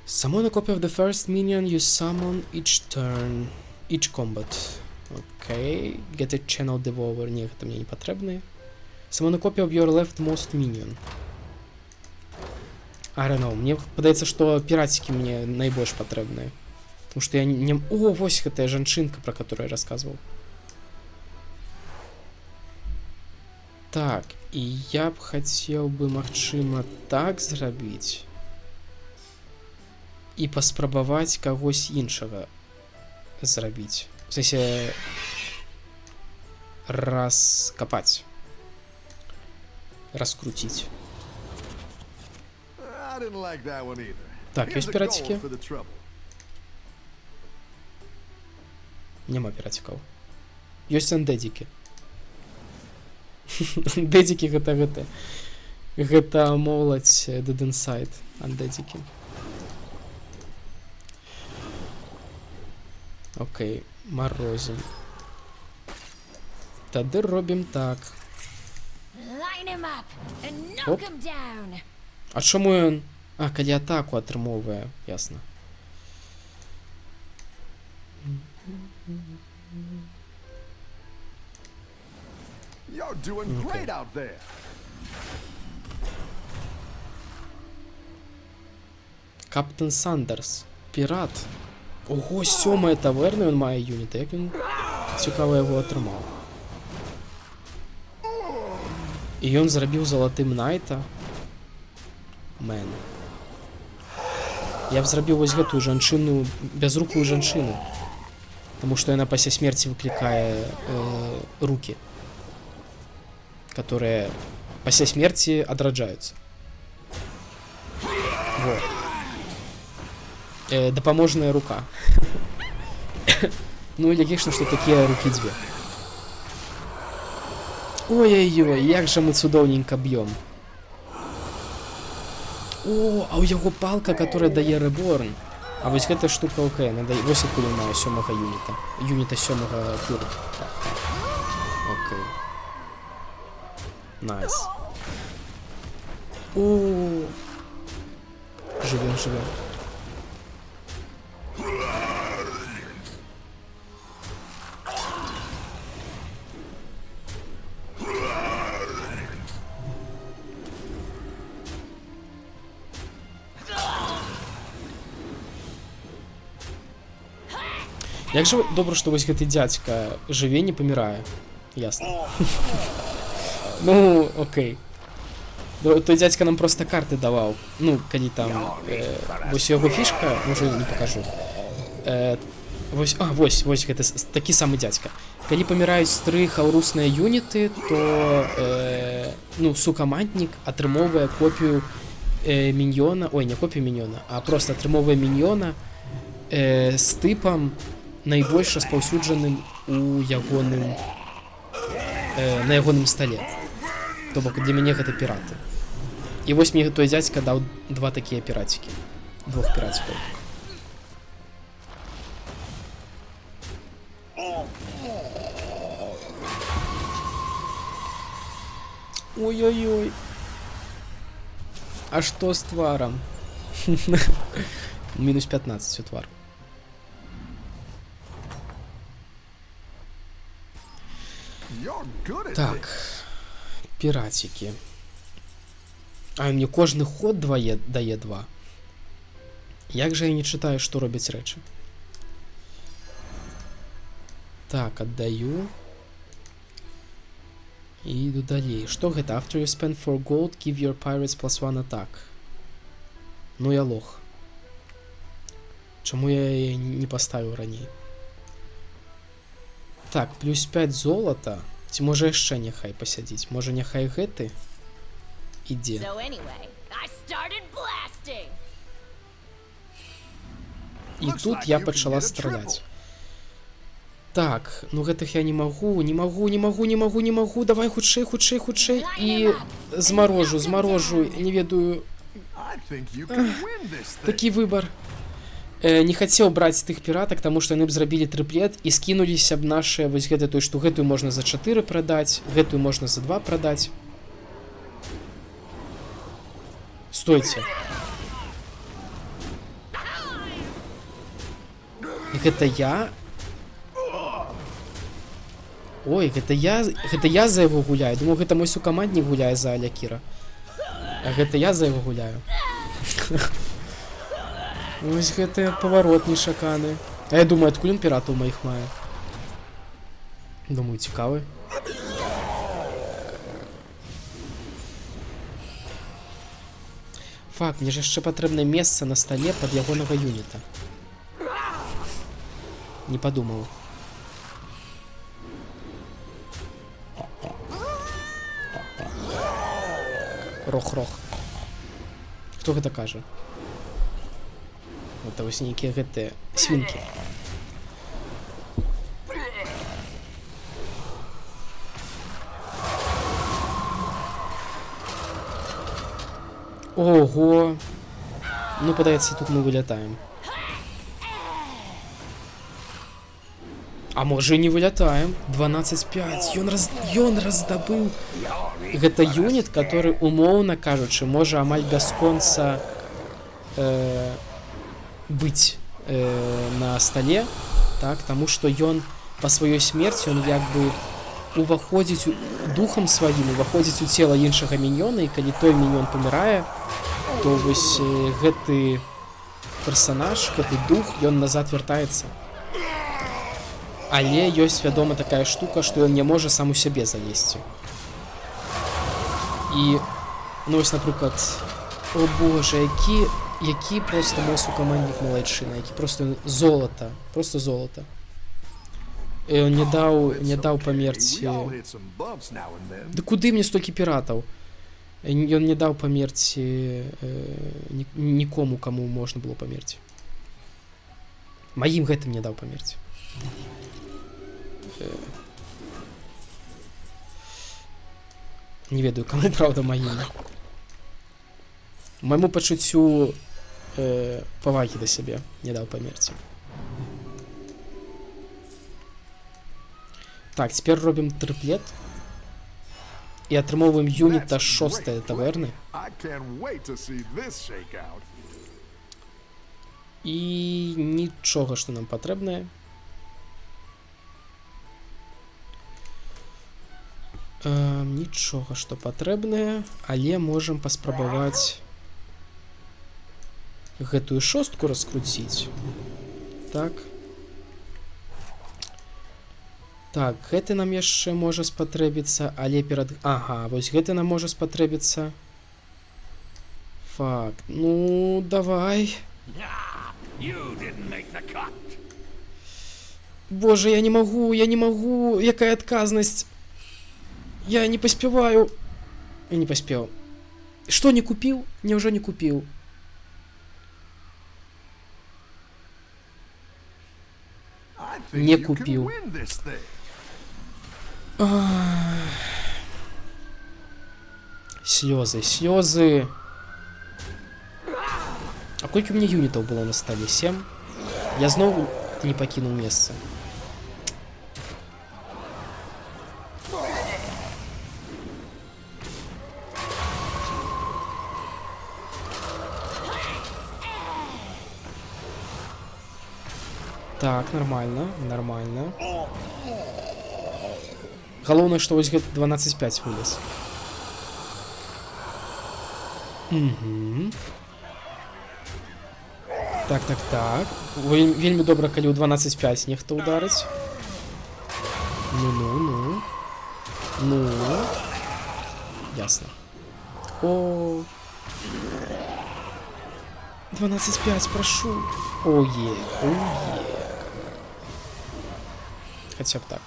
Summon a copy of the first minion you summon each turn. Each combat. Окей. Get a channel devolver. Не, гэта мне не патрэбны. Summon a copy of your leftmost minion. I don't know. Мне падаецца, што пірацікі мне найбольш патрэбныя. Потому што я не... О, вось гэтая жанчынка, пра которую я расказваў. Так, і я б хацеў бы, магчыма, так зрабіць. І паспрабаваць кагось іншага зрабіць. В сэнсе раскапаць. Раскруціць. Так, ёсць пірацікі? Няма піратикаў. Ёсць андедзікі. Андедзікі гэта. Гэта моладзь Dead Inside. Андедзікі. Окей, морозим. Тады робім так. Оп. А чому ён? А, калі атаку атрымоўвае, ясна. You're doing great out there. Каптен Сандерс. Пірат. Ого, 7-я таверна, ён мае юніта. Як він цікава яго атрымаў. І ён зрабіў залатым найта. Мэн. Я б зрабіў вось гэтую жанчыну, бязрукую жанчыну. Потому что яна пасля смерти выклікае руки, которые пасля смерти адраджаюцца. Вот. Дапаможная рука. Ну і логічна, што такія рукі 2. Ой-ой-ой, як жа мы цудоўненька б'ём. О, а у яго палка, которая дае рэборн. А вось гэта штука окей, надо... Вось адкуль я маю 7-га юніта. Юніта 7-га туру. Окей. Найс. О, живем, живем. Як же добра, што вось гэты дзядзька жыве, не памірае. Ясна. Ну, окей. Той дзядзька нам просто карты даваў. Ну, калі там... вось яго фішка, можа, не покажу. Вось гэта такі самы дзядзька. Калі паміраюць 3 хаўрусныя юніты, то ну, сукаманднік атрымоўвае копію міньёна... Ой, не копію міньёна, а просто атрымоўвае міньёна з тыпам найбольш распаўсюджаным у ягоным на ягоным стале. То бок для мяне гэта піраты. І вось мне той дзядзька даў 2 такія пірацікі. 2 піратікаў. Ой-ой-ой. А што з тварам? Мінус 15 у твар. Так, пірацікі. А мне кожны ход дае 2. Як жа я не чытаю, што робяць рэчы? Так, аддаю. І іду далей. Што гэта? After you spend 4 gold, give your pirates +1 attack. Ну я лох. Чаму я не паставіў раней? Так, плюс 5 золота. Ці можа яшчэ няхай пасядзіць? Можа няхай гэты ідзе. І тут я пачала страляць. Так, ну гэтых я не магу. Давай хутчэй. І змарожу, не ведаю. Такі выбар. Не хацеў браць тых піратак, таму што яны б зрабілі трыплет і скінуліся б нашыя вось гэта той, што гэтую можна за 4 прадаць, гэтую можна за 2 прадаць. Стойце. Гэта я? Ой, гэта я за яго гуляю. Думаю, гэта мой сукаманднік гуляе за Алякіра. А гэта я за яго гуляю. Вось гэты паварот нечаканы. А я думаю, адкуль ён піратаў маіх мае? Думаю, цікавы. Фак, мне ж яшчэ патрэбна месца на стале пад ягонага юніта. Не падумаў. Рох. Хто гэта кажа? Это вось нейкія гэтыя свінкі. Ого! Ну, падаецца, тут мы вылятаем. А можа, не вылятаем. 12-5. Ён раздабыў. Гэта юніт, который, умоўна кажучы, можа амаль бясконца быць на стале, так, таму што ён па сваёй смерці, ён як бы уваходзіць духам сваім, уваходзіць у цела іншага міньёна, і калі той міньён памірае, то вось гэты персанаж, гэты дух, ён назад вяртаецца. Але ёсць, вядома, такая штука, што ён не можа сам у сябе залезці. І, ну вось, напрыклад, о боже, які просто мой сукаманднік малайчына, які просто золата, просто золата. І он не даў памерці. Да куды мне столькі піратаў? Ён не даў памерці нікому, каму можна было памерці. Маім гэтым не даў памерці. Не ведаю, каму, правда, маім. Майму пачуццю павагі да сябе не даў памерці. Так, цяпер робім трыплет і атрымоўваем юніт да 6-й таверны. I can't wait to see this shakeout. І нічога, што нам патрэбнае. Нічога, што патрэбнае, але можам паспрабаваць гэтую 6-ку раскруціць. Так. Так, гэты нам яшчэ можа спатрэбіцца, але перад... Ага, вось гэты нам можа спатрэбіцца. Факт. Ну, давай. Боже, я не магу, якая адказнасць. Я не паспяваю. Я не паспеў. Што не купіў? Няўжо не купіў? I think Не you can купіў. win this thing. Слёзы, слёзы. А колькі мне юнітаў было на стале? 7? Я зноў не пакінуў месца. Так, нормально, нормально. Галоўнае, што вось гэты 12-5 вылез. Угу. Так, так, так. Вельмі добра, калі ў 12-5 нехта ударыць. Ну. Ясно. О. 12-5, прашу. Ое. Хаця б так.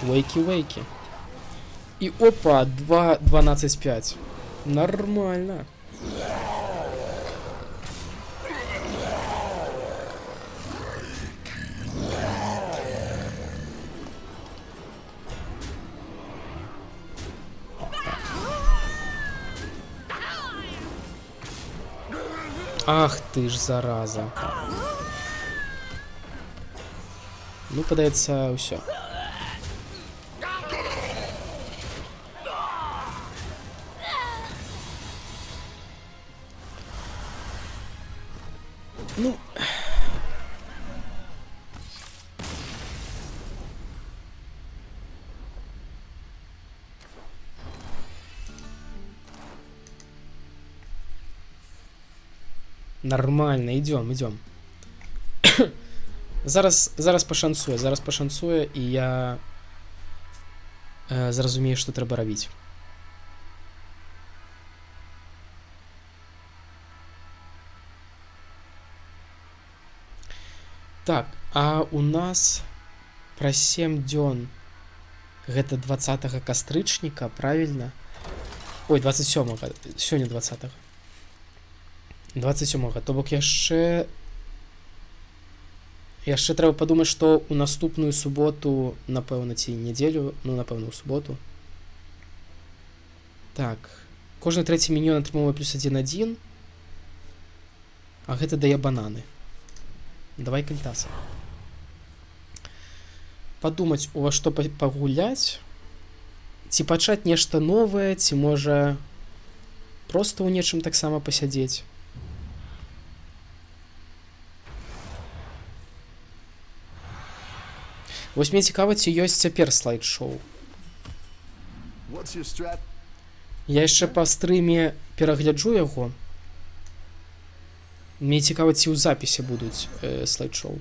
Вейки. И опа, 12-5. Нормально. Ах ты ж зараза. Ну, падаецца, ўсё. Ну... Нормально, идем. Зараз пашанцуе, і я зразумею, што трэба рабіць. Так, а у нас праз 7 дзён, гэта 20 кастрычніка, правільна? Ой, 27-го, сёння 20-го. 27-го, то бок яшчэ трэба падумаць, што ў наступную суботу, напэўна, ці нядзелю, ну, напэўна, ў суботу. Так, кожны трэці міньён атрымоўвае плюс 1-1, а гэта дае бананы. Давай кальтаса. Падумаць, у вас што пагуляць, ці пачаць нешта новае, ці можа проста ў нечым таксама пасядзець. Вось мне цікава, ці ёсць цяпер слайд-шоу. Я яшчэ па стрыме перагляджу яго. Мне цікава, ці ў запісе будуць слайд-шоу.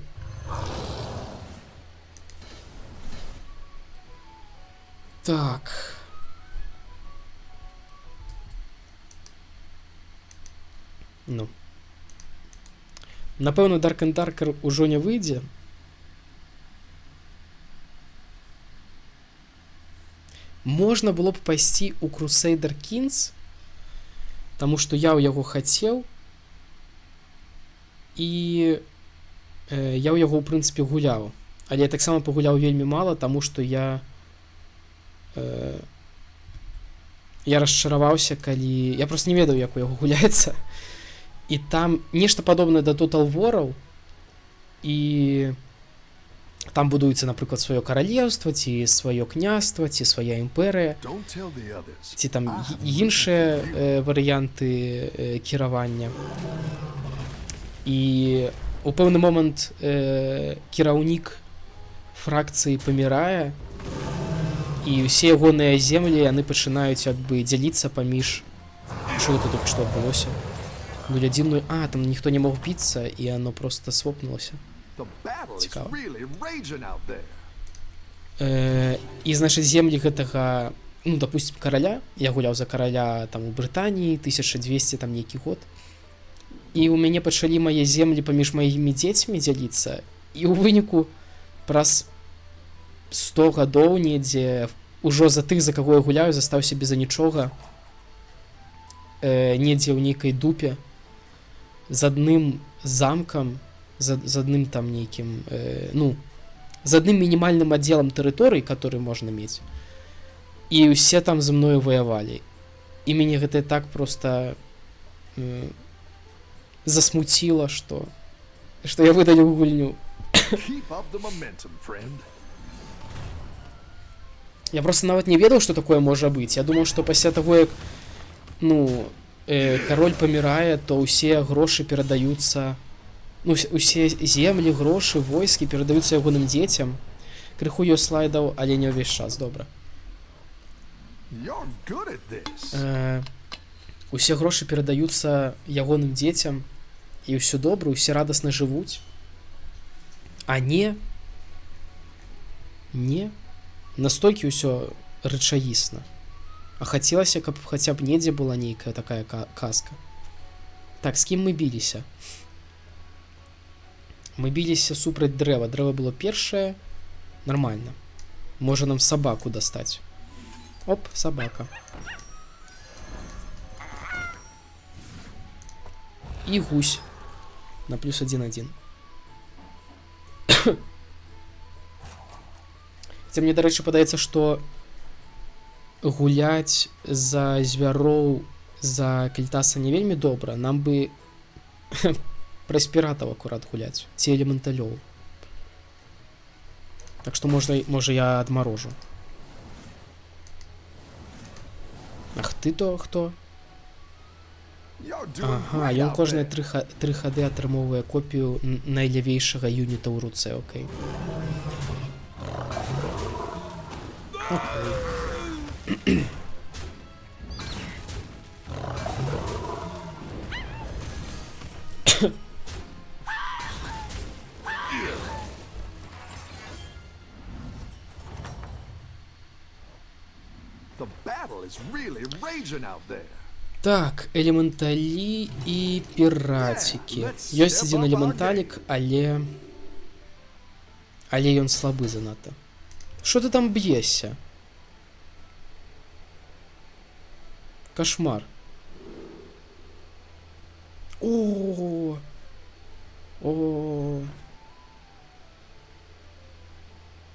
Так. Ну. Напэўна, Dark and Darker ужо не выйдзе. Можна было б пайсці ў Crusader Kings, таму што я ў яго хацеў, і я ў яго, ў прынцыпе, гуляў. Але я таксама пагуляў вельмі мала, таму што я я расчараваўся, калі я просто не ведаю, як у яго гуляецца, і там нешта падобнае да Total War'аў, і там будуецца, напрыклад, сваё каралеўства, ці сваё княства, ці свая імперыя, ці там іншыя варыянты кіравання. І у пэўны момант кіраўнік фракцыі памірае, і ўсе ягоныя землі яны пачынаюць як бы дзяліцца паміж... Што гэта тут, што адбылося? Нуль адзін, там ніхто не мог біцца, і оно просто свопнулася. Цікава. І, значыць, землі гэтага, ну, допустим, караля, я гуляў за караля там у Брытаніі, 1200 там нейкі год, і ў мяне пачалі мае землі паміж маімі дзецьмі дзяліцца, і ў выніку праз 100 гадоў недзе ўжо за тых, за каго я гуляю, застаўся без нічога, недзе ў нейкай дупе, з адным замкам, з адным там нейкім, ну, з адным мінімальным аддзелам тэрыторый, который можна мець, і ўсе там за мною ваявалі. І мяне гэта так проста засмуціла, што я выдаліў гульню. Я просто нават не ведаў, што такое можа быць. Я думаў, што пасля таго, як, ну, кароль памірае, то ўсе грошы перадаюцца, ну, усе землі, грошы, войскі перадаюцца ягоным дзецям. Крыху ёсць слайдаў, але не ўвесь час, добра. Усе грошы перадаюцца ягоным дзецям, і ўсё добра, усе радасна жывуць. А не, настолькі ўсё рэчаісна. А хацелася, каб хаця б недзе была нейкая такая казка. Так, з кім мы біліся? Мы біліся супраць дрэва. Дрэва было першае. Нормально. Можа нам сабаку дастаць. Оп, сабака. І гусь. На плюс 1-1. Хаця мне, дарэчы, падаецца, што гуляць за звяроў, за кельтаса не вельмі добра. Нам бы праз піратаў акурат гуляць. Ці элементалёў. Так што, можа я адмарожу. Ах, ты то хто? Ага, ён кожныя 3 хады атрымоўвае копію найлявейшага юніта ў руцэ, окей. Окей. Так, элементалі і пірацікі. Ёсць адзін элементалік, але ён слабы занадта. Што ты там б'ешся? Кошмар. О.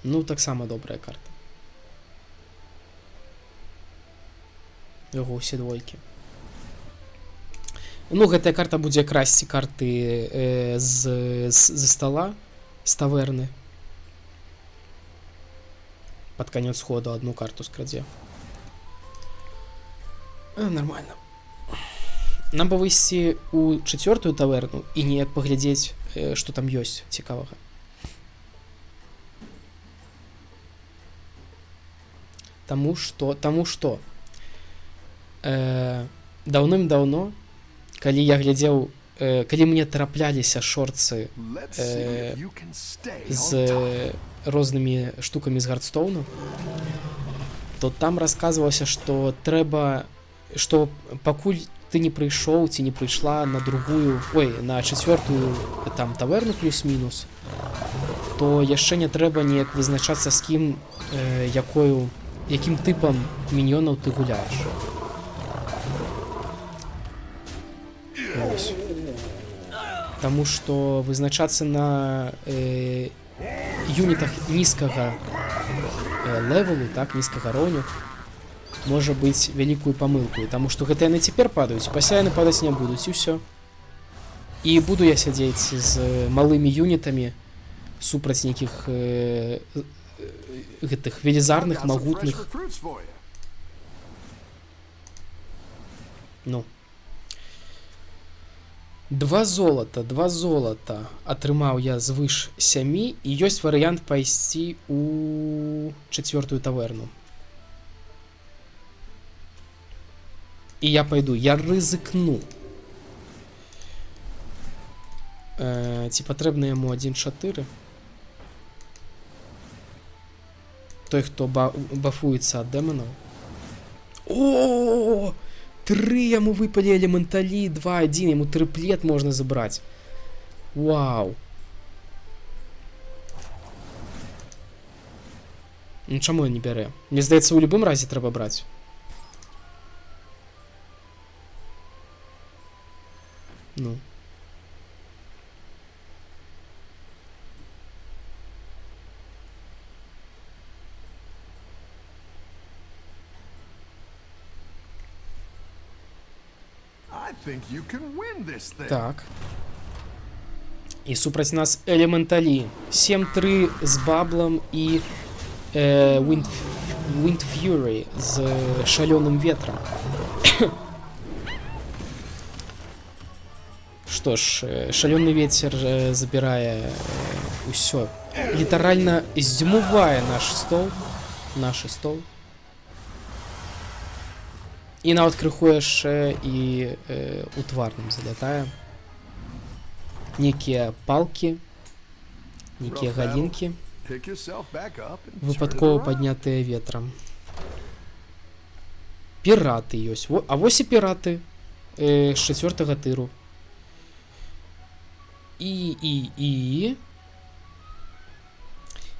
Ну, таксама добрая карта. Яго ўсе двойкі. Ну, гэтая карта будзе красці карты з стола, з таверны. Пад канец ходу одну карту скрадзе. Нормально. Нам бы выйсці ў 4-ю таверну і неяк паглядзець, што там ёсць цікавага. Таму што даўным-даўно, калі я глядзеў, калі мне трапляліся шорцы з рознымі штукамі з Гардстоуну, то там расказвалася, што трэба, што пакуль ты не прыйшоў ці не прыйшла на другую, на 4-ю там таверну плюс-мінус, то яшчэ не трэба неяк вызначацца, з кім, якім тыпам міньёнаў ты гуляеш. Ось. Таму што вызначацца на юнітах нізкага левелу, так, нізкага роўню, можа быць вялікую памылкую, таму што гэта яны цяпер падаюць, пасля яны падаць не будуць, і ўсё. І буду я сядзець з малымі юнітамі супраць нейкіх гэтых велізарных, Got some fresh магутных. recruits for you. Ну. 2 золата атрымаў я звыш 7, і ёсць варыянт пайсці у 4-ю таверну. І я пайду, я рызыкну. Ці патрэбна яму 1-4? Той, хто бафуецца ад дэманаў. О! 3 яму выпалі элементалі, 2-1, яму трыплет можна забраць. Вау. Ну чаму ён не бярэ? Мне здаецца, у любым разе трэба браць. Ну. I think you can win this thing. Так. І супраць нас элементалі. 7-3 з баблам і Wind Fury з шалёным ветрам. Што ж, шалёны ветер забірае ўсё. Літаральна здзьмувае наш стол. І нават крыху яшчэ і у тварным залятае. Некія палкі, некія галінкі, Pick yourself back up and turn it выпадкова around. паднятыя ветрам. Піраты ёсць. А вось і піраты з 4-га тыру. І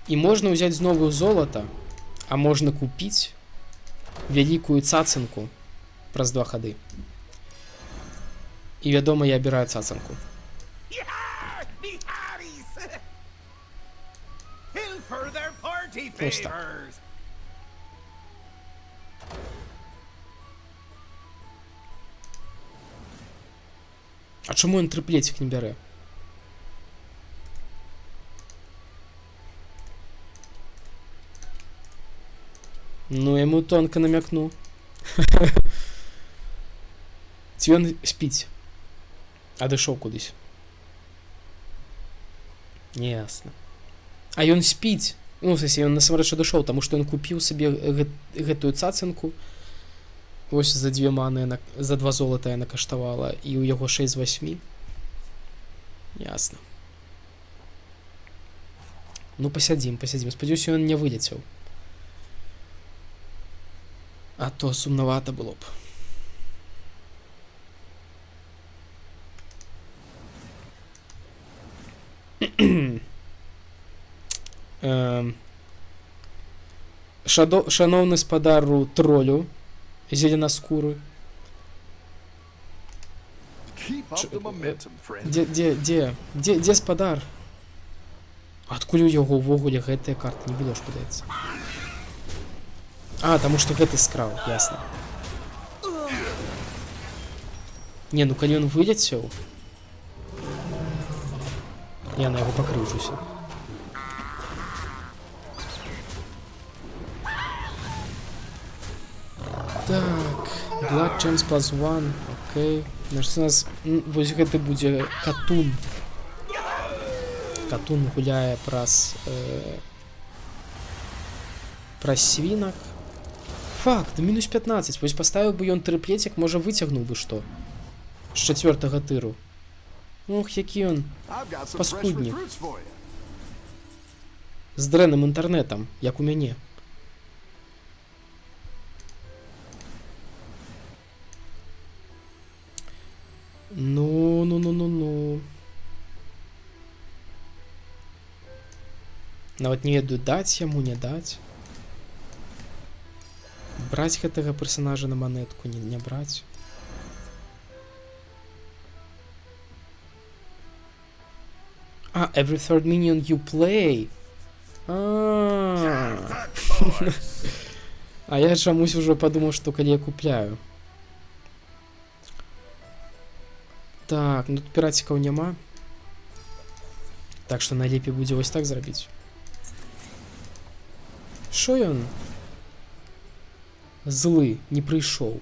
можна ўзяць знову золата, а можна купіць вялікую цацанку праз 2 хады. І, вядома, я абіраю цацанку. Ось так. А чаму ён трыплецік не бярэ? Ну, яму тонка намякну. Ці ён спіць? Адышоў кудысь. Неясна. А ён спіць. Ну, в сэнсе, ён насамрэч адышоў, таму што ён купіў сабе гэтую цацанку. Вось за 2 маны, за 2 золата яна каштавала, і ў яго 6 з 8. Ясна. Ну, пасядзім. Спадзяюся, ён не вылецеў. А то сумнавата было б. Шановны спадару тролю зеленаскуры. Keep up the momentum, friend. Дзе спадар? Адкуль у яго ўвогуле гэтая карта? Не было ж, падаецца. А, таму што гэты скраў, ясна. Не, ну калі ён вылецеў, я на яго пакрыўжуся. Так, Black Gems plus 1, окей. Значит, у нас вось гэты будзе катун. Катун гуляе праз свінак. Факт, мінус 15. Вось паставіў бы ён трыплецік, можа выцягнуў бы што. З 4-га тыру. Ох, які ён I've got some fresh паскуднік. recruits for you. З дрэнным інтэрнэтам, як у мяне. Ну. Нават не ведаю, даць яму, не даць. Браць гэтага персонажа на манетку, не браць. А, every third minion you play. А я чамусь ужо падумаў, што калі я купляю. Так, ну тут пірацікаў няма. Так што найлепей будзе вось так зрабіць. Шо ён? Злы, не прыйшоў.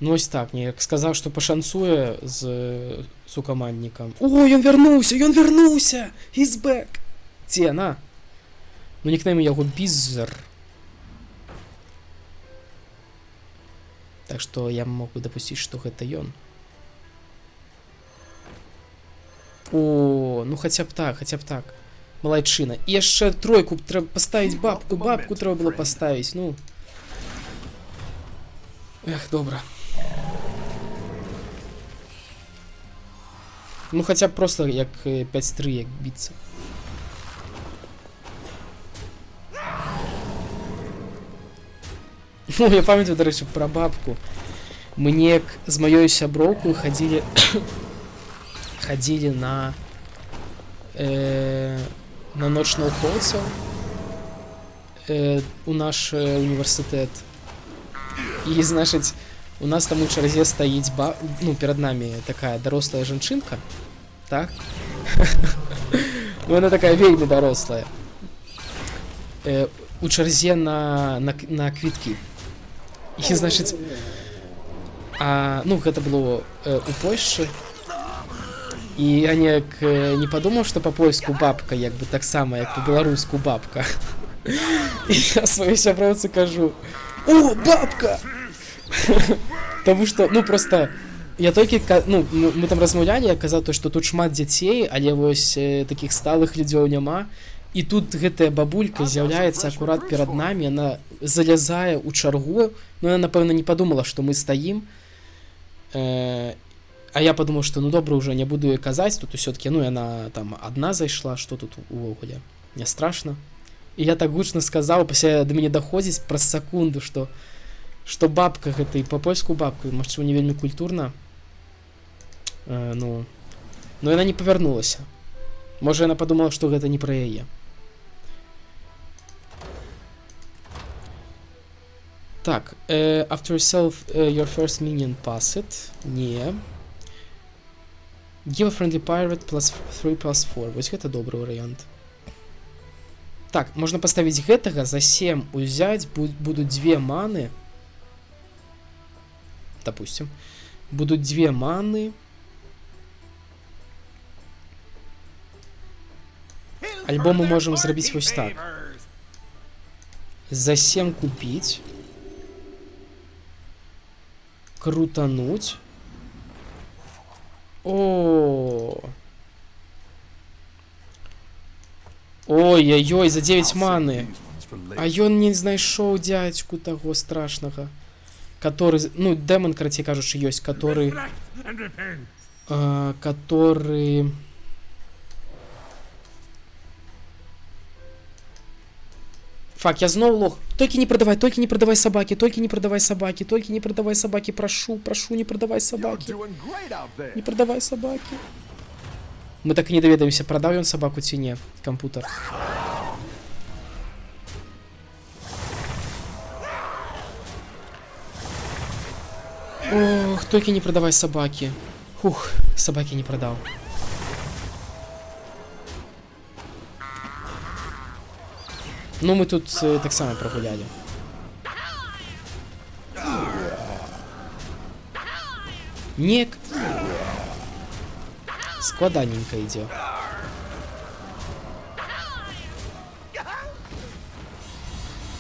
Ну ось так, неяк сказаў, што пашанцуе з сукаманднікам. О, ён вярнуўся! Ён вярнуўся! He's back! Дзе, на? Ну, нікнейм яго Біззер. Так што я мог бы дапусціць, што гэта ён. О, ну хаця б так, хаця б так. Малайчына. І яшчэ тройку трэба паставіць бабку. Бабку трэба было паставіць, ну. Эх, добра. Ну, хаця б проста як 5-3, як біцца. Ну, я памятаю, дарэчы, пра бабку. Мы неяк з маёй сяброўкай хадзілі хадзілі на ноч навукоўцаў у наш універсітэт. І, значыць, у нас там у чарзе стаіць ну, перад намі такая дарослая жанчынка, так? Ну, она такая вельмі дарослая. У чарзе на квіткі. І, значыць, ну, гэта было у Польшчы. І я неяк не падумаў, што па-польску бабка, як бы таксама, як па-беларуску бабка. І я сваёй сяброўцы кажу: «О, бабка!» Таму што, ну, проста, я толькі, ну, мы там размаўлялі, я казаў то, што тут шмат дзяцей, але вось такіх сталых людзей няма. І тут гэтая бабулька з'яўляецца акурат перад намі, яна залязае ў чаргу, ну, яна, напэўна, не падумала, што мы стаім. А я падумаў, што, ну, добра, ўжо не буду казаць, тут усё-такі, ну, яна там адна зайшла, што тут увогуле, не страшна. І я так гучна сказаў, пасля да мяне даходзіць праз секунду, што бабка гэта і па-польску бабка, магчыма, не вельмі культурна. Ну, яна не павярнулася. Можа, яна падумала, што гэта не пра яе. Так, after yourself, your first minion pass it. Не. Give a friendly pirate plus 3+4. Вось гэта добры варыянт. Так, можна паставіць гэтага, за 7 узяць, будуць 2 маны. Допустим. Будуць 2 маны. Альбо мы можем зрабіць вось так. За 7 купіць. Крутануть. О. Ой-ой-ой, за 9 маны. А ён не знайшоў дзядзьку таго страшнага. Который, ну, дэмон, карацей кажучы, ёсць, который... который... Фак, я зноў лох. Толькі не прадавай сабакі, толькі не прадавай сабакі, толькі не прадавай сабакі, прашу, не прадавай сабакі. Не прадавай сабакі. Мы так і не даведаемся, прадаў ён сабаку ці не, кампутар. Ох, толькі не прадавай сабакі. Хух, сабакі не прадаў. Ну, мы тут таксама прагулялі. Нек. Складаненько ідзе.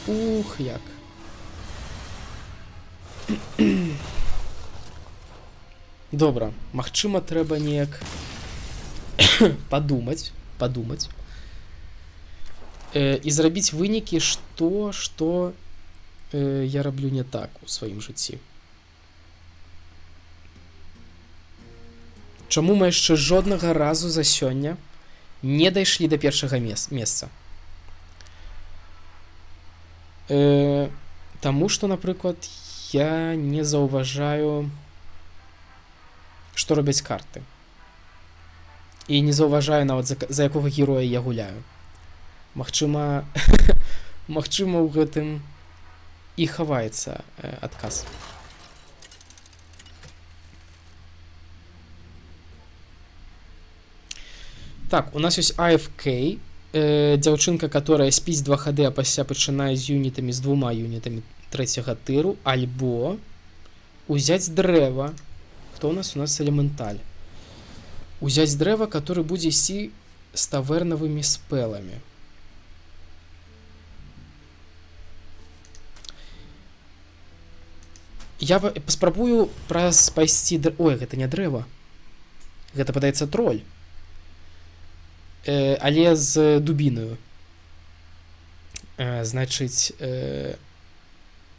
Ух, як. Добра, магчыма, трэба неяк падумаць. І зрабіць вынікі, што я раблю не так у сваім жыцці. Чаму мы яшчэ жоднага разу за сёння не дайшлі да першага месца? Таму што, напрыклад, я не заўважаю, што робяць карты. І не заўважаю нават, за якога героя я гуляю. Магчыма, магчыма, ў гэтым і хаваецца адказ. Так, у нас ёсць AFK, дзяўчынка, которая спіць 2 хады, а пасля пачынае з юнітамі, з 2 юнітамі 3-го тыру, альбо узяць дрэва. Хто у нас? У нас элементаль. Узяць дрэва, который будзе ісці з тавернавымі спэламі. Я паспрабую пайсці... Ой, гэта не дрэва. Гэта, падаецца, троль. Але з дубінаю. Значыць...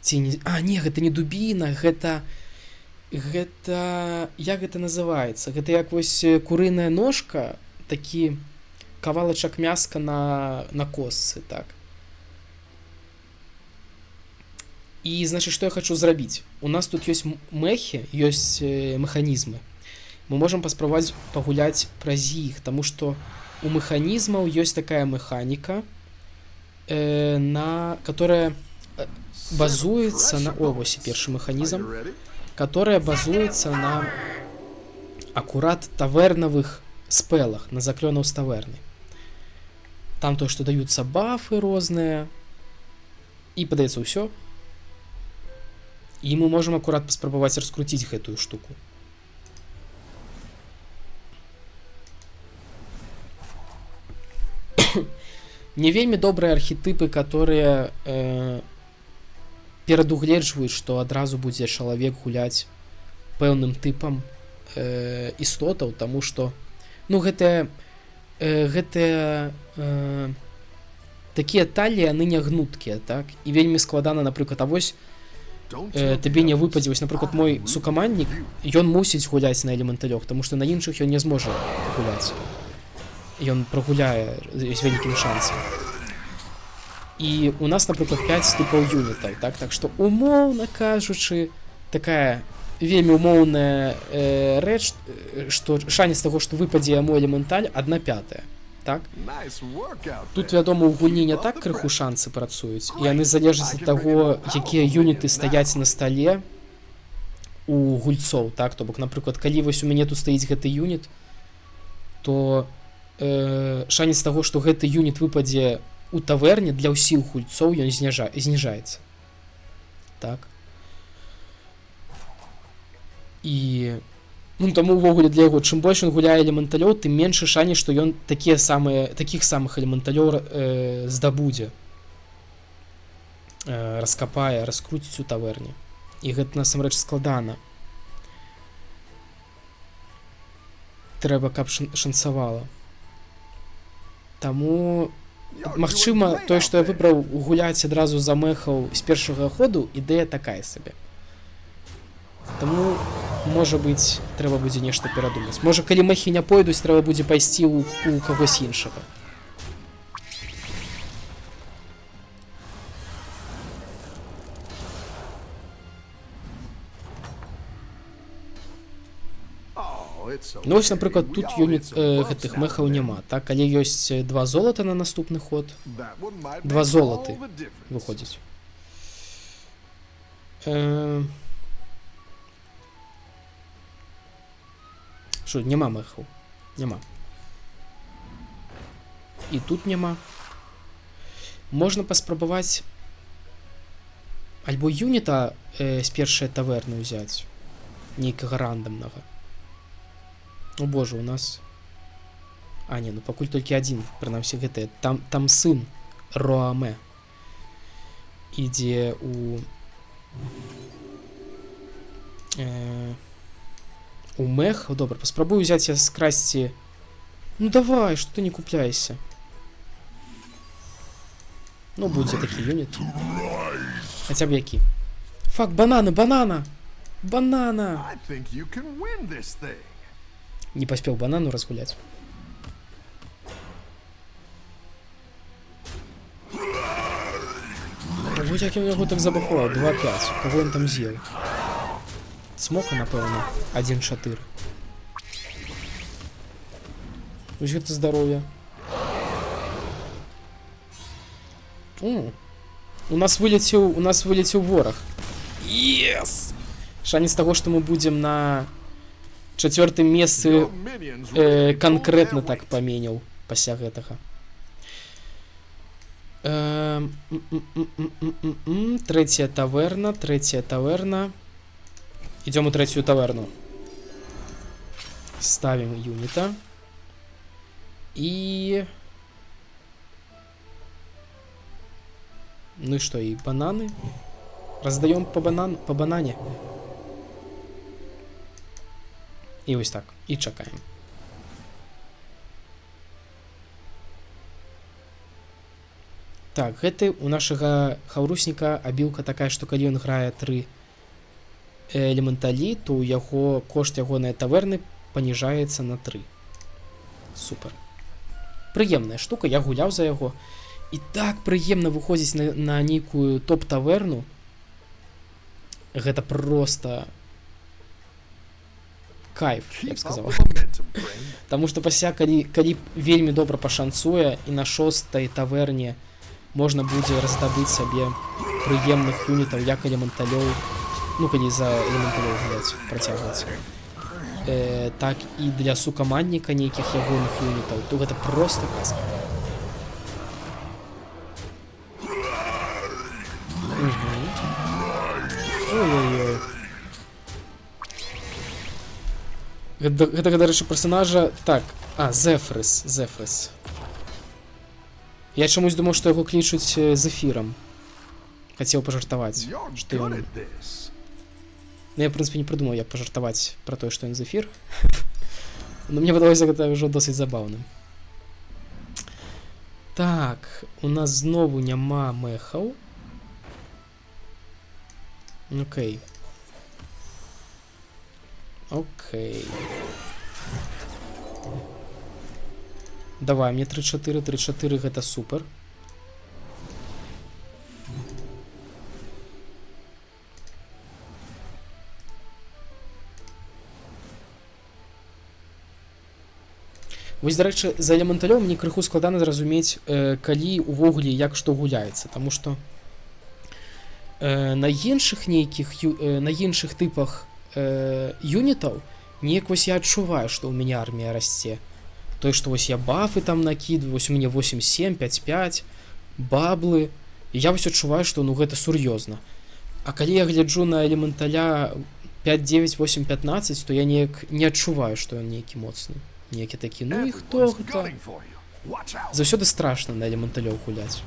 Ці не... А, не, гэта не дубіна, гэта... Як гэта называецца? Гэта як вось курыная ножка, такі кавалачак мяска на косцы, так. І, значыць, што я хачу зрабіць? У нас тут ёсць мехі, ёсць механізмы. Мы можам паспрабаваць пагуляць праз іх, таму што у механізмаў ёсць такая механіка, которая базуецца на... О, вось і першы механізм. Которая базуецца на акурат тавернавых спэлах, на заклёнаў з таверны. Там то, што даюцца бафы розныя, і, падаецца, ўсё. І мы можам акурат паспрабаваць раскруціць гэтую штуку. Не вельмі добрыя архетыпы, которые перадугледжваюць, што адразу будзе чалавек гуляць пэўным тыпам істотаў, таму што гэтыя такія таліі, яны не гнуткія, так? І вельмі складана, напрыклад, а вось табе не выпадзе, вось, напрыклад, мой сукаманднік, ён мусіць гуляць на элементалёх, таму што на іншых ён не зможа гуляць. Ён прагуляе з вялікім шансам. І у нас, напрыклад, 5 тыпаў юнітаў, так? Так што, умоўна кажучы, такая вельмі умоўная рэч, што шанец таго, што выпадзе яму элементаль, 1/5, так? Тут, вядома, у гульні не так крыху шансы працуюць, і яны залежаць ад таго, якія юніты стаяць на стале у гульцоў, так? То бок, напрыклад, калі вось у мяне тут стаіць гэты юніт, то шанец таго, што гэты юніт выпадзе у таверне для ўсіх гульцоў, ён зніжаецца. Так. І таму ўвогуле для яго, чым больш ён гуляе элементалёў, тым меншы шанец, што ён такіх самых элементалёў здабудзе. Раскапае, раскруціць у таверне. І гэта насамрэч складана. Трэба, каб шанцавала. Таму... Магчыма, тое, што я выбраў гуляць адразу за мехаў з першага ходу, ідэя такая сабе. Таму, можа быць, трэба будзе нешта перадумаць. Можа, калі мехі не пойдуць, трэба будзе пайсці ў кагось іншага. Ну, вось, напрыклад, тут юніт гэтых мехаў няма, так? Але ёсць 2 золата на наступны ход. 2 золаты выходзіць. Што, няма мехаў? Няма. І тут няма. Можна паспрабаваць альбо юніта з першай таверны ўзяць. Нейкага рандамнага. О боже, у нас... А, не, пакуль толькі адзін, прынамсі гэтыя. Там сын Роаме ідзе у мех. Добра, паспрабую ўзяць я скрасці... Ну давай, што ты не купляешся? Ну, будзе такі юніт. Хаця б які. Фак, банана! Не паспеў банану разгуляць. Вот як ён яго так забахваў, 2-5. Каго ён там з'еў? Смока, напэўна, 1-4. Вось гэта здароўе. У нас вылецеў вораг. Yes! Шанец таго, што мы будзем на 4-м месцы канкрэтна так паменяў пасля гэтага. Трэцяя таверна. Идем у третью таверну. Ставим юнита. И... Ну и что, и бананы? Раздаем по банане. И вот так. И чакаем. Так, гэта у нашага хаўрусніка абілка такая, што калі ён грае 3 элементалі, то яго кошт ягонай таверны паніжаецца на 3. Супер. Прыемная штука, я гуляў за яго. І так прыемна выходзіць на нейкую топ-таверну. Гэта проста кайф, я б сказаў. Таму што пасля, калі вельмі добра пашанцуе, і на 6-й таверне можна будзе раздабыць сабе прыемных юнітаў, як элементалёў, ну, калі за элементалёў гуляць, працягваць. Так і для сукаманніка нейкіх ягоных юнітаў, то гэта проста казка. Ой-ой-ой. Гэтага, дарэчы, персонажа... Так, Зефрис. Я чамусь думаў, што яго клічуць Зефірам. Хацеў пажартаваць, што ён... Ну, я, в прынцыпе, не прыдумаў, як пажартаваць пра тое, што ён Зефір. Но мне падалося гэта ўжо досыць забаўным. Так, у нас знову няма мэхаў. Окей. Давай, мне 3-4, гэта супер. Вось, дарэчы, за элементалём мне крыху складана зразумець, калі увогуле як што гуляецца, таму што на іншых тыпах юнітаў неяк вось я адчуваю, што ў мяне армія расце. Той, што вось я бафы там накідваю, вось у мяне 8-7, 5-5, баблы, і я вось адчуваю, што ну гэта сур'ёзна. А калі я гляджу на элементаля 5-9, 8-15, то я неяк не адчуваю, што ён нейкі моцны. Нейкі такі, ну і хто гэта? Заўсёды страшна на элементалёў гуляць.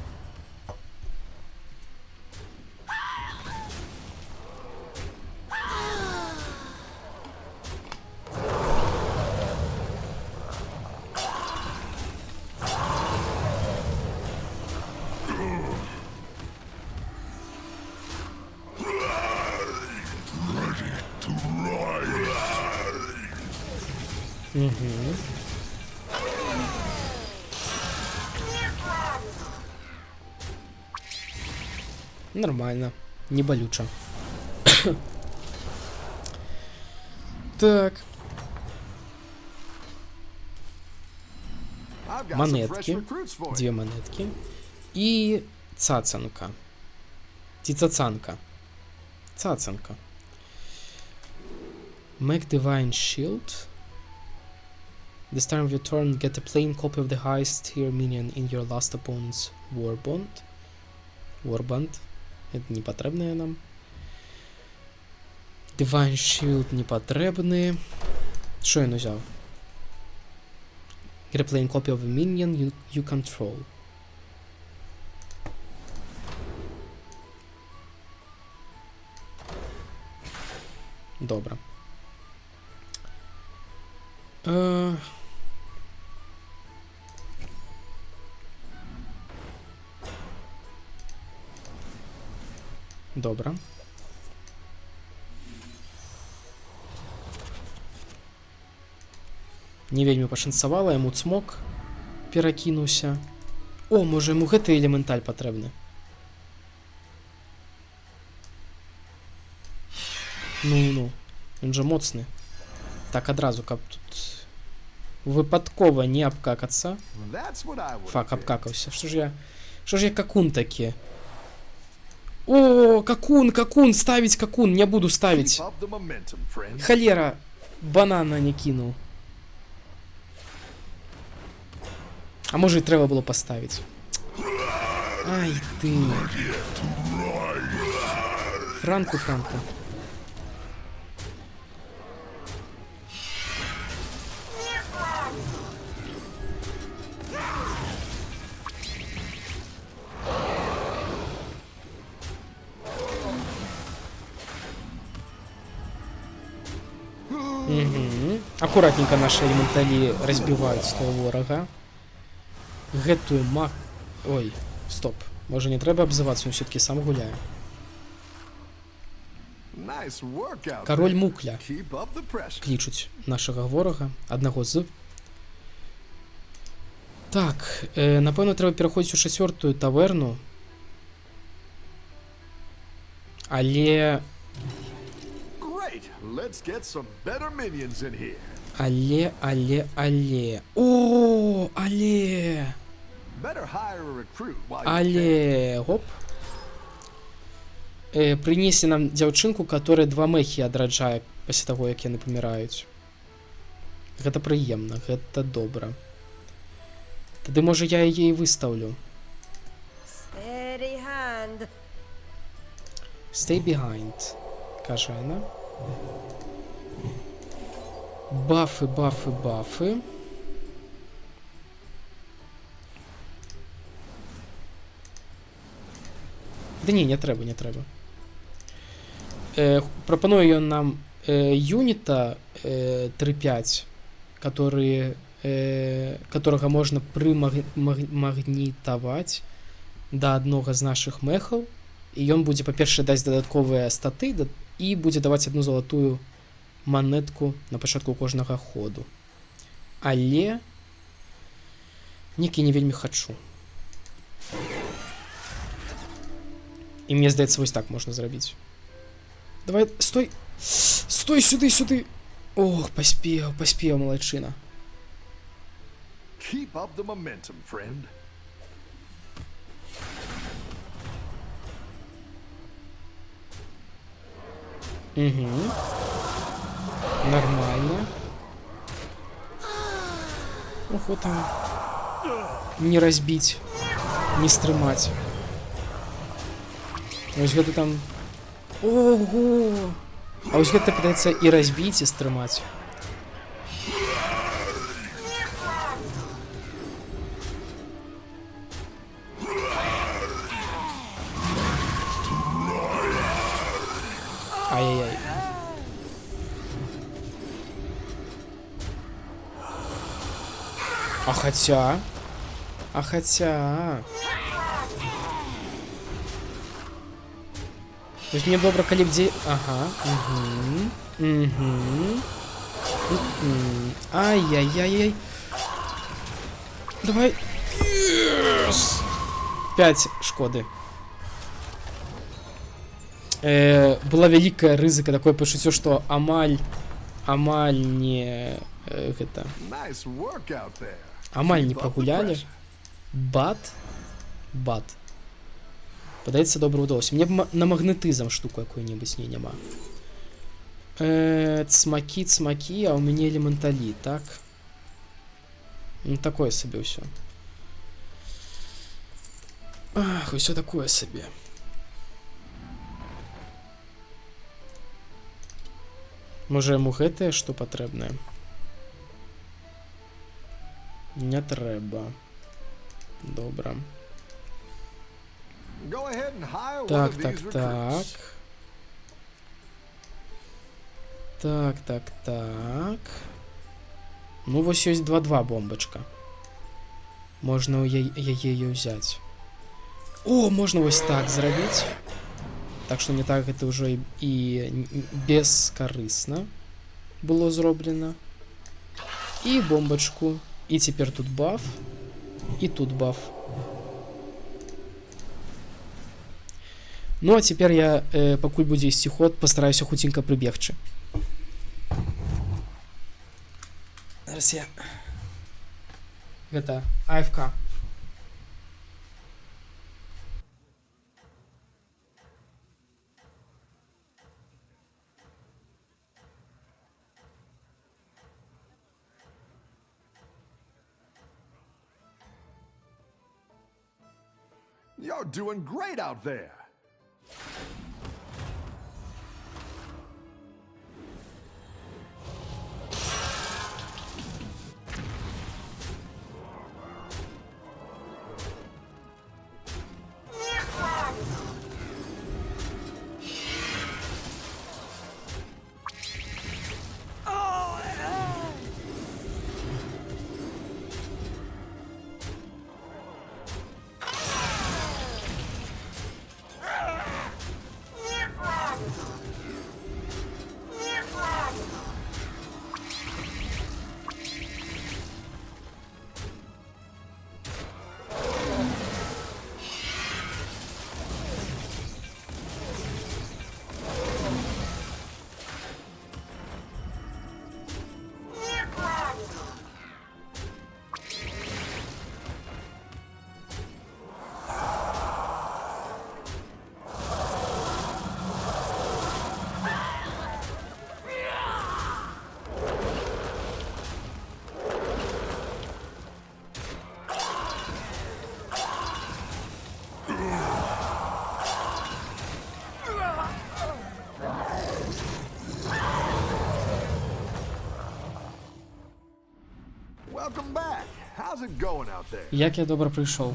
Нормально, не болюча. Так. Монетки. 2 монетки. И цацанка. Цацанка. Make Divine Shield. This time of your turn, get a plain copy of the highest tier minion in your last opponent's Warband. Это не патрэбнае нам. Divine Shield не патрэбны. Што ён узяў? Get a plain copy of a minion you control. Добра. Добра. Не вельмі пашанцавала, яму цмок перакінуўся. О, можа яму гэты элементаль патрэбны. Ну, ён жа моцны. Так адразу, каб тут выпадкова не абкакацца. That's what I would Фак, have picked. абкакаўся. Што ж я какун такі? О, какун, ставіць какун, не буду ставіць. Keep up the momentum, friend. Халера, банана не кінуў. А можа і трэба было паставіць. Ай ты. Франку. Аккуратненько наши элементали разбивают с того ворога. Гэтую маг... Ой, стоп. Можа не трэба абзывацца, он все-таки сам гуляе. Nice work out Король there. Мукля. Keep up the pressure. Клічуць нашага ворага, аднаго з. Так, напэўна, трэба пераходзіць у 4-ю таверну. Але... Great. Let's get some better minions in here. Але... О, але... Better hire a recruit while you can. Але... Гоп. Прынеслі нам дзяўчынку, которая 2 мэхі адраджае пасля таго, як яны паміраюць. Гэта прыемна, гэта добра. Тады, можа, я яе і выстаўлю. Steady hand. Stay behind, кажа яна. Бафы. Да не трэба. Прапануе ён нам юніта 3-5, которага можна прымагнітаваць да аднога з нашых мэхаў, і ён будзе, па-першае, даць дадатковыя статы і будзе даваць 1 залатую манетку на пачатку кожнага ходу. Але некі не вельмі хачу. І мне здаецца, вось так можна зрабіць. Давай, стой сюды. Ох, паспеў, малайчына. Keep up the momentum, friend. Нормально. Охота не разбіць, не стрымаць. Вось гэта там... Ого! А вось гэта пытаецца і разбіць, і стрымаць. Ай-яй-яй. А хотя... То есть мне добра, калі б дзе... Ага, Ай-яй-яй-яй. Давай. Yes! 5 шкоды. Была вялікая рызыка, такое пачуццё, што амаль не... гэта... Nice work out there. Амаль не Keep up the прагулялі. pressure. Бат. Падаецца, добра ўдалося. Мне б на магнетызм штуку якую-небудзь няма. Цмакі, а ў мяне элементалі, так? Ну, такое сабе ўсё. Ах, усё такое сабе. Можа, яму гэтае што патрэбнае? Не трэба. Добра. Go ahead and hire one Так. of these recruits. Так. Ну, вось ёсць 2-2 бомбачка. Можна яе ўзяць. О, можна вось так зрабіць. Так што не так гэта ўжо і бескарысна было зроблена. І бомбочку. І цяпер тут баф. І тут баф. Ну, а цяпер я, пакуль будзе ісці ход, пастараюся хуценька прыбегчы. Зараз я... Гэта АФК. You're doing great out there. Welcome back. How's it going out there? Як я добра прыйшоў.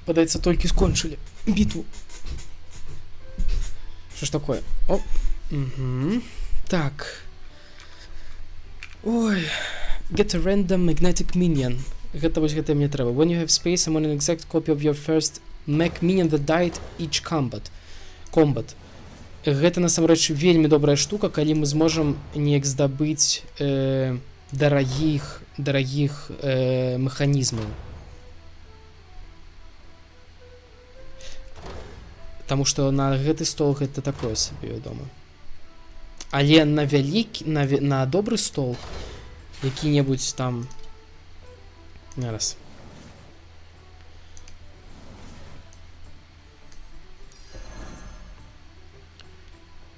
Падаецца, толькі скончылі бітву. Што ж такое? Оп. Угу. Так. Ой. Get a random magnetic minion. Гэта вось гэта мне трэба. When you have space, I'm on an exact copy of your first mech minion that died each combat. Гэта насамрэч вельмі добрая штука, калі мы зможам неяк здабыць дарагіх механізмаў. Таму што на гэты стол гэта такое сабе, вядома. Але на вялікі, на добры стол, які-небудзь там... Зараз.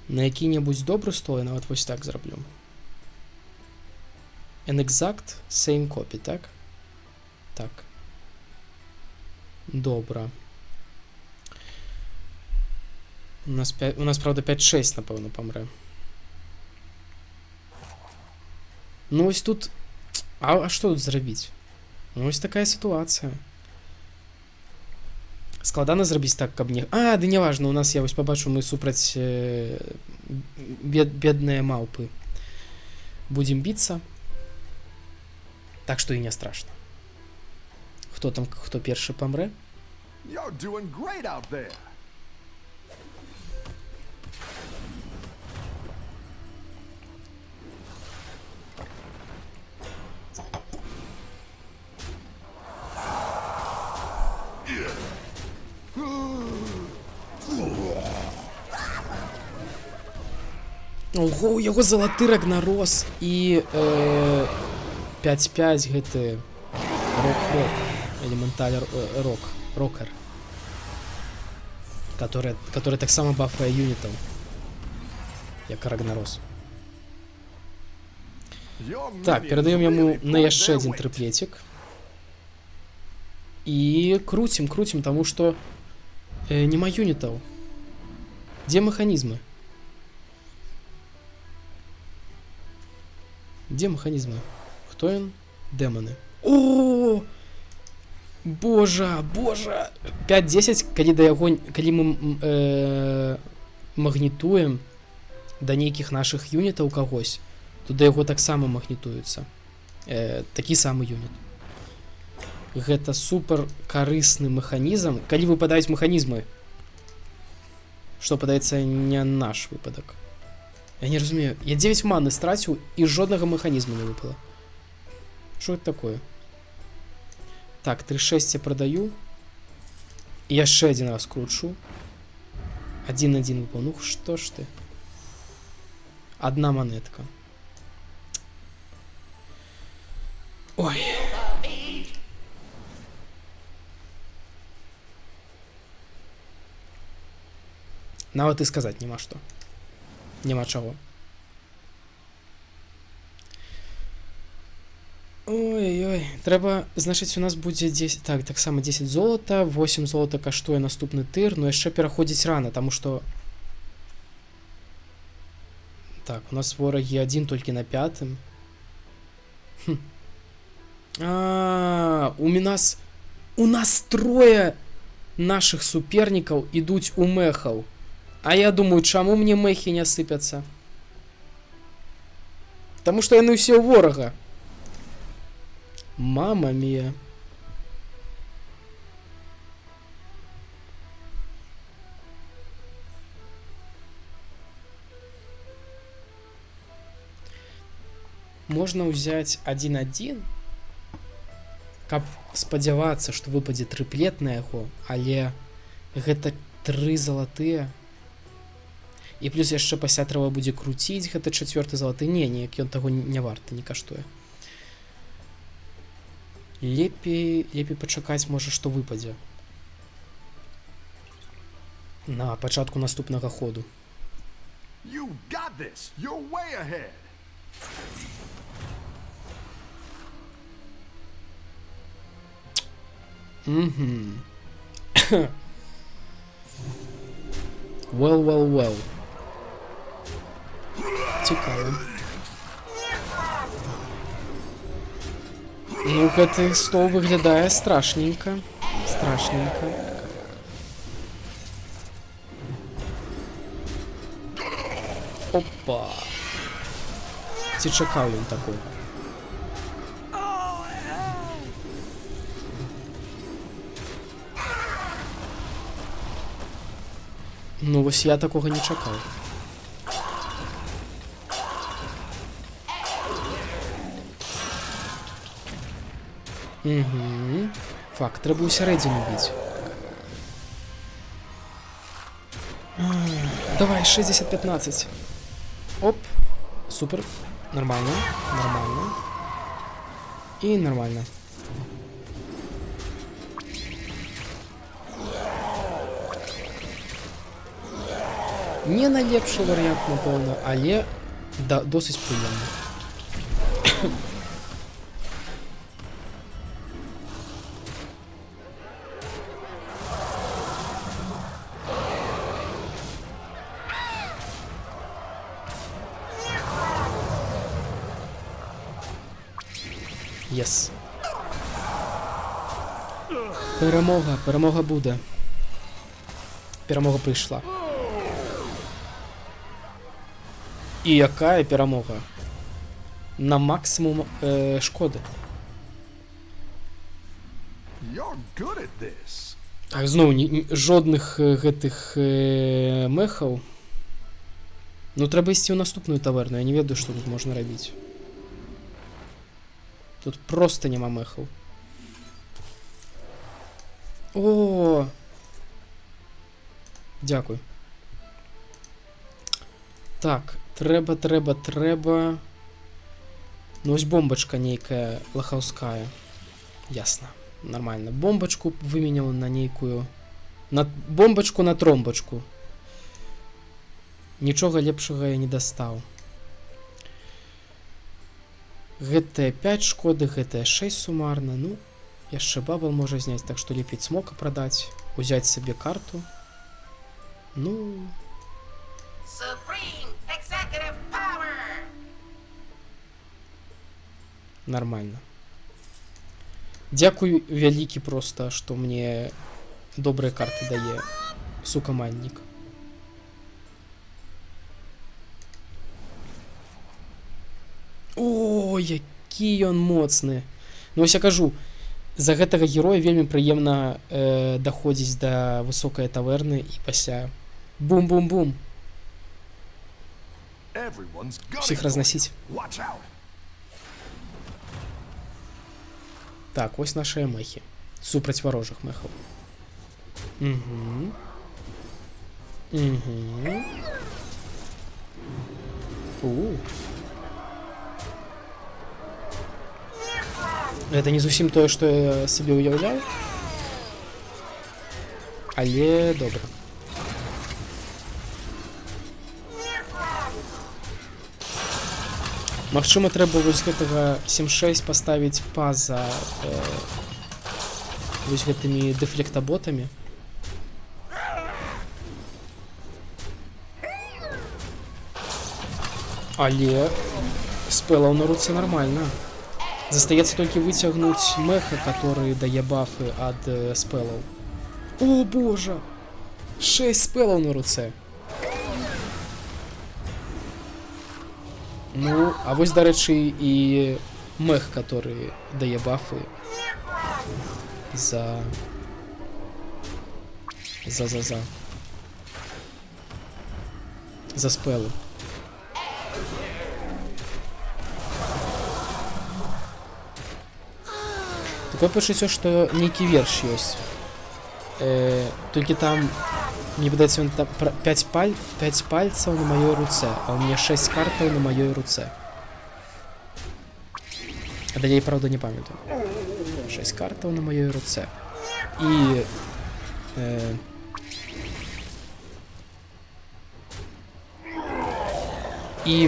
На які-небудзь добры стол я нават вось так зраблю. An exact same copy, так? Так. Добра. У нас, правда, 5-6, напэўна, памрэ. Ну, ось тут... А што тут зрабіць? Ну, ось такая сітуацыя. Складана зрабіць так, каб не... А, да не важно, у нас, я вось пабачу, мы супраць бедныя маўпы. Будзем біцца. Так што і не страшна. Хто там, хто першы памрэ? You're doing great out there. Ого, у яго залаты Рагнарос і 5-5 гэты рок-рок, элементаль рокер, который таксама бафае юнітаў, як Рагнарос. Так, перадаём яму на яшчэ адзін трыплецік. І круцім, таму што няма юнітаў. Дзе механізмы? Дзе механізмы? Хто ён? Дэманы. О! Божа! 5-10, калі мы магнітуем да нейкіх нашых юнітаў кагось, то да яго таксама магнітуецца. Такі самы юніт. Гэта супер карысны механізм. Калі выпадаюць механізмы, што падаецца не наш выпадак. Я не разумею. Я 9 маны страціў і жоднага механізму не выпала. Что это такое? Так, 3,6 я продаю. И яшчэ один раз кручу. 1-1 выпал. Ну что ж ты. Одна монетка. Ой. Нават і сказаць няма што. Няма чаго. Ой-ой, трэба, значыць, у нас будзе 10, так, таксама 10 золота, 8 золота каштуе наступны тыр, но яшчэ пераходзіць рана, таму што... Так, у нас ворагі адзін толькі на 5-м. У нас трое наших супернікаў ідуць у мэхаў. А я думаю, чаму мне мэхі не сыпяцца? Таму што яны ўсе ў ворага. Мама мія. Можна ўзяць 1-1, каб спадзявацца, што выпадзе трыплет на яго, але гэта 3 залатыя. І плюс яшчэ пасля трэба будзе круціць гэта 4-ы залаты. Не, неяк ён таго не варта, не каштуе. Лепей пачакаць, можа, што выпадзе. На пачатку наступнага ходу. You got this. You're way ahead. Well. Цікава. Ну, гэты стол выглядае страшненька. Страшненька. Опа. Ці чакаў ён такога? Ну, вось я такога не чакаў. Фак, трэба ў сярэдзіну біць. Давай, 60-15. Оп, супер. Нормально. І нормально. Не найлепшы варыянт, напэўна, але досыць прыемны. Yes. Перемога буде. Перемога прийшла. І яка перемога? На максимум шкоди. You're good at this. Так, знову жодних гэтых мехаў. Ну, трэба ісці ў наступную таверну. Я не ведаю, што тут можна рабіць. Тут просто няма мехаў. О! Дякую. Так, трэба. Ну, ось бомбачка нейкая лахаўская. Ясно. Нормально. Бомбачку выменял на нейкую... На бомбачку на тромбачку. Нічога лепшага я не дастаў. Гэтая 5 шкоды, гэтая 6 сумарна. Ну, яшчэ бабл можа зняць, так што лепей цмока прадаць, узяць сабе карту. Ну... Нормально. Дзякую вялікі проста, што мне добрыя карты дае сукаманнік. О, які ён моцны. Ну, ось я кажу, за гэтага героя вельмі прыемна даходзіць да высокай таверны і пасля бум-бум-бум. Всіх разносіць. Так, ось наши мехи. Супраць варожых мехаў. Угу. Угу. Гэта не зусім тое, што я сабе ўяўляў. Але добра. Магчыма, трэба вось гэтага 7-6 паставіць па-за вось гэтымі дэфлектаботамі. Але спэлаў на руцэ нармальна. Застаецца толькі выцягнуць меха, который дае бафы ад спэлаў. О, божа! 6 спэлаў на руцэ. Ну, а вось, дарэчы, і мех, который дае бафы за спэлы. Такое пачуццё, што нейкі верш ёсць. Толькі там, мне падаецца, ён там 5 пальцаў на маёй руцэ, а ў мяне 6 картаў на маёй руцэ. А далей, правда, не памятаю. 6 картаў на маёй руцэ. І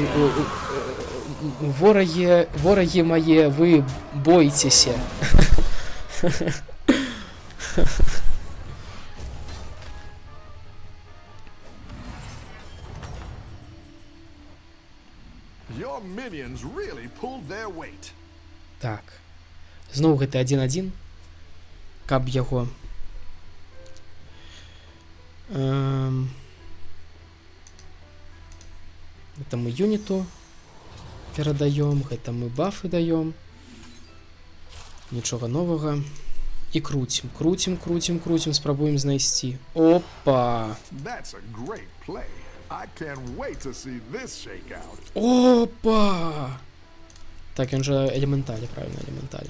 ворагі мае, вы бойцеся. Your minions really pulled their weight. Так. Зноў гэта 1-1. Каб яго... Гэта мы юніту перадаём, гэта мы бафы даём. Нічога новага. І круцім, спрабуем знайсці. Опа! That's a great play. I can't wait to see this shake out. Опа! Так, ён жа элементалі, правильно, элементалі.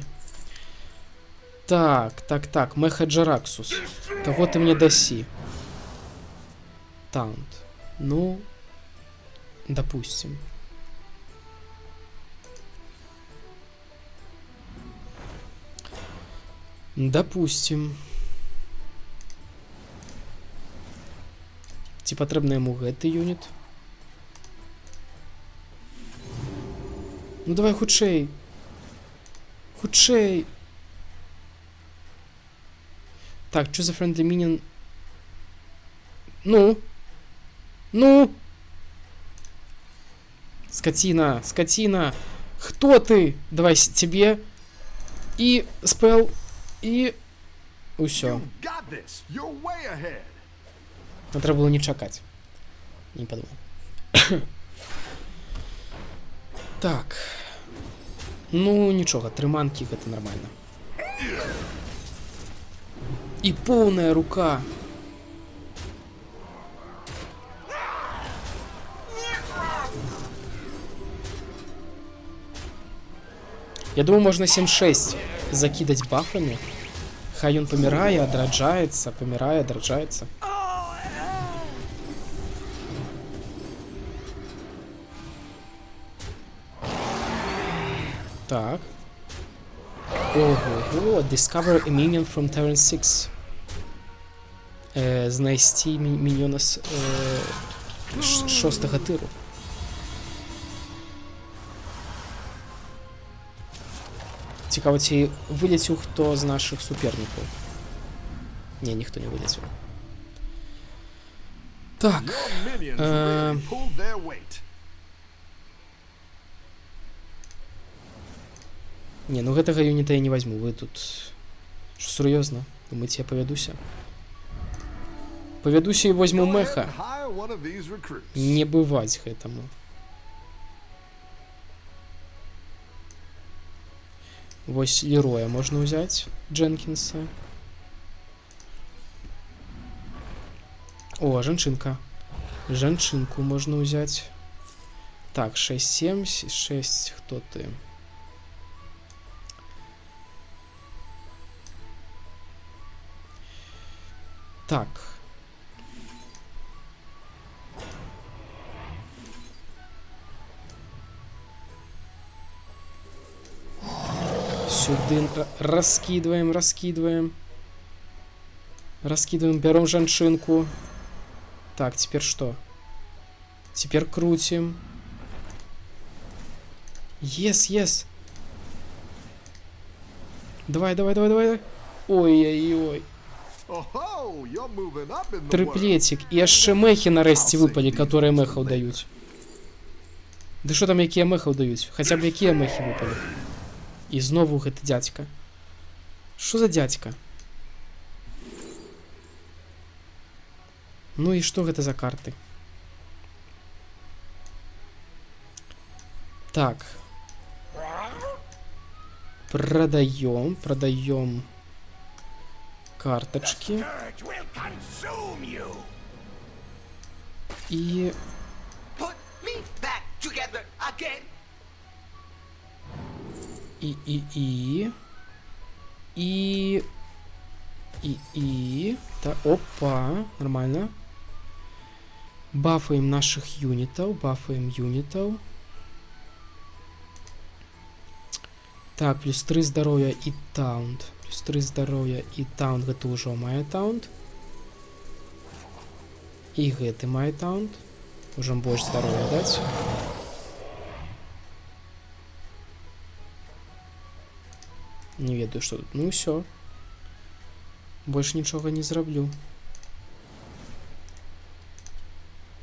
Так, Меха Джараксус. Каго ты мне дасі? Таунт. Ну, допустим. Ці патрэбна яму гэты юніт? Ну давай хутчэй. Так, choose a friendly minion. Ну. Скотина. Кто ты? Давай тебе. И спел. И усё. Но треба было не чакать. Не подумал. Так. Ну, нічога, трыманкі гэта нормально. І поўная рука. Я думаю, можна 7-6 закидать бафами. Хай ён памірае, адраджаецца, адраджаецца. Так. Ого, discover a minion from Terran 6. Знайсці міньёна з 6-го тиру. Цікаво, ці вилетів хто з наших суперників? Ні, ніхто не вилетів. Так. Не, ну гэтага юніта я не возьму. Вы тут... Що, серйозно? Думаєте, я поведуся? Поведуся і возьму меха. Не бывать гэтаму. Вось Лероя можна взять, Дженкинса. О, жанчынка. Жанчынку можна взять. Так, 6-7, 6, хто ти? Так. Сюда раскидываем, раскидываем. Раскидываем, берем жаншинку. Так, теперь что? Теперь крутим. Yes. Давай. Ой-ой-ой. Oh, you're moving up in the world. Триплетик. І яшчэ мехи нарэшце выпалі, которые мехаў даюць. Ды што там, якія мехаў даюць? Хаця б якія мехі выпалі. І знову гэты дзядзька. Што за дзядзька? Ну і што гэта за карты? Так. Продаем карточки. И... Так, опа, нормально. Бафаем наших юнитов, Так, плюс 3 здоровья и таунт. Плюс 3 здоровья и таунт. Это уже мой таунт. И это мой таунт. Можем больше здоровья дать. Не ведаю, что тут. Ну все. Больше ничего не зроблю.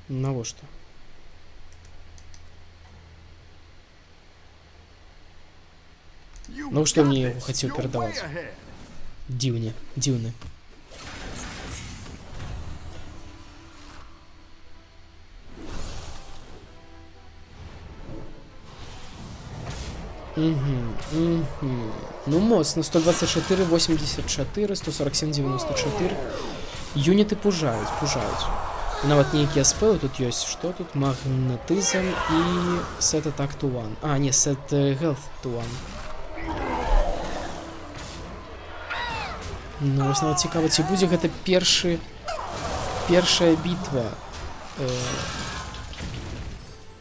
На вот что. Ну что мне его хотел передавать? Дивный. Ну моцно, 124, 84, 147, 94. Юниты пужаюць. Нават нейкія спелы тут ёсць. Што тут? Магнетизм і set attack to 1. А, не, set health to 1. Ну, вось нават цікава, ці будзе гэта першая бітва,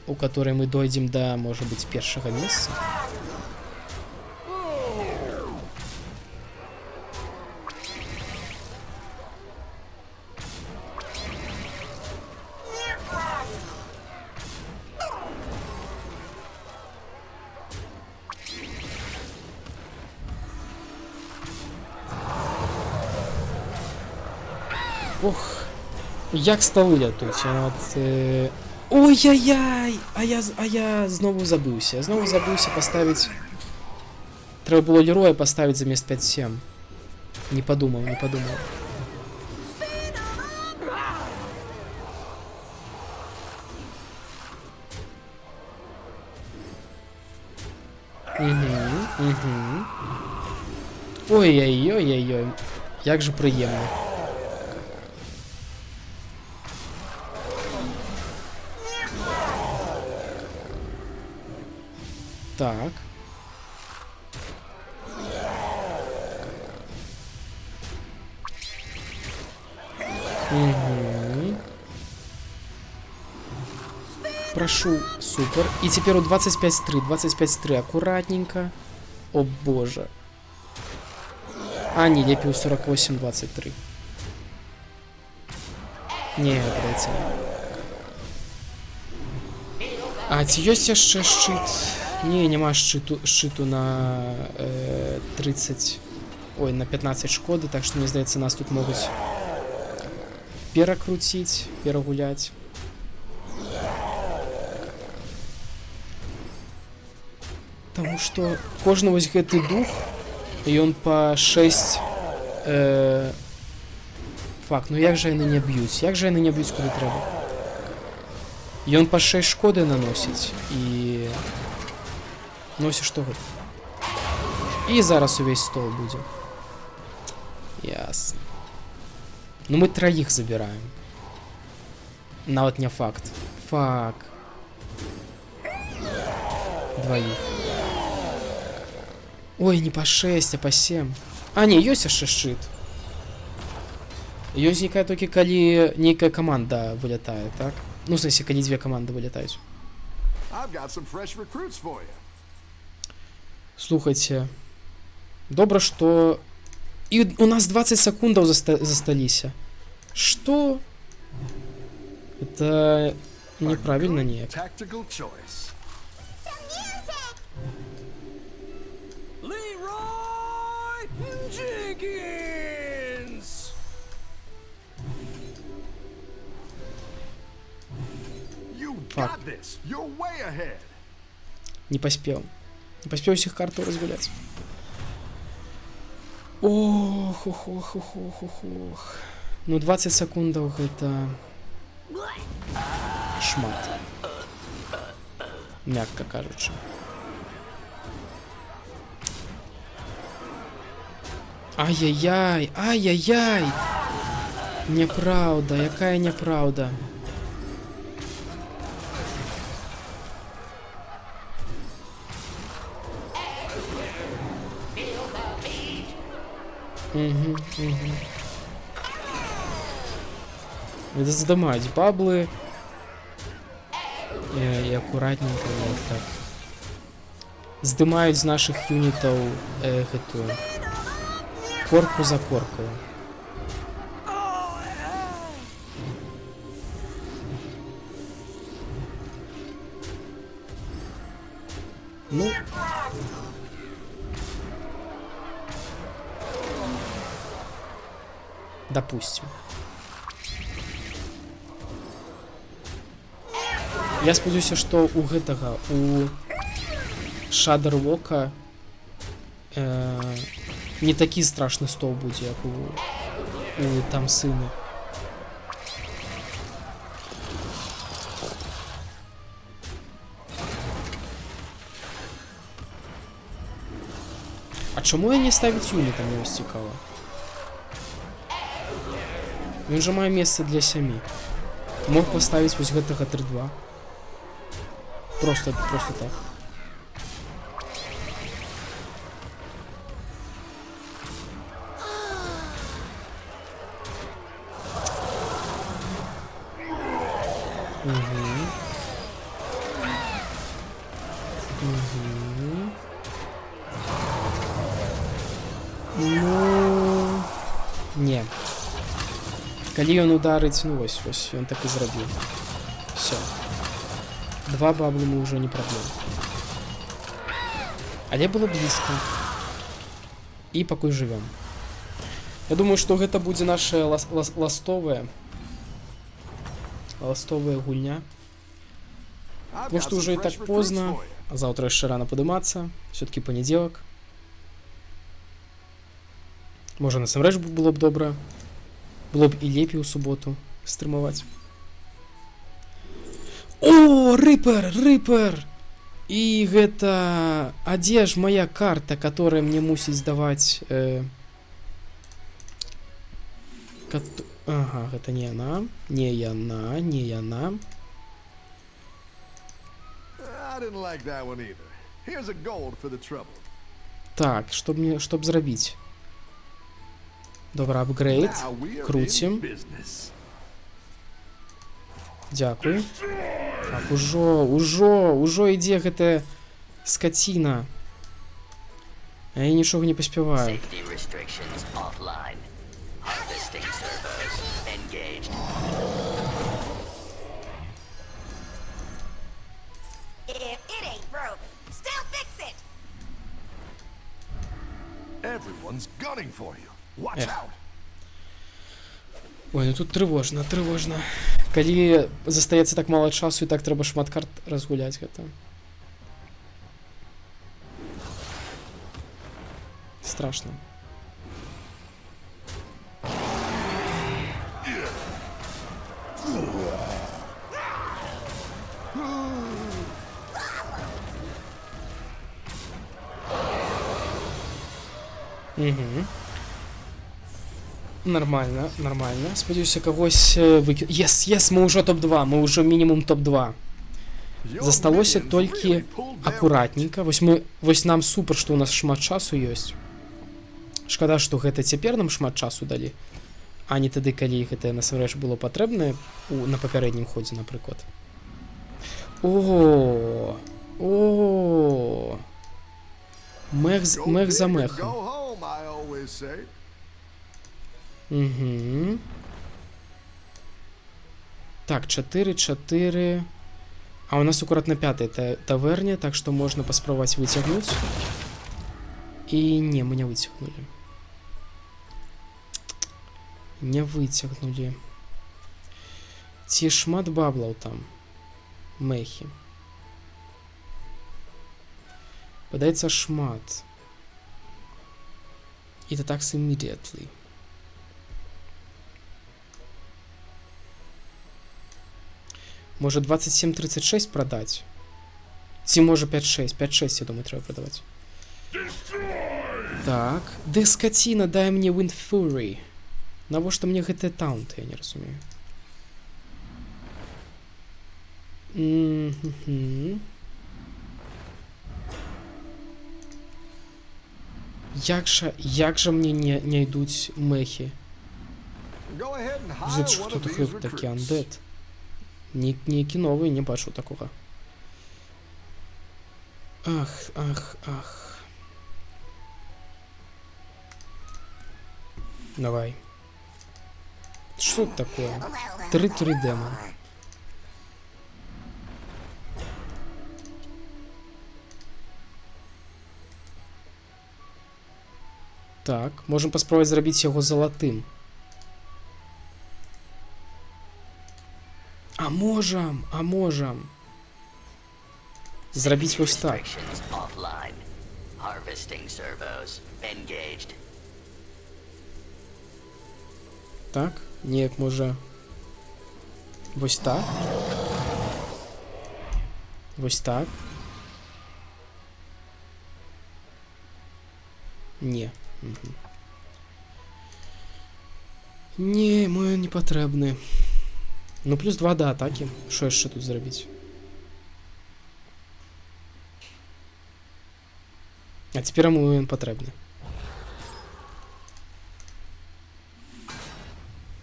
у которой мы дойдзем да, можа быць, першага месца. Ох, як стали лятуть. Ой-яй-яй! А я знову забився. Поставити. Треба було Лероя поставити замість 5-7. Не подумав. Угу. Ой-ой-ой-ой-ой. Як же приємно. Так. Угу. Прошу, супер. И теперь у 25-3, аккуратненько. О боже. А, не, лепей у 48-23. Не, блядь. А ці ёсць яшчэ шчыт? Не, няма шчыту на 30... Ой, на 15 шкоды, так что, мне здаецца, нас тут могуць перакруціць, перагуляць. Таму што кожны вось гэты дух, ён па 6... Фак, ну як жа яны не б'юць? Куды трэба? Ён па 6 шкоды наносіць і... Ну ось што гэта. І зараз увесь стол будзе. Ясно. Ну мы троих забираем. Нават не факт. Фак. Двоих. Ой, не по 6, а по 7. А, не, ёсць яшчэ шчыт. Ён знікае толькі калі нейкая каманда вылятае, так? Ну, в сэнсе, калі дзве каманды вылятаюць. I've got some fresh recruits for you. Слухайце, добра, што і у нас 20 секундаў засталіся. Што? Это неправільна неяк. Tactical choice. Leroy Jenkins! You Fuck. got this. You're way ahead. Не паспеў. Не паспеў усіх картаў разгуляць. Ох, ох, ох, ох, ох, ох, ох. Ну, 20 секундаў гэта шмат. Мякка кажучы. Ай-яй-яй, ай-яй-яй! Няпраўда, якая няпраўда. Это здымаюць баблы і акуратненько так. Здымаюць з нашых юнітаў гэтую корку за коркою. Ну, допустим. Я спадзяюся, што у гэтага у Шадервока не такі страшны стол будзе, як у там сыны. А чаму я не ставіць юніта, мне вось цікава? Ён жа мае месца для 7. Мог паставіць вось гэтага 3-2. Просто так. Ну, не. Калі ён ударыць, ну вось, ён так і зрабіў. Всё. 2 баблы мы ўжо не праблема. Але было блізка. І пакуль жывём. Я думаю, што гэта будзе наша ластовая гульня. Потому што ўжо і так позна, а заўтра яшчэ рана падымацца. Всё-таки панядзелак. Можа, насамрэч было б добра. Было б і лепей у суботу стрымаваць. О, Рыпер! І гэта... А дзе ж моя карта, которая мне мусіць даваць... Ага, гэта не яна. Не яна. I didn't like that one either. Here's a gold for the trouble. Так, чтоб зрабіць. Добра, апгрейд. Now we are Крутім. in business. Дзякуй. Так, ужо ідзе гэтая скаціна. А я нічога не паспяваю. Safety restrictions offline. Harvesting servos engaged. If it ain't broke, still fix it! Everyone's gunning for you. Watch Эх. out. Ой, ну тут трывожна. Калі застаецца так мала часу і так трэба шмат карт разгуляць гэта. Страшно. Нормально. Спадзяюся, кагось выкіну. Yes, мы ўжо топ-2, мы ўжо мінімум топ-2. Your Засталося minions толькі really pulled down акуратненька. Вось нам супер, што ў нас шмат часу ёсць. Шкада, што гэта цяпер нам шмат часу далі. а не тады, калі гэта насамрэч было патрэбна на папярэднім ходзе, напрыклад. О, мех за Go мехом. home, I always say. Угу. Так, 4. А у нас аккуратно 5-й таверня, так что можно паспрабаваць выцягнуць. І не, мы не выцягнули. Не выцягнули. Ці шмат баблаў там. Мехі. Падаецца шмат. It attacks immediately. Може 27-36 продать? Ці може 5-6? 5-6, я думаю, треба продавати. Так. Де скотина, дай мені Wind Fury. Навошта мені гэты таунт, я не разумею. Як же мені не йдуть мехи? Go ahead and hire За one що of these таке такі recruits. андед? Ніякі новий, не бачу такого. Ах. Давай. Что это такое? 3 демон. Так, можем паспробовать зрабіць яго залатым. А можам. Зрабіць вось так. Restrictions offline. Harvesting servos engaged. Так, неяк можа... Вось так. Вось так. Не. Угу. Не, мой не патрэбны. Ну, плюс 2 да атакі. Што яшчэ тут зрабіць? А цяпер яму ён патрэбны.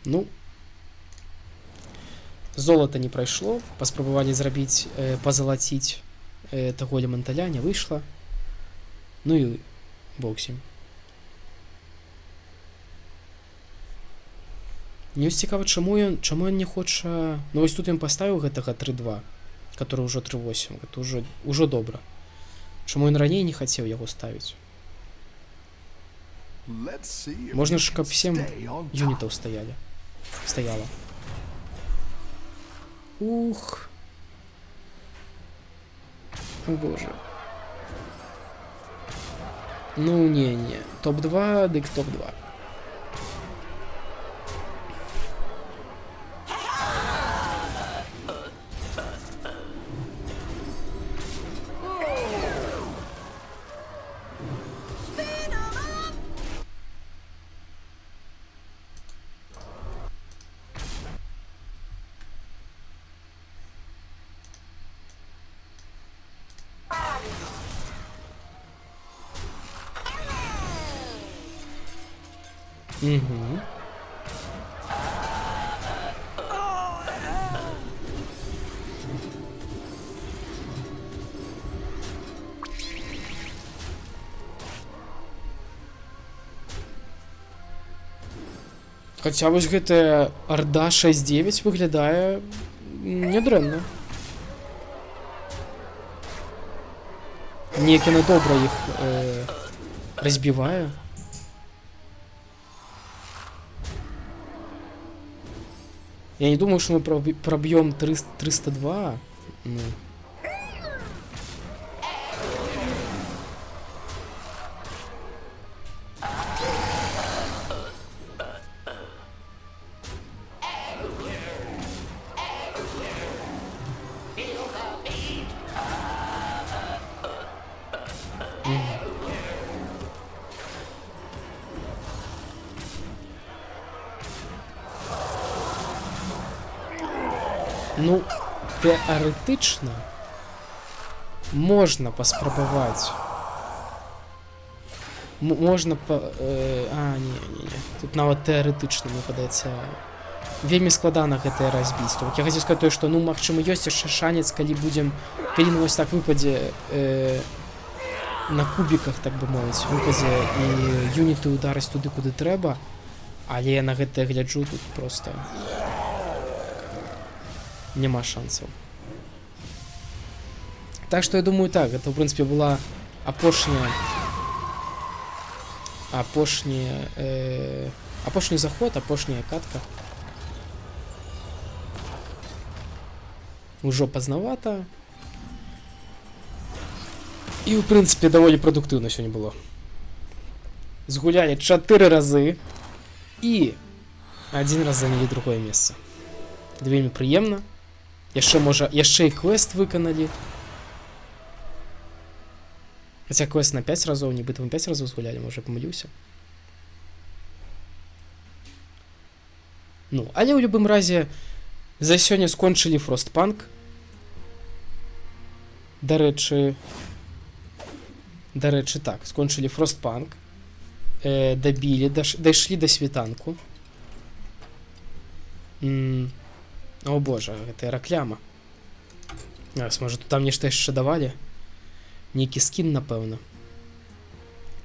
Ну. Золата не прайшло. Паспрабавалі зрабіць, пазалаціць таго элементаля, не выйшла. Ну і боксім. Мне цікава, чаму ён не хоча... Ну, вось тут ён паставіў гэтага 3-2, который ўжо 3-8. Гэта ўжо добра. Чаму ён раней не хацеў яго ставіць? Можна ж, каб 7 юнітаў стаяла. Ух. О, боже. Ну, не. Топ-2, дык топ-2. Угу. Хаця вось гэтая Орда 6-9 выглядае нядрэнна. Неяк яна добра іх разбівае. Я не думаю, что мы пробьем 302. Ну. Ну, теоретично можна паспрабаваць Можна не. Тут нават тэарэтычна, мне падаецца, вельмі складана гэтае разбійство. Я хацеў сказаць тое, што, ну, магчыма, ёсць яшчэ шанец, калі ну, вось так выпадзе на кубіках, так бы мовіць, выпадзе і юніты ўдараць туды, куды трэба, але я на гэтае гляджу, тут проста няма шансаў. Так што я думаю, так, гэта, ў прынцыпе, была апошні заход, апошняя катка. Ужо пазнавата. І, ў прынцыпе, даволі прадуктыўна сёння было. Згулялі 4 разы і 1 раз занялі другое месца. Гэта вельмі прыемна. Яшчэ і квест выканалі. Хаця квест на 5 разоў, нібыта мы 5 разоў згулялі, можа, памыліўся. Ну, але ў любым разе за сёння скончылі Frostpunk. Дарэчы, так, скончылі Frostpunk. Дабілі, дайшлі да світанку. О божа, гэта ракляма. Можа, тут там нешта яшчэ давалі? Нейкі скін, напэўна.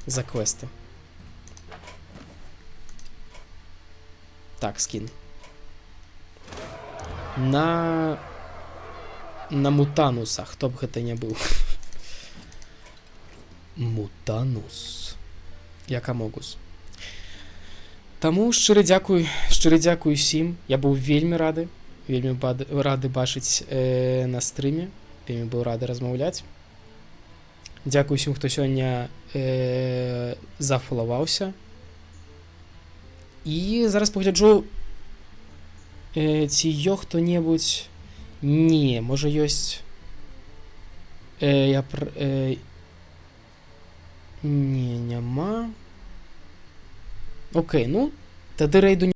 За квесты. Так, скін. На Мутануса, хто б гэта не быў. Мутанус. Як Амогус. Таму шчыры дзякуй усім. Я быў вельмі рады бачыць на стрыме. Вельмі быў рады размаўляць. Дзякуй усім, хто сёння зафалаваўся. І зараз пагляджу, ці хто-небудзь... Не, можа ёсць... Не, няма... Окей, ну, тады рэйду